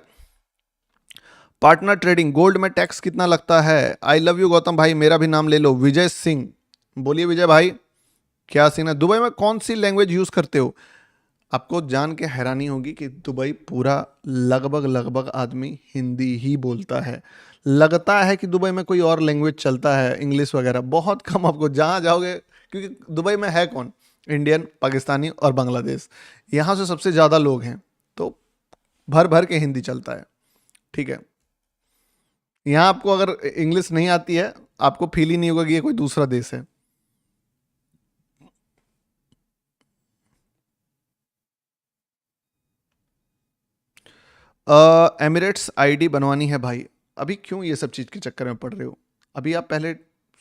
पार्टनर ट्रेडिंग, गोल्ड में टैक्स कितना लगता है? आई लव यू गौतम भाई, मेरा भी नाम ले लो, विजय सिंह। बोलिए विजय भाई, क्या सीन है? दुबई में कौन सी लैंग्वेज यूज करते हो? आपको जान के हैरानी होगी कि दुबई पूरा लगभग लगभग आदमी हिंदी ही बोलता है। लगता है कि दुबई में कोई और लैंग्वेज चलता है, इंग्लिश वगैरह बहुत कम। आपको जहाँ जाओगे, क्योंकि दुबई में है कौन? इंडियन, पाकिस्तानी और बांग्लादेश, यहाँ से सबसे ज़्यादा लोग हैं, तो भर भर के हिंदी चलता है। ठीक है, यहाँ आपको अगर इंग्लिश नहीं आती है, आपको फील ही नहीं होगा कि ये कोई दूसरा देश है। एमिरेट्स आईडी बनवानी है भाई। अभी क्यों ये सब चीज़ के चक्कर में पड़ रहे हो? अभी आप पहले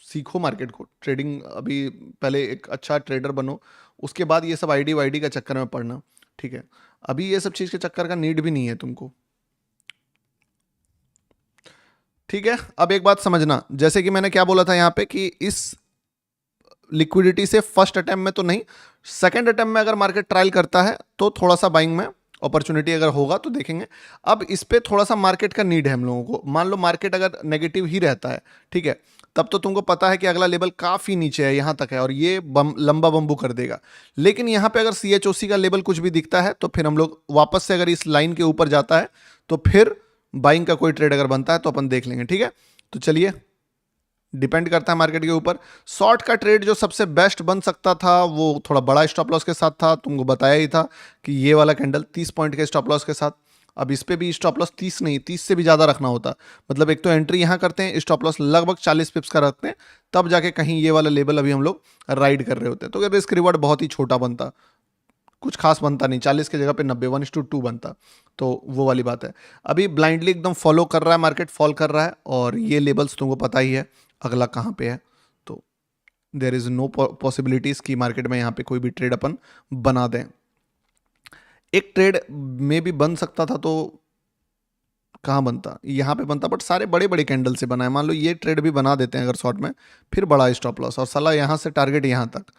सीखो मार्केट को, ट्रेडिंग। अभी पहले एक अच्छा ट्रेडर बनो, उसके बाद ये सब आईडी वाईडी का चक्कर में पड़ना। ठीक है, अभी ये सब चीज़ के चक्कर का नीड भी नहीं है तुमको। ठीक है, अब एक बात समझना, जैसे कि मैंने क्या बोला था यहाँ पे कि इस लिक्विडिटी से फर्स्ट अटेम्प्ट में तो नहीं, सेकंड अटेम्प्ट में अगर मार्केट ट्रायल करता है तो थोड़ा सा बाइंग में अपॉर्चुनिटी अगर होगा तो देखेंगे। अब इस पे थोड़ा सा मार्केट का नीड है हम लोगों को। मान लो मार्केट अगर नेगेटिव ही रहता है, ठीक है, तब तो तुमको पता है कि अगला लेवल काफ़ी नीचे है, यहाँ तक है, और ये लंबा बम्बू कर देगा। लेकिन यहाँ पे अगर CHOC का लेवल कुछ भी दिखता है तो फिर हम लोग वापस से, अगर इस लाइन के ऊपर जाता है तो फिर बाइंग का कोई ट्रेड अगर बनता है तो अपन देख लेंगे। ठीक है, तो चलिए, डिपेंड करता है मार्केट के ऊपर। शॉर्ट का ट्रेड जो सबसे बेस्ट बन सकता था वो थोड़ा बड़ा स्टॉप लॉस के साथ था, तुमको बताया ही था कि ये वाला कैंडल 30 पॉइंट के स्टॉप लॉस के साथ। अब इस पे भी स्टॉप लॉस 30 नहीं, 30 से भी ज़्यादा रखना होता। मतलब एक तो एंट्री यहाँ करते हैं, स्टॉप लॉस लगभग 40 पिप्स का रखते हैं, तब जाके कहीं ये वाला लेवल अभी हम लोग राइड कर रहे होते हैं, तो रिस्क रिवॉर्ड बहुत ही छोटा बनता, कुछ खास बनता नहीं। 40 की जगह पे 90, 1:2 बनता, तो वो वाली बात है। अभी ब्लाइंडली एकदम फॉलो कर रहा है मार्केट, फॉल कर रहा है, और ये लेवल्स तुमको पता ही है अगला कहाँ पे है। तो देर इज़ नो पॉसिबिलिटीज़ कि मार्केट में यहाँ पे कोई भी ट्रेड अपन बना दें। एक ट्रेड में भी बन सकता था, तो कहाँ बनता? यहाँ पे बनता, बट सारे बड़े बड़े कैंडल से बना है। मान लो ये ट्रेड भी बना देते हैं अगर शॉर्ट में, फिर बड़ा स्टॉप लॉस, और साला यहाँ से टारगेट यहाँ तक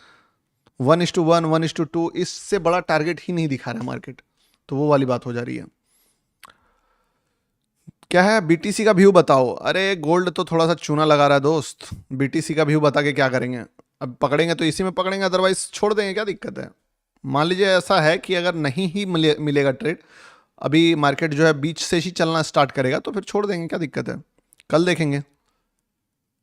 1:1, 1:2, इससे बड़ा टारगेट ही नहीं दिखा रहा है मार्केट, तो वो वाली बात हो जा रही है। क्या है? BTC का व्यू बताओ। अरे गोल्ड तो थोड़ा सा चूना लगा रहा है दोस्त, BTC का व्यू बता के क्या करेंगे? अब पकड़ेंगे तो इसी में पकड़ेंगे, अदरवाइज छोड़ देंगे, क्या दिक्कत है? मान लीजिए ऐसा है कि अगर नहीं ही मिलेगा ट्रेड, अभी मार्केट जो है बीच से ही चलना स्टार्ट करेगा, तो फिर छोड़ देंगे, क्या दिक्कत है? कल देखेंगे।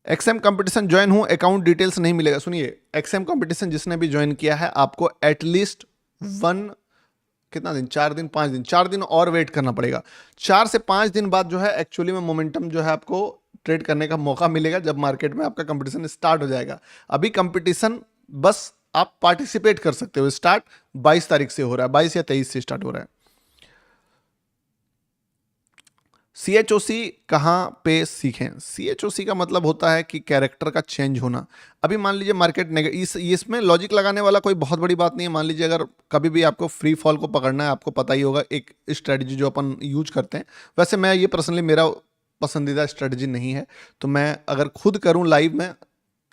XM कंपटीशन ज्वाइन हूँ, अकाउंट डिटेल्स नहीं मिलेगा। सुनिए, XM कंपटीशन जिसने भी ज्वाइन किया है, आपको एटलीस्ट कितना दिन, 4 दिन, 5 दिन, 4 दिन और वेट करना पड़ेगा। 4 से 5 दिन बाद जो है एक्चुअली में मोमेंटम जो है आपको ट्रेड करने का मौका मिलेगा, जब मार्केट में आपका कंपटीशन स्टार्ट हो जाएगा। अभी कंपटीशन बस आप पार्टिसिपेट कर सकते हो। स्टार्ट 22 तारीख से हो रहा है, 22 या 23 से स्टार्ट हो रहा है। CHOC कहाँ पे सीखें? CHOC का मतलब होता है कि कैरेक्टर का चेंज होना। अभी मान लीजिए मार्केट इसमें लॉजिक लगाने वाला कोई बहुत बड़ी बात नहीं है। मान लीजिए अगर कभी भी आपको फ्री फॉल को पकड़ना है, आपको पता ही होगा एक स्ट्रेटजी जो अपन यूज करते हैं। वैसे मैं ये पर्सनली, मेरा पसंदीदा स्ट्रेटजी नहीं है, तो मैं अगर खुद करूँ लाइव में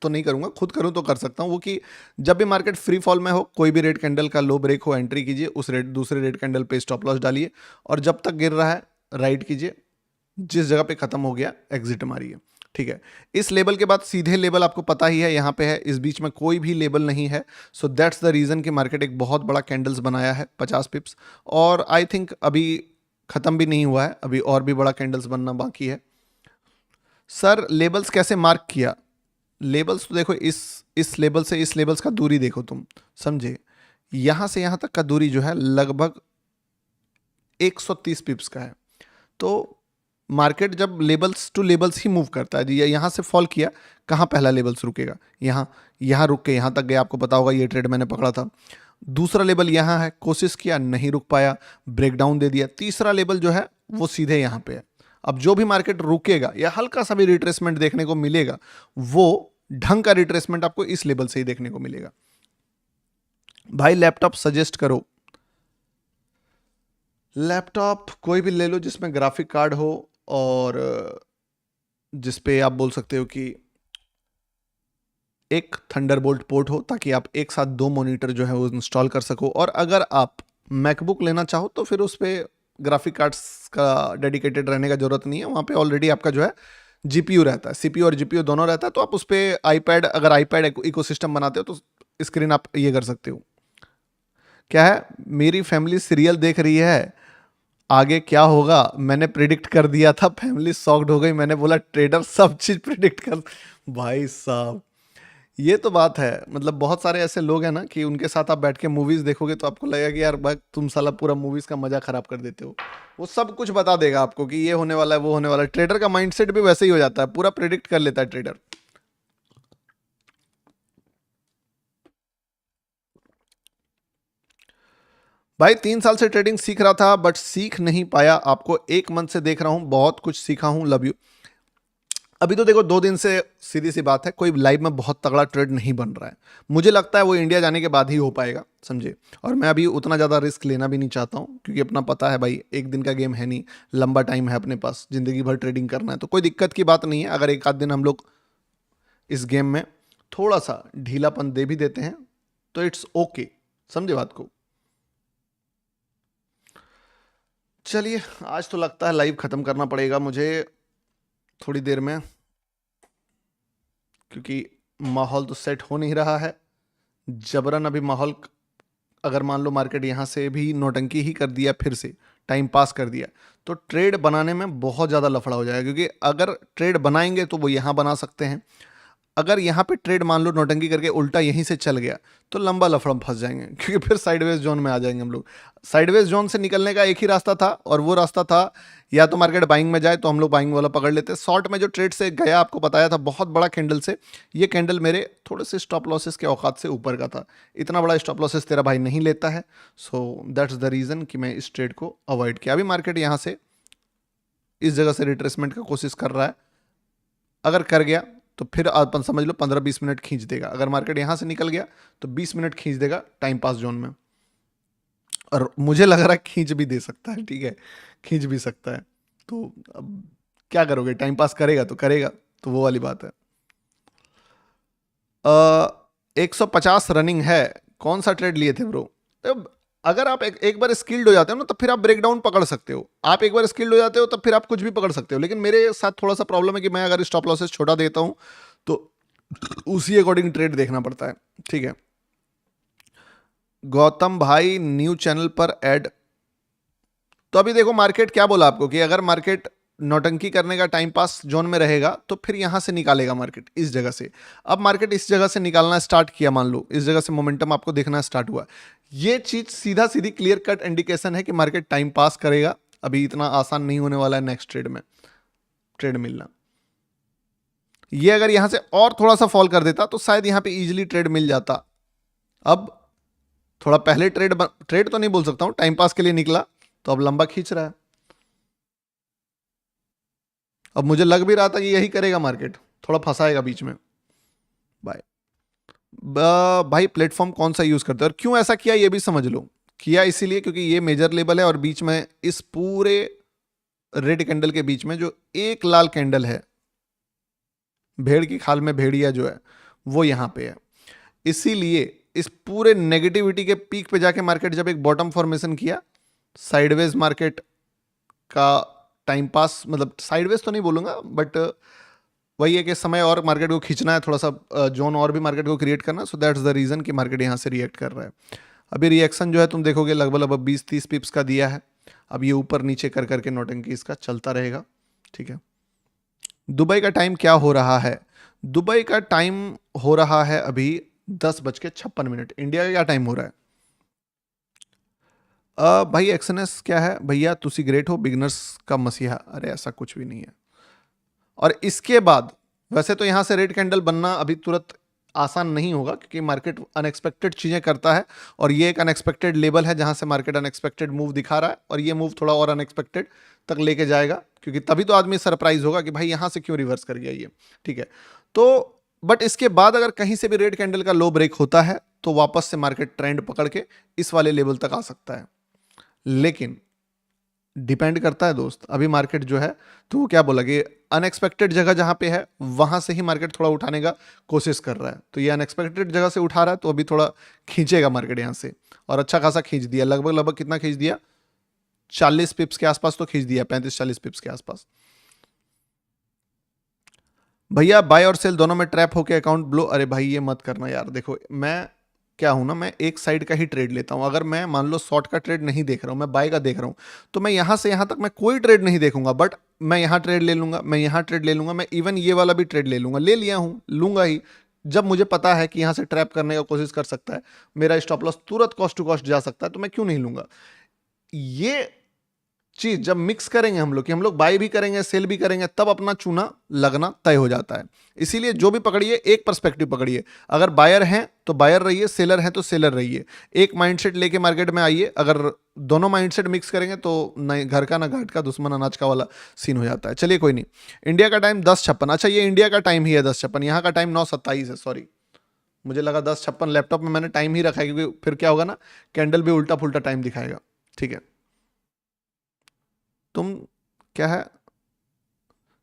तो नहीं करूँगा, खुद करूँ तो कर सकता हूँ। वो कि जब भी मार्केट फ्री फॉल में हो, कोई भी रेड कैंडल का लो ब्रेक हो, एंट्री कीजिए, उस दूसरे रेड कैंडल पे स्टॉप लॉस डालिए, और जब तक गिर रहा है राइट कीजिए, जिस जगह पे खत्म हो गया एग्जिट मारिए। ठीक है, इस लेवल के बाद सीधे लेवल आपको पता ही है यहाँ पे है, इस बीच में कोई भी लेवल नहीं है। सो दैट्स द रीज़न कि मार्केट एक बहुत बड़ा कैंडल्स बनाया है 50 पिप्स, और आई थिंक अभी ख़त्म भी नहीं हुआ है, अभी और भी बड़ा कैंडल्स बनना बाकी है। सर लेवल्स कैसे मार्क किया? लेवल्स तो देखो, इस लेवल से इस लेवल्स का दूरी देखो, तुम समझे, यहाँ से यहाँ तक का दूरी जो है लगभग 130 पिप्स का है। तो मार्केट जब लेवल्स टू लेवल्स ही मूव करता है, यहाँ से फॉल किया, कहाँ पहला लेवल्स रुकेगा? यहाँ रुक के यहाँ तक गया, आपको पता होगा ये ट्रेड मैंने पकड़ा था। दूसरा लेवल यहाँ है, कोशिश किया, नहीं रुक पाया, ब्रेकडाउन दे दिया। तीसरा लेवल जो है वो सीधे यहाँ पे है। अब जो भी मार्केट रुकेगा या हल्का सा भी रिट्रेसमेंट देखने को मिलेगा, वो ढंग का रिट्रेसमेंट आपको इस लेवल से ही देखने को मिलेगा। भाई लैपटॉप सजेस्ट करो, लैपटॉप कोई भी ले लो जिसमें ग्राफिक कार्ड हो और जिसपे आप बोल सकते हो कि एक थंडरबोल्ट पोर्ट हो, ताकि आप एक साथ 2 मॉनिटर जो है वो इंस्टॉल कर सको। और अगर आप मैकबुक लेना चाहो तो फिर उस पर ग्राफिक कार्ड्स का डेडिकेटेड रहने का जरूरत नहीं है, वहाँ पे ऑलरेडी आपका जो है जीपीयू रहता है, सीपीयू और जीपीयू दोनों रहता है। तो आप उस पर आईपैड, अगर आईपैड इकोसिस्टम बनाते हो तो स्क्रीन आप ये कर सकते हो। क्या है, मेरी फैमिली सीरियल देख रही है, आगे क्या होगा मैंने प्रिडिक्ट कर दिया था, फैमिली शॉक्ड हो गई, मैंने बोला ट्रेडर सब चीज प्रिडिक्ट कर। भाई साहब ये तो बात है, मतलब बहुत सारे ऐसे लोग हैं ना कि उनके साथ आप बैठ के मूवीज देखोगे तो आपको लगेगा कि यार भाई तुम साला पूरा मूवीज का मजा खराब कर देते हो। वो सब कुछ बता देगा आपको कि ये होने वाला है, वो होने वाला है। ट्रेडर का माइंडसेट भी वैसे ही हो जाता है, पूरा प्रिडिक्ट कर लेता है ट्रेडर। भाई 3 साल से ट्रेडिंग सीख रहा था बट सीख नहीं पाया, आपको 1 मंथ से देख रहा हूं, बहुत कुछ सीखा हूं, लव यू। अभी तो देखो 2 दिन से, सीधी सी बात है, कोई लाइव में बहुत तगड़ा ट्रेड नहीं बन रहा है। मुझे लगता है वो इंडिया जाने के बाद ही हो पाएगा, समझे। और मैं अभी उतना ज़्यादा रिस्क लेना भी नहीं चाहता हूँ, क्योंकि अपना पता है भाई एक दिन का गेम है नहीं, लंबा टाइम है अपने पास, ज़िंदगी भर ट्रेडिंग करना है। तो कोई दिक्कत की बात नहीं है अगर एक आध दिन हम लोग इस गेम में थोड़ा सा ढीलापन दे भी देते हैं तो इट्स ओके, समझे बात को। चलिए आज तो लगता है लाइव ख़त्म करना पड़ेगा मुझे थोड़ी देर में, क्योंकि माहौल तो सेट हो नहीं रहा है। जबरन अभी माहौल, अगर मान लो मार्केट यहाँ से भी नौटंकी ही कर दिया, फिर से टाइम पास कर दिया, तो ट्रेड बनाने में बहुत ज़्यादा लफड़ा हो जाएगा। क्योंकि अगर ट्रेड बनाएंगे तो वो यहाँ बना सकते हैं, अगर यहाँ पे ट्रेड मान लो नौटंकी करके उल्टा यहीं से चल गया तो लंबा लफड़ा फंस जाएंगे, क्योंकि फिर साइडवेज जोन में आ जाएंगे हम लोग। साइडवेज जोन से निकलने का एक ही रास्ता था, और वो रास्ता था या तो मार्केट बाइंग में जाए तो हम लोग बाइंग वाला पकड़ लेते। शॉर्ट में जो ट्रेड से गया आपको बताया था, बहुत बड़ा कैंडल से, ये कैंडल मेरे थोड़े से स्टॉप लॉसेस के औकात से ऊपर का था। इतना बड़ा स्टॉप लॉसेस तेरा भाई नहीं लेता है, सो दैट्स द रीज़न कि मैं इस ट्रेड को अवॉइड किया। अभी मार्केट यहाँ से इस जगह से रिट्रेसमेंट का कोशिश कर रहा है, अगर कर गया तो फिर अपन समझ लो 15-20 मिनट खींच देगा। अगर मार्केट यहाँ से निकल गया तो 20 मिनट खींच देगा टाइम पास जोन में, और मुझे लग रहा है खींच भी दे सकता है, ठीक है, खींच भी सकता है। तो अब क्या करोगे, टाइम पास करेगा तो करेगा, तो वो वाली बात है। 150 रनिंग है, कौन सा ट्रेड लिए थे ब्रो? अब अगर आप एक बार स्किल्ड हो जाते हो ना, तो फिर आप ब्रेकडाउन पकड़ सकते हो। आप एक बार स्किल्ड हो जाते हो तब फिर आप कुछ भी पकड़ सकते हो। लेकिन मेरे साथ थोड़ा सा प्रॉब्लम है कि मैं अगर स्टॉप लॉसेस छोटा देता हूं तो उसी अकॉर्डिंग ट्रेड देखना पड़ता है, ठीक है। गौतम भाई न्यू चैनल पर ऐड, तो अभी देखो मार्केट क्या बोला आपको कि अगर मार्केट नौटंकी करने का टाइम पास जोन में रहेगा तो फिर यहां से निकालेगा मार्केट इस जगह से। अब मार्केट इस जगह से निकालना स्टार्ट किया, मान लो इस जगह से मोमेंटम आपको देखना स्टार्ट हुआ, ये चीज सीधा सीधी क्लियर कट इंडिकेशन है कि मार्केट टाइम पास करेगा। अभी इतना आसान नहीं होने वाला है नेक्स्ट ट्रेड में ट्रेड मिलना। ये अगर यहां से और थोड़ा सा फॉल कर देता तो शायद यहां पे इजीली ट्रेड मिल जाता। अब थोड़ा पहले ट्रेड तो नहीं बोल सकता हूं, टाइम पास के लिए निकला तो अब लंबा खींच रहा है। अब मुझे लग भी रहा था कि यही करेगा मार्केट, थोड़ा फंसाएगा बीच में। बाय भाई प्लेटफॉर्म कौन सा यूज करते हो और क्यों ऐसा किया ये भी समझ लो। किया इसीलिए क्योंकि ये मेजर लेवल है और बीच में इस पूरे रेड कैंडल के बीच में जो एक लाल कैंडल है, भेड़ की खाल में भेड़िया जो है वो यहां पे है। इसीलिए इस पूरे नेगेटिविटी के पीक पे जाके मार्केट जब एक बॉटम फॉर्मेशन किया, साइडवेज मार्केट का टाइम पास, मतलब साइडवेज तो नहीं बोलूंगा बट वही है कि समय और मार्केट को खींचना है, थोड़ा सा जोन और भी मार्केट को क्रिएट करना। सो दैट्स द रीजन कि मार्केट यहाँ से रिएक्ट कर रहा है। अभी रिएक्शन जो है तुम देखोगे लगभग लगभग 20-30 पिप्स का दिया है। अब ये ऊपर नीचे कर करके नौटंकी इसका चलता रहेगा, ठीक है। दुबई का टाइम क्या हो रहा है? दुबई का टाइम हो रहा है अभी 10:56। इंडिया का क्या टाइम हो रहा है? भाई एक्सएनएस क्या है भैया, तुसी ग्रेट हो, बिगनर्स का मसीहा। अरे ऐसा कुछ भी नहीं है। और इसके बाद वैसे तो यहां से रेड कैंडल बनना अभी तुरंत आसान नहीं होगा, क्योंकि मार्केट अनएक्सपेक्टेड चीज़ें करता है और ये एक अनएक्सपेक्टेड लेवल है जहां से मार्केट अनएक्सपेक्टेड मूव दिखा रहा है, और ये मूव थोड़ा और अनएक्सपेक्टेड तक लेके जाएगा, क्योंकि तभी तो आदमी सरप्राइज होगा कि भाई यहां से क्यों रिवर्स कर गया ये। ठीक है, तो बट इसके बाद अगर कहीं से भी रेड कैंडल का लो ब्रेक होता है तो वापस से मार्केट ट्रेंड पकड़ के इस वाले लेवल तक आ सकता है। लेकिन डिपेंड करता है दोस्त, अभी मार्केट जो है तो वो क्या बोला कि अनएक्सपेक्टेड जगह जहां पे है वहां से ही मार्केट थोड़ा उठाने का कोशिश कर रहा है। तो ये अनएक्सपेक्टेड जगह से उठा रहा है तो अभी थोड़ा खींचेगा मार्केट यहां से, और अच्छा खासा खींच दिया, लगभग लगभग कितना खींच दिया, 40 पिप्स के आसपास तो खींच दिया, 35-40 पिप्स के आसपास। भैया बाय और सेल दोनों में ट्रैप होके अकाउंट ब्लो, अरे भाई ये मत करना यार। देखो मैं क्या हूं ना, मैं एक साइड का ही ट्रेड लेता हूं। अगर मैं मान लो शॉर्ट का ट्रेड नहीं देख रहा हूं, मैं बाय का देख रहा हूं, तो मैं यहां से यहां तक मैं कोई ट्रेड नहीं देखूंगा, बट मैं यहां ट्रेड ले लूंगा, मैं यहां ट्रेड ले लूंगा, मैं इवन ये वाला भी ट्रेड ले लूंगा, ले लिया हूं, लूंगा ही। जब मुझे पता है कि यहां से ट्रैप करने का कोशिश कर सकता है, मेरा स्टॉप लॉस तुरंत कॉस्ट टू कॉस्ट जा सकता है, तो मैं क्यों नहीं लूंगा। ये चीज जब मिक्स करेंगे हम लोग, कि हम लोग बाय भी करेंगे सेल भी करेंगे, तब अपना चूना लगना तय हो जाता है। इसीलिए जो भी पकड़िए एक पर्सपेक्टिव पकड़िए। अगर बायर हैं तो बायर रहिए, सेलर हैं तो सेलर रहिए। एक माइंडसेट लेके मार्केट में आइए। अगर दोनों माइंडसेट मिक्स करेंगे तो नहीं घर का ना घाट का, दुश्मन अनाज का वाला सीन हो जाता है। चलिए कोई नहीं। इंडिया का टाइम 10:56, अच्छा ये इंडिया का टाइम ही है 10:56, यहाँ का टाइम 9:27 है, सॉरी मुझे लगा 10:56। लैपटॉप में मैंने टाइम ही रखा है, क्योंकि फिर क्या होगा ना, कैंडल भी उल्टा पुल्टा टाइम दिखाएगा। ठीक है, तुम क्या है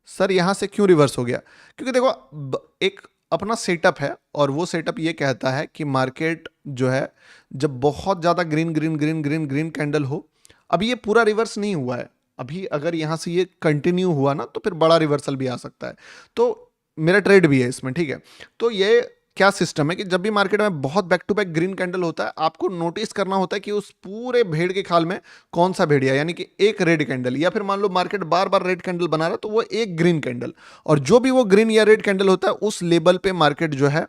सर यहां से क्यों रिवर्स हो गया, क्योंकि देखो एक अपना सेटअप है, और वो सेटअप ये कहता है कि मार्केट जो है जब बहुत ज्यादा green green green green green candle हो, अभी ये पूरा रिवर्स नहीं हुआ है, अभी अगर यहां से ये कंटिन्यू हुआ ना तो फिर बड़ा रिवर्सल भी आ सकता है। तो मेरा ट्रेड भी है इसमें। ठीक है, तो ये क्या सिस्टम है कि जब भी मार्केट में बहुत back to back green candle होता है, आपको नोटिस करना होता है कि उस पूरे भेड़ के खाल में कौन सा भेड़िया, यानी कि एक रेड कैंडल, या फिर मान लो मार्केट बार बार रेड कैंडल बना रहा है तो वो एक ग्रीन कैंडल, और जो भी वो ग्रीन या रेड कैंडल होता है उस लेवल पे मार्केट जो है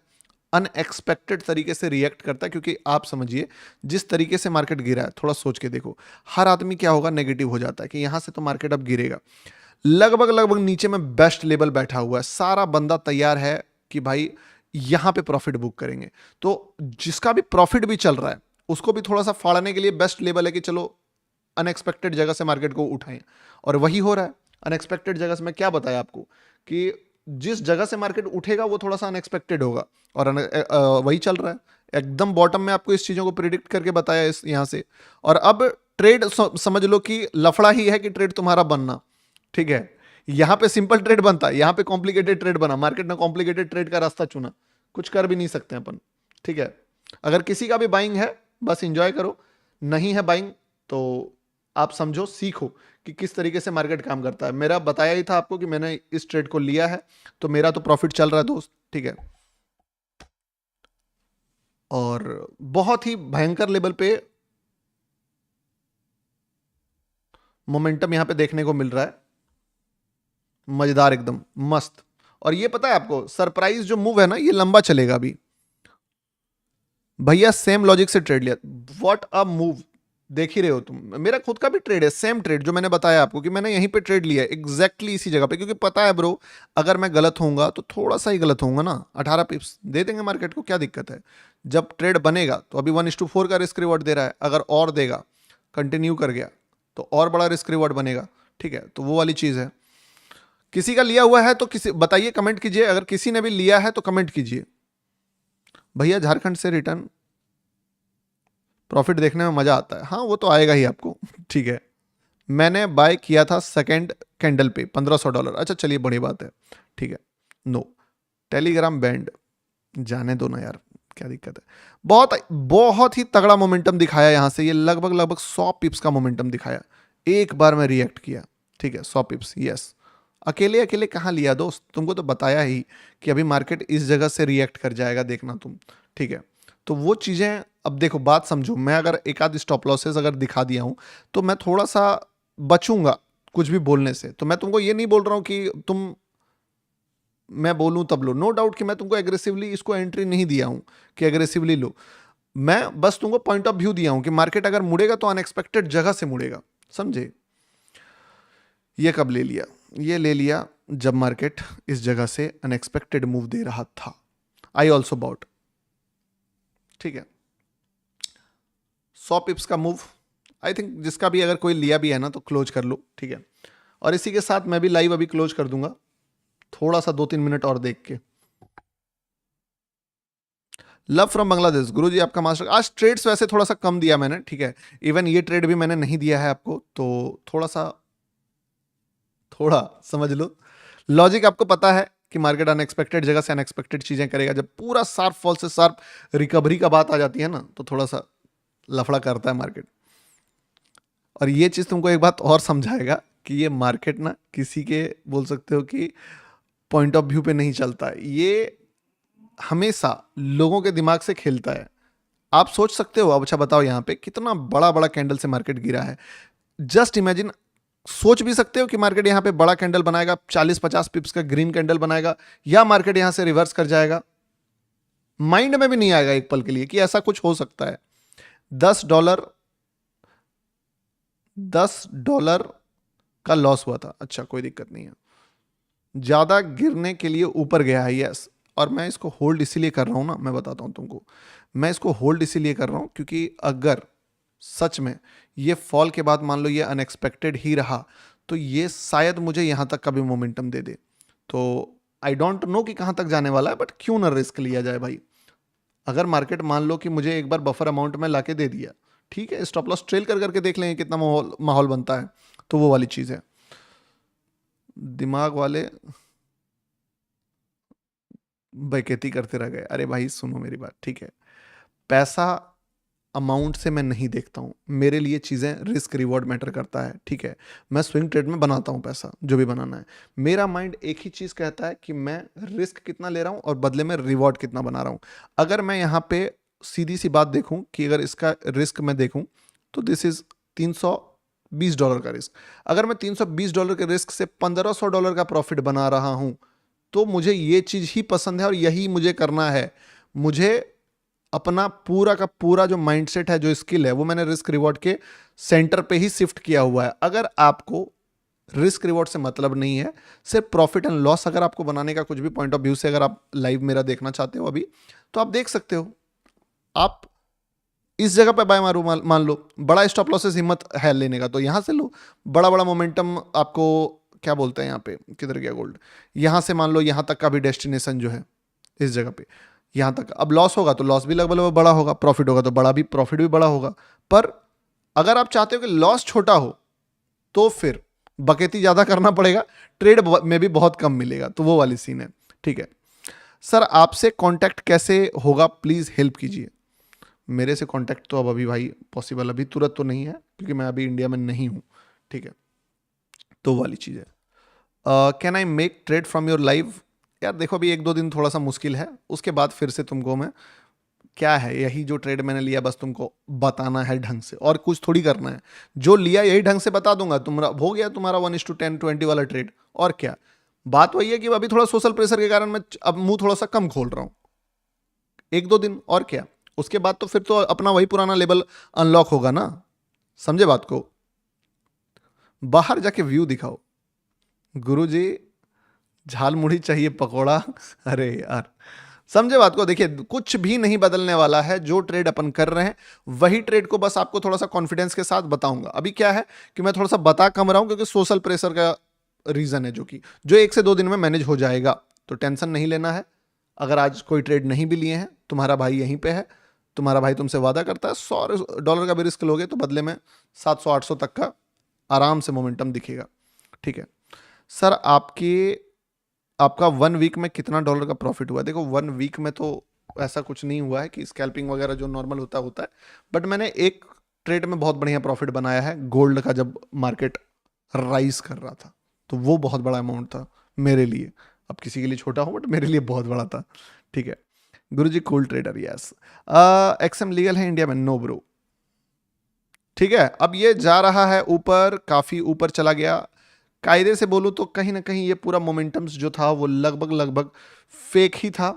अनएक्सपेक्टेड तरीके से रिएक्ट करता है। क्योंकि आप समझिए जिस तरीके से मार्केट गिरा है, थोड़ा सोच के देखो, हर आदमी क्या होगा, नेगेटिव हो जाता है कि यहां से तो मार्केट अब गिरेगा। लगभग लगभग नीचे में बेस्ट लेवल बैठा हुआ है, सारा बंदा तैयार है कि भाई यहां पे प्रॉफिट बुक करेंगे। तो जिसका भी प्रॉफिट भी चल रहा है उसको भी थोड़ा सा फाड़ने के लिए बेस्ट लेवल है कि चलो अनएक्सपेक्टेड जगह से मार्केट को उठाएं, और वही हो रहा है। अनएक्सपेक्टेड जगह से मैं क्या बताया आपको कि जिस जगह से मार्केट उठेगा वो थोड़ा सा अनएक्सपेक्टेड होगा, और वही चल रहा है। एकदम बॉटम में आपको इस चीजों को प्रिडिक्ट करके बताया इस यहां से, और अब ट्रेड समझ लो कि लफड़ा ही है कि ट्रेड तुम्हारा बनना। ठीक है, यहां पे सिंपल ट्रेड बनता है, यहां पे कॉम्प्लिकेटेड ट्रेड बना, मार्केट ने कॉम्प्लिकेटेड ट्रेड का रास्ता चुना, कुछ कर भी नहीं सकते अपन। ठीक है, अगर किसी का भी बाइंग है बस इंजॉय करो, नहीं है बाइंग तो आप समझो सीखो कि किस तरीके से मार्केट काम करता है। मेरा बताया ही था आपको कि मैंने इस ट्रेड को लिया है तो मेरा तो प्रॉफिट चल रहा है दोस्त। ठीक है, और बहुत ही भयंकर लेवल पे मोमेंटम यहां पे देखने को मिल रहा है, मजेदार एकदम मस्त। और ये पता है आपको सरप्राइज जो मूव है ना, ये लंबा चलेगा अभी। भैया सेम लॉजिक से ट्रेड लिया, व्हाट अ मूव, देख ही रहे हो तुम, मेरा खुद का भी ट्रेड है, सेम ट्रेड जो मैंने बताया आपको कि मैंने यहीं पे ट्रेड लिया है, एग्जैक्टली इसी जगह पे, क्योंकि पता है ब्रो अगर मैं गलत होऊंगा तो थोड़ा सा ही गलत होऊंगा ना, 18 पिप्स दे देंगे मार्केट को, क्या दिक्कत है। जब ट्रेड बनेगा तो अभी 1:4 का रिस्क रिवॉर्ड दे रहा है, अगर और देगा कंटिन्यू कर गया तो और बड़ा रिस्क रिवॉर्ड बनेगा। ठीक है, तो वो वाली चीज है। किसी का लिया हुआ है तो किसी बताइए, कमेंट कीजिए, अगर किसी ने भी लिया है तो कमेंट कीजिए। भैया झारखंड से रिटर्न प्रॉफिट देखने में मजा आता है, हाँ वो तो आएगा ही आपको। ठीक है, मैंने बाय किया था सेकंड कैंडल पे $1500, अच्छा चलिए बड़ी बात है। ठीक है, नो टेलीग्राम बैंड जाने दो ना यार, क्या दिक्कत है। बहुत बहुत ही तगड़ा मोमेंटम दिखाया यहां से, ये लगभग लगभग 100 पिप्स का मोमेंटम दिखाया, एक बार में रिएक्ट किया। ठीक है, 100 पिप्स, यस। अकेले अकेले कहाँ लिया दोस्त, तुमको तो बताया ही कि अभी मार्केट इस जगह से रिएक्ट कर जाएगा, देखना तुम। ठीक है, तो वो चीज़ें अब देखो, बात समझो, मैं अगर एक आध स्टॉप लॉसेस अगर दिखा दिया हूं तो मैं थोड़ा सा बचूंगा कुछ भी बोलने से। तो मैं तुमको ये नहीं बोल रहा हूं कि तुम मैं बोलूं तब लो, नो डाउट कि मैं तुमको एग्रेसिवली इसको एंट्री नहीं दिया हूं कि एग्रेसिवली लो, मैं बस तुमको पॉइंट ऑफ व्यू दिया हूं कि मार्केट अगर मुड़ेगा तो अनएक्सपेक्टेड जगह से मुड़ेगा, समझे। ये कब ले लिया, ये ले लिया जब मार्केट इस जगह से अनएक्सपेक्टेड मूव दे रहा था। I also bought. ठीक है, 100 पिप्स का मूव, आई थिंक जिसका भी अगर कोई लिया भी है ना तो क्लोज कर लो। ठीक है, और इसी के साथ मैं भी लाइव अभी क्लोज कर दूंगा, थोड़ा सा 2-3 मिनट और देख के। लव फ्रॉम बांग्लादेश, गुरुजी आपका मास्टर। आज ट्रेड्स वैसे थोड़ा सा कम दिया मैंने, ठीक है, इवन ये ट्रेड भी मैंने नहीं दिया है आपको, तो थोड़ा समझ लो। लॉजिक आपको पता है कि मार्केट अनएक्सपेक्टेड जगह से अनएक्सपेक्टेड चीजें करेगा। जब पूरा शार्प फॉल से शार्प रिकवरी का बात आ जाती है ना, तो थोड़ा सा लफड़ा करता है मार्केट। और ये चीज तुमको एक बात और समझाएगा कि ये मार्केट ना किसी के बोल सकते हो कि पॉइंट ऑफ व्यू पे नहीं चलता है, ये हमेशा लोगों के दिमाग से खेलता है। आप सोच सकते हो, अब अच्छा बताओ यहाँ पे कितना बड़ा बड़ा कैंडल से मार्केट गिरा है। जस्ट इमेजिन, सोच भी सकते हो कि मार्केट यहाँ पे बड़ा कैंडल बनाएगा, 40-50 पिप्स का ग्रीन कैंडल बनाएगा, या मार्केट यहां से रिवर्स कर जाएगा। माइंड में भी नहीं आएगा एक पल के लिए कि ऐसा कुछ हो सकता है। $10 $10 का लॉस हुआ था, अच्छा कोई दिक्कत नहीं है, ज्यादा गिरने के लिए ऊपर गया है, यस। और मैं इसको होल्ड इसीलिए कर रहा हूं ना, मैं बताता हूं तुमको, मैं इसको होल्ड इसीलिए कर रहा हूं क्योंकि अगर सच में ये फॉल के बाद मान लो ये अनएक्सपेक्टेड ही रहा, तो ये शायद मुझे यहां तक का भी मोमेंटम दे दे। तो आई डोंट नो कि कहां तक जाने वाला है, बट क्यों ना रिस्क लिया जाए भाई। अगर मार्केट मान लो कि मुझे एक बार बफर अमाउंट में लाके दे दिया, ठीक है, स्टॉप लॉस ट्रेल कर करके देख लेंगे कितना माहौल माहौल बनता है, तो वो वाली चीज है। दिमाग वाले बेइज्जती करते रह गए। अरे भाई सुनो मेरी बात, ठीक है, पैसा अमाउंट से मैं नहीं देखता हूँ, मेरे लिए चीज़ें रिस्क रिवॉर्ड मैटर करता है। ठीक है, मैं स्विंग ट्रेड में बनाता हूँ पैसा, जो भी बनाना है, मेरा माइंड एक ही चीज़ कहता है कि मैं रिस्क कितना ले रहा हूँ और बदले में रिवॉर्ड कितना बना रहा हूँ। अगर मैं यहाँ पे सीधी सी बात देखूँ कि अगर इसका रिस्क मैं देखूँ तो दिस इज $320 का रिस्क। अगर मैं $320 के रिस्क से $1500 का प्रॉफिट बना रहा हूँ, तो मुझे ये चीज़ ही पसंद है और यही मुझे करना है। मुझे अपना पूरा का पूरा जो माइंडसेट है, जो स्किल है, वो मैंने रिस्क रिवॉर्ड के सेंटर पे ही शिफ्ट किया हुआ है। अगर आपको रिस्क रिवॉर्ड से मतलब नहीं है, सिर्फ प्रॉफिट एंड लॉस अगर आपको बनाने का कुछ भी पॉइंट ऑफ व्यू से अगर आप लाइव मेरा देखना चाहते हो अभी, तो आप देख सकते हो। आप इस जगह पे बाय मारो, मान लो बड़ा स्टॉप लॉसेस हिम्मत है लेने का, तो यहां से लो। बड़ा बड़ा मोमेंटम आपको क्या बोलते हैं, यहाँ पे किधर गया गोल्ड, यहां से मान लो यहां तक का भी डेस्टिनेशन जो है इस जगह पे, यहां तक। अब लॉस होगा तो लॉस भी लगभग लगभग बड़ा होगा, प्रॉफिट होगा तो प्रॉफिट भी बड़ा होगा। पर अगर आप चाहते हो कि लॉस छोटा हो, तो फिर बकेती ज्यादा करना पड़ेगा, ट्रेड में भी बहुत कम मिलेगा, तो वो वाली सीन है। ठीक है सर, आपसे कांटेक्ट कैसे होगा, प्लीज हेल्प कीजिए। मेरे से कांटेक्ट तो अब अभी भाई पॉसिबल अभी तुरंत तो नहीं है, क्योंकि मैं अभी इंडिया में नहीं हूं। ठीक है, तो वो वाली चीज है। Can I make trade from your live? यार देखो, अभी 1-2 दिन थोड़ा सा मुश्किल है, उसके बाद फिर से तुमको मैं, क्या है, यही जो ट्रेड मैंने लिया बस तुमको बताना है ढंग से, और कुछ थोड़ी करना है। जो लिया यही ढंग से बता दूंगा, तुम्हारा हो गया, तुम्हारा 1:10-20 वाला ट्रेड। और क्या, बात वही है कि अभी थोड़ा सोशल प्रेशर के कारण मैं अब मुंह थोड़ा सा कम खोल रहा हूं, 1-2 दिन, और क्या। उसके बाद तो फिर तो अपना वही पुराना लेवल अनलॉक होगा ना, समझे बात को। बाहर जाके व्यू दिखाओ गुरुजी, झाल मुड़ी चाहिए पकोड़ा। अरे यार, समझे बात को। देखिए, कुछ भी नहीं बदलने वाला है, जो ट्रेड अपन कर रहे हैं वही ट्रेड को बस आपको थोड़ा सा कॉन्फिडेंस के साथ बताऊंगा। अभी क्या है कि मैं थोड़ा सा बता कम रहा हूं, क्योंकि सोशल प्रेशर का रीजन है, जो 1 से 2 दिन में मैनेज हो जाएगा, तो टेंशन नहीं लेना है। अगर आज कोई ट्रेड नहीं भी लिए हैं, तुम्हारा भाई यहीं पे है, तुम्हारा भाई तुमसे वादा करता है $100 का भी रिस्क लोगे तो बदले में 700-800 तक का आराम से मोमेंटम दिखेगा। ठीक है सर, आपका 1 वीक में कितना डॉलर का प्रॉफिट हुआ? देखो, 1 वीक में तो ऐसा कुछ नहीं हुआ है कि स्कैल्पिंग वगैरह जो नॉर्मल होता है, बट मैंने एक ट्रेड में बहुत बढ़िया प्रॉफिट बनाया है, गोल्ड का, जब मार्केट राइज कर रहा था, तो वो बहुत बड़ा अमाउंट था मेरे लिए। अब किसी के लिए छोटा हो, बट मेरे लिए बहुत बड़ा था। ठीक है गुरुजी, cool trader, yes. XM legal है इंडिया में? No bro. ठीक है, अब ये जा रहा है ऊपर, काफी ऊपर चला गया। कायदे से बोलूं तो कहीं ना कहीं ये पूरा मोमेंटम्स जो था वो लगभग लगभग फेक ही था,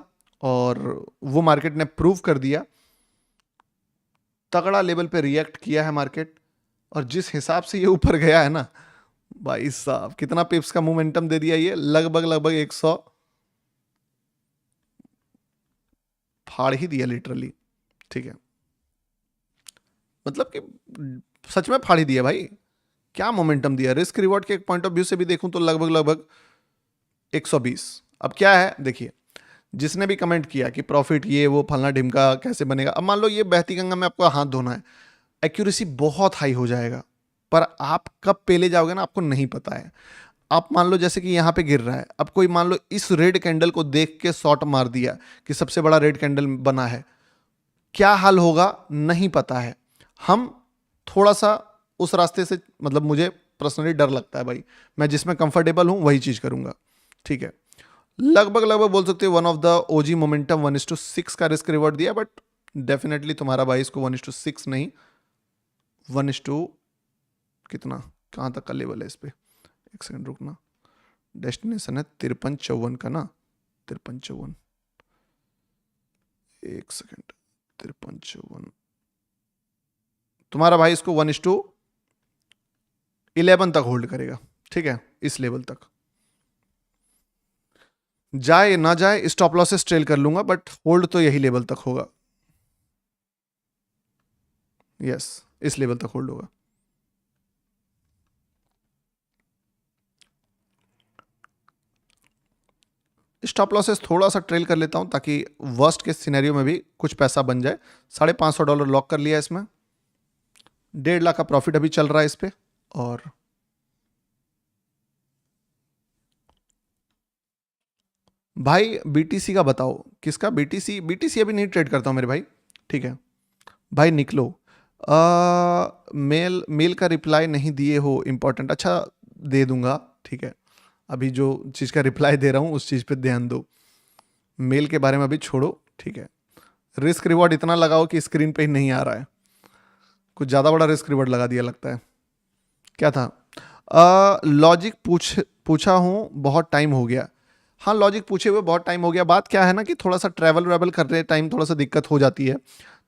और वो मार्केट ने प्रूव कर दिया। तगड़ा लेवल पे रिएक्ट किया है मार्केट, और जिस हिसाब से ये ऊपर गया है ना भाई साहब, कितना पिप्स का मोमेंटम दे दिया ये, लगभग लगभग फाड़ ही दिया लिटरली, ठीक है, मतलब कि सच में फाड़ ही दिया भाई, क्या मोमेंटम दिया। रिस्क रिवॉर्ड के एक पॉइंट ऑफ व्यू से भी देखूं तो लगभग लगभग 120। अब क्या है देखिए, जिसने भी कमेंट किया कि प्रॉफिट ये वो फलना ढिमका कैसे बनेगा, अब मान लो ये बहती गंगा में आपको हाथ धोना है, एक्यूरेसी बहुत हाई हो जाएगा, पर आप कब पेले जाओगे ना आपको नहीं पता है। आप मान लो जैसे कि यहाँ पे गिर रहा है, अब कोई मान लो इस रेड कैंडल को देख के शॉट मार दिया कि सबसे बड़ा रेड कैंडल बना है, क्या हाल होगा नहीं पता है। हम थोड़ा सा उस रास्ते से, मतलब मुझे पर्सनली डर लगता है भाई, मैं जिसमें कंफर्टेबल हूं वही चीज करूंगा, ठीक है। लगभग लगभग बोल सकते हो one of the OG momentum 1:6 का रिस्क रिवॉर्ड दिया, बट डेफिनेटली तुम्हारा भाई इसको 1:6 नहीं 1 कितना, कहाँ तक का लेवल है इस पे, एक सेकंड रुकना, डेस्टिनेशन है 53-54 का ना, 53-54, एक सेकंड, 53-54, तुम्हारा भाई इसको 1:11 तक होल्ड करेगा, ठीक है, इस लेवल तक जाए ना जाए स्टॉप लॉसेस ट्रेल कर लूंगा, बट होल्ड तो यही लेवल तक होगा, यस इस लेवल तक होल्ड होगा। स्टॉप लॉसेस थोड़ा सा ट्रेल कर लेता हूं ताकि वर्स्ट के सिनेरियो में भी कुछ पैसा बन जाए। $550 लॉक कर लिया इसमें, 1.5 लाख का प्रॉफिट अभी चल रहा है इस पे। और भाई बीटीसी का बताओ, किसका बीटीसी, बीटीसी अभी नहीं ट्रेड करता हूं मेरे भाई, ठीक है भाई निकलो। मेल का रिप्लाई नहीं दिए हो, इंपॉर्टेंट, अच्छा दे दूंगा, ठीक है, अभी जो चीज़ का रिप्लाई दे रहा हूं उस चीज़ पे ध्यान दो, मेल के बारे में अभी छोड़ो, ठीक है। रिस्क रिवॉर्ड इतना लगाओ कि स्क्रीन पे ही नहीं आ रहा है, कुछ ज़्यादा बड़ा रिस्क रिवॉर्ड लगा दिया लगता है। क्या था, लॉजिक पूछा हूँ बहुत टाइम हो गया, हाँ लॉजिक पूछे हुए बहुत टाइम हो गया। बात क्या है ना कि थोड़ा सा ट्रैवल वेवल कर रहे टाइम थोड़ा सा दिक्कत हो जाती है,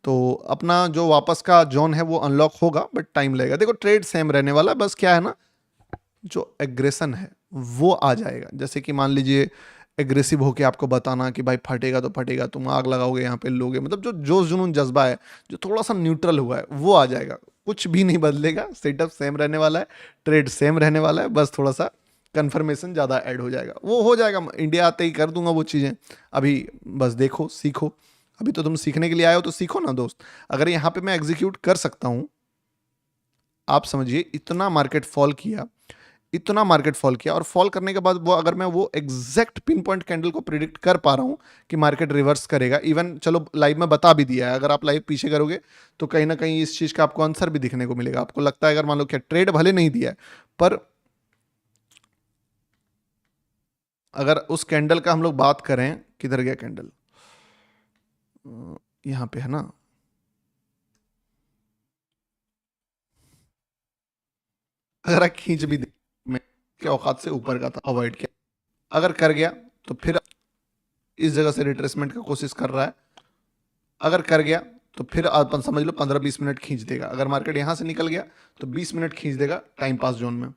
तो अपना जो वापस का जोन है वो अनलॉक होगा, बट टाइम लगेगा। देखो ट्रेड सेम रहने वाला है, बस क्या है ना जो एग्रेशन है वो आ जाएगा। जैसे कि मान लीजिए एग्रेसिव होके आपको बताना कि भाई फटेगा तो फटेगा, तुम आग लगाओगे यहाँ पे लोगे, मतलब जो जोश जुनून जज्बा है जो थोड़ा सा न्यूट्रल हुआ है वो आ जाएगा। कुछ भी नहीं बदलेगा, सेटअप सेम रहने वाला है, ट्रेड सेम रहने वाला है, बस थोड़ा सा कन्फर्मेशन ज़्यादा ऐड हो जाएगा, वो हो जाएगा। इंडिया आते ही कर दूंगा वो चीज़ें, अभी बस देखो सीखो, अभी तो तुम सीखने के लिए आए हो तो सीखो ना दोस्त। अगर यहाँ पे मैं एग्जीक्यूट कर सकता हूँ, आप समझिए इतना मार्केट फॉल किया, इतना मार्केट फॉल किया, और फॉल करने के बाद वो अगर मैं वो एग्जैक्ट पिन पॉइंट कैंडल को प्रिडिक्ट कर पा रहा हूं कि मार्केट रिवर्स करेगा, इवन चलो लाइव में बता भी दिया है, अगर आप लाइव पीछे करोगे तो कहीं ना कहीं इस चीज का आपको आंसर भी दिखने को मिलेगा। आपको लगता है अगर मान लो क्या ट्रेड भले नहीं दिया है, पर अगर उस कैंडल का हम लोग बात करें, किधर गया कैंडल, यहां पे है ना, अगर खींच भी दे, मैं के औकात से ऊपर का था, अवॉइड किया, अगर कर गया तो फिर इस जगह से रिट्रेसमेंट की कोशिश कर रहा है, अगर कर गया तो फिर अपन समझ लो 15-20 मिनट खींच देगा। अगर मार्केट यहां से निकल गया तो 20 मिनट खींच देगा टाइम पास जोन में,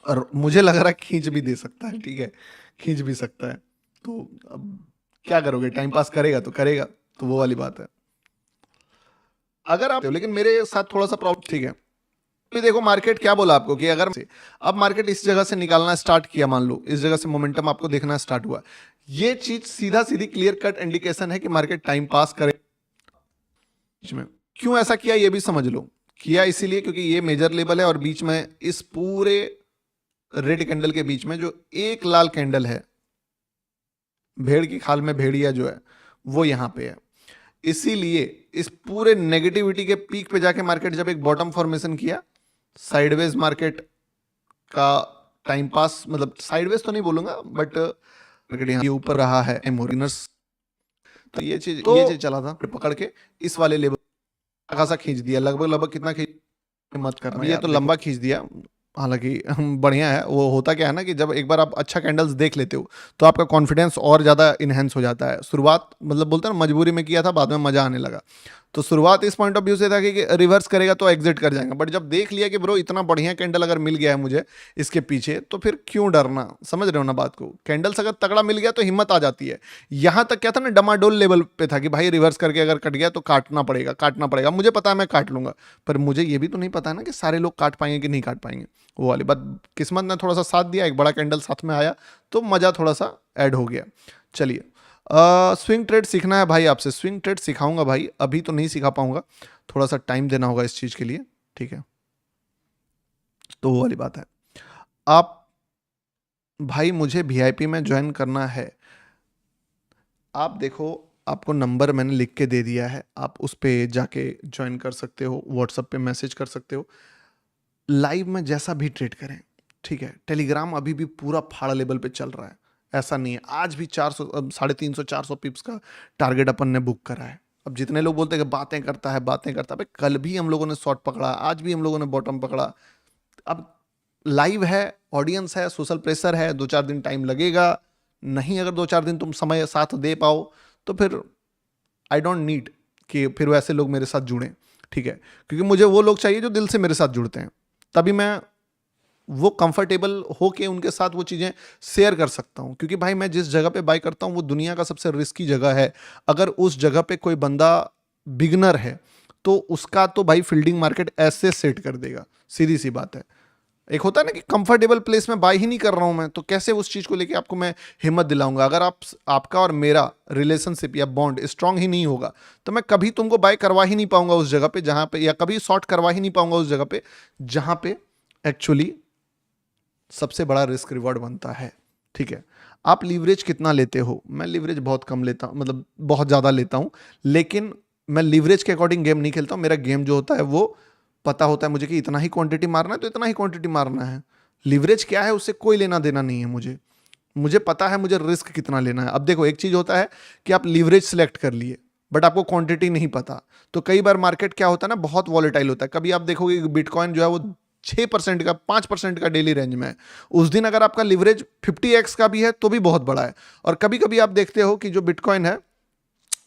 और मुझे लग रहा है खींच भी दे सकता है, ठीक है, खींच भी सकता है। तो अब क्या करोगे, टाइम पास करेगा तो करेगा, तो वो वाली बात है। अगर आप, लेकिन मेरे साथ थोड़ा सा प्रॉब्लम, ठीक है, अभी देखो मार्केट क्या बोला आपको कि अगर अब मार्केट इस जगह से निकालना स्टार्ट किया, मान लो इस जगह से मोमेंटम आपको देखना स्टार्ट हुआ, ये चीज सीधा सीधी क्लियर कट इंडिकेशन है कि मार्केट टाइम पास करे। में क्यों ऐसा किया ये भी समझ लो, किया इसीलिए क्योंकि ये मेजर लेवल है, और बीच में इस पूरे रेड कैंडल के बीच में जो एक लाल कैंडल है, भेड़ की खाल में भेड़िया जो है वो यहां पे है, इसीलिए इस पूरे नेगेटिविटी के पीक पे जाके मार्केट जब एक बॉटम फॉर्मेशन किया, साइडवेज मार्केट का टाइम पास, मतलब साइडवेज तो नहीं बोलूंगा, बट मार्केट यहाँ ऊपर रहा है मोरिनर्स, तो ये चीज चला था, पकड़ के इस वाले लेवल खासा खींच दिया, लगभग लगभग कितना खींच, मत करना ये तो लंबा खींच दिया, हालांकि बढ़िया है। वो होता क्या है ना कि जब एक बार आप अच्छा कैंडल्स देख लेते हो तो आपका कॉन्फिडेंस और ज़्यादा इनहेंस हो जाता है। शुरुआत मतलब बोलते हैं ना मजबूरी में किया था, बाद में मज़ा आने लगा, तो शुरुआत इस पॉइंट ऑफ व्यू से था कि रिवर्स करेगा तो एग्जिट कर जाएगा, बट जब देख लिया कि ब्रो इतना बढ़िया कैंडल अगर मिल गया है मुझे इसके पीछे, तो फिर क्यों डरना। समझ रहे हो ना बात को, कैंडल्स अगर तगड़ा मिल गया तो हिम्मत आ जाती है। यहां तक क्या था ना, डमाडोल लेवल पे था कि भाई रिवर्स करके अगर कट गया तो काटना पड़ेगा, काटना पड़ेगा। मुझे पता है मैं काट लूंगा, पर मुझे ये भी तो नहीं पता है ना कि सारे लोग काट पाएंगे कि नहीं काट पाएंगे। वो वाली बात, किस्मत ने थोड़ा सा साथ दिया, एक बड़ा कैंडल साथ में आया तो मजा थोड़ा सा ऐड हो गया। चलिए, स्विंग ट्रेड सीखना है भाई आपसे, स्विंग ट्रेड सिखाऊंगा भाई, अभी तो नहीं सिखा पाऊंगा, थोड़ा सा टाइम देना होगा इस चीज के लिए, ठीक है। तो वो वाली बात है। आप भाई मुझे वीआईपी में ज्वाइन करना है, आप देखो आपको नंबर मैंने लिख के दे दिया है, आप उस पर जाके ज्वाइन कर सकते हो, व्हाट्सएप पे मैसेज कर सकते हो, लाइव में जैसा भी ट्रेड करें, ठीक है। टेलीग्राम अभी भी पूरा फाड़ा लेवल पे चल रहा है, ऐसा नहीं है। आज भी 400 350 400 पिप्स का टारगेट अपन ने बुक करा है। अब जितने लोग बोलते हैं कि बातें करता है बातें करता है, भाई कल भी हम लोगों ने शॉर्ट पकड़ा, आज भी हम लोगों ने बॉटम पकड़ा। अब लाइव है, ऑडियंस है, सोशल प्रेशर है, 2-4 दिन टाइम लगेगा। नहीं, अगर 2-4 दिन तुम समय साथ दे पाओ तो फिर आई डोंट नीड कि फिर वैसे लोग मेरे साथ जुड़ें, ठीक है। क्योंकि मुझे वो लोग चाहिए जो दिल से मेरे साथ जुड़ते हैं, तभी मैं वो कंफर्टेबल होके उनके साथ वो चीज़ें शेयर कर सकता हूँ। क्योंकि भाई मैं जिस जगह पे बाय करता हूँ वो दुनिया का सबसे रिस्की जगह है। अगर उस जगह पे कोई बंदा बिगनर है तो उसका तो भाई फील्डिंग मार्केट ऐसे सेट कर देगा, सीधी सी बात है। एक होता है ना कि कंफर्टेबल प्लेस में बाय ही नहीं कर रहा हूं मैं, तो कैसे उस चीज को लेके आपको मैं हिम्मत दिलाऊंगा। अगर आपका और मेरा रिलेशनशिप या बॉन्ड स्ट्रांग ही नहीं होगा तो मैं कभी तुमको बाय करवा ही नहीं पाऊंगा उस जगह पे जहां पे, या कभी शॉर्ट करवा ही नहीं पाऊंगा उस जगह पे जहां पे एक्चुअली सबसे बड़ा रिस्क रिवॉर्ड बनता है, ठीक है। आप लीवरेज कितना लेते हो? मैं लीवरेज बहुत कम लेता हूं, मतलब बहुत ज्यादा लेता हूं, लेकिन मैं लीवरेज के अकॉर्डिंग गेम नहीं खेलता हूं। मेरा गेम जो होता है वो पता होता है मुझे कि इतना ही क्वांटिटी मारना है तो इतना ही क्वांटिटी मारना है। लीवरेज क्या है उससे कोई लेना देना नहीं है मुझे। मुझे पता है मुझे रिस्क कितना लेना है। अब देखो, एक चीज होता है कि आप लीवरेज सिलेक्ट कर लिए बट आपको क्वांटिटी नहीं पता, तो कई बार मार्केट क्या होता है ना, बहुत वॉलेटाइल होता है। कभी आप देखोगे बिटकॉइन जो है वो 6% का 5% का डेली रेंज में है, उस दिन अगर आपका लिवरेज 50x का भी है तो भी बहुत बड़ा है। और कभी कभी आप देखते हो कि जो बिटकॉइन है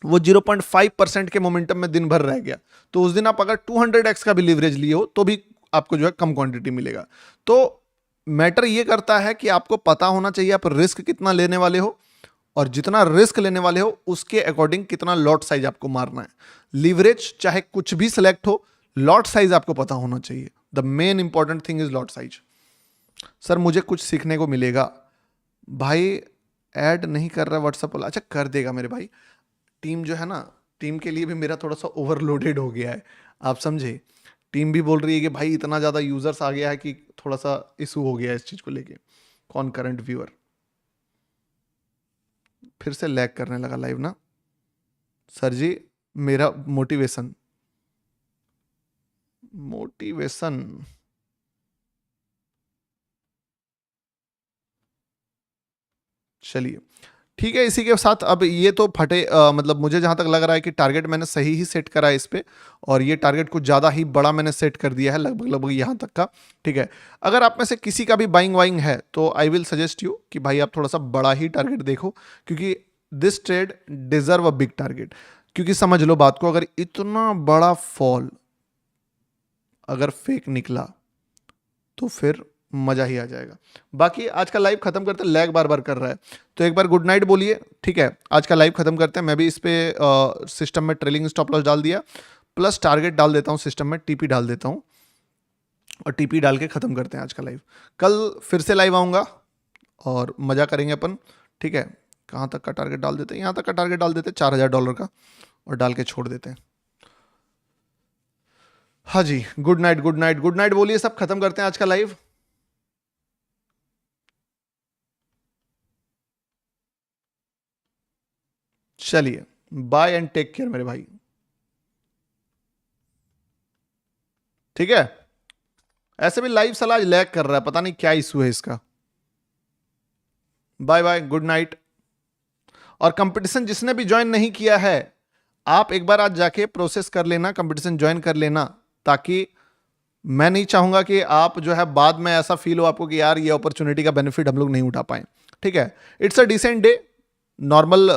वो 0.5% के मोमेंटम में दिन भर रह गया, तो उस दिन आप अगर 200x का भी लिवरेज लिए हो तो भी आपको जो है कम क्वांटिटी मिलेगा। तो मैटर ये करता है कि आपको पता होना चाहिए आप रिस्क कितना लेने वाले हो, और जितना रिस्क लेने वाले हो उसके अकॉर्डिंग कितना लॉट साइज आपको मारना है। लीवरेज चाहे कुछ भी सिलेक्ट हो, लॉट साइज आपको पता होना चाहिए। The main important thing is lot size. Sir मुझे कुछ सीखने को मिलेगा। भाई ऐड नहीं कर रहा व्हाट्सएप वाला, अच्छा कर देगा मेरे भाई। टीम जो है ना, टीम के लिए भी मेरा थोड़ा सा ओवरलोडेड हो गया है, आप समझे। टीम भी बोल रही है कि भाई इतना ज़्यादा यूजर्स आ गया है कि थोड़ा सा इशू हो गया है इस चीज़ को लेके। कौन करंट व्यूअर फिर से लैग करने लगा लाइव ना। सर जी मेरा मोटिवेशन मोटिवेशन चलिए ठीक है। इसी के साथ अब ये तो फटे, मतलब मुझे जहां तक लग रहा है कि टारगेट मैंने सही ही सेट करा है इस पे, और ये टारगेट कुछ ज़्यादा ही बड़ा मैंने सेट कर दिया है, लगभग लगभग यहाँ तक का, ठीक है। अगर आप में से किसी का भी बाइंग वाइंग है तो आई विल सजेस्ट यू कि भाई आप थोड़ा सा बड़ा ही टारगेट देखो, क्योंकि this trade deserve a big target. क्योंकि समझ लो बात को, अगर इतना बड़ा फॉल अगर फेक निकला तो फिर मजा ही आ जाएगा। बाकी आज का लाइव खत्म करते हैं, लैग बार बार कर रहा है तो एक बार गुड नाइट बोलिए, ठीक है। आज का लाइव खत्म करते हैं। मैं भी इस पे सिस्टम में ट्रेलिंग स्टॉप लॉस डाल दिया, प्लस टारगेट डाल देता हूँ सिस्टम में, टीपी डाल देता हूँ, और टीपी डाल के खत्म करते हैं आज का लाइव। कल फिर से लाइव आऊँगा और मजा करेंगे अपन, ठीक है। कहाँ तक का टारगेट डाल देते हैं? यहाँ तक का टारगेट डाल देते हैं, $4000 का, और डाल के छोड़ देते हैं। हाँ जी, good night good night good night बोलिए सब, खत्म करते हैं आज का लाइव। चलिए बाय एंड टेक केयर मेरे भाई, ठीक है। ऐसे भी लाइव सलाह लैग कर रहा है, पता नहीं क्या इशू है इसका। Bye bye good night. और कंपटीशन जिसने भी ज्वाइन नहीं किया है, आप एक बार आज जाके प्रोसेस कर लेना, कंपटीशन ज्वाइन कर लेना, ताकि मैं नहीं चाहूंगा कि आप जो है बाद में ऐसा फील हो आपको कि यार ये अपॉर्चुनिटी का बेनिफिट हम लोग नहीं उठा पाए, ठीक है। It's a decent day, normal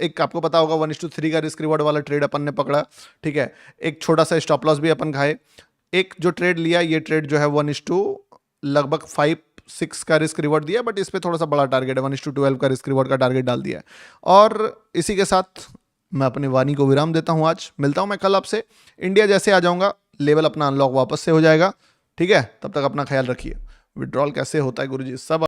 एक आपको पता होगा 1:3 का रिस्क रिवॉर्ड वाला ट्रेड अपन ने पकड़ा, ठीक है। एक छोटा सा स्टॉप लॉस भी अपन खाए। एक जो ट्रेड लिया, ये ट्रेड जो है 1:, लगभग 5-6 का रिस्क रिवॉर्ड दिया, बट इस पे थोड़ा सा बड़ा टारगेट है, 1:12 का रिस्क रिवॉर्ड का टारगेट डाल दिया है। और इसी के साथ मैं अपनी वाणी को विराम देता हूँ। आज मिलता हूँ मैं कल आपसे। इंडिया जैसे आ जाऊँगा, लेवल अपना अनलॉक वापस से हो जाएगा, ठीक है। तब तक अपना ख्याल रखिए। विड्रॉल कैसे होता है गुरुजी, सब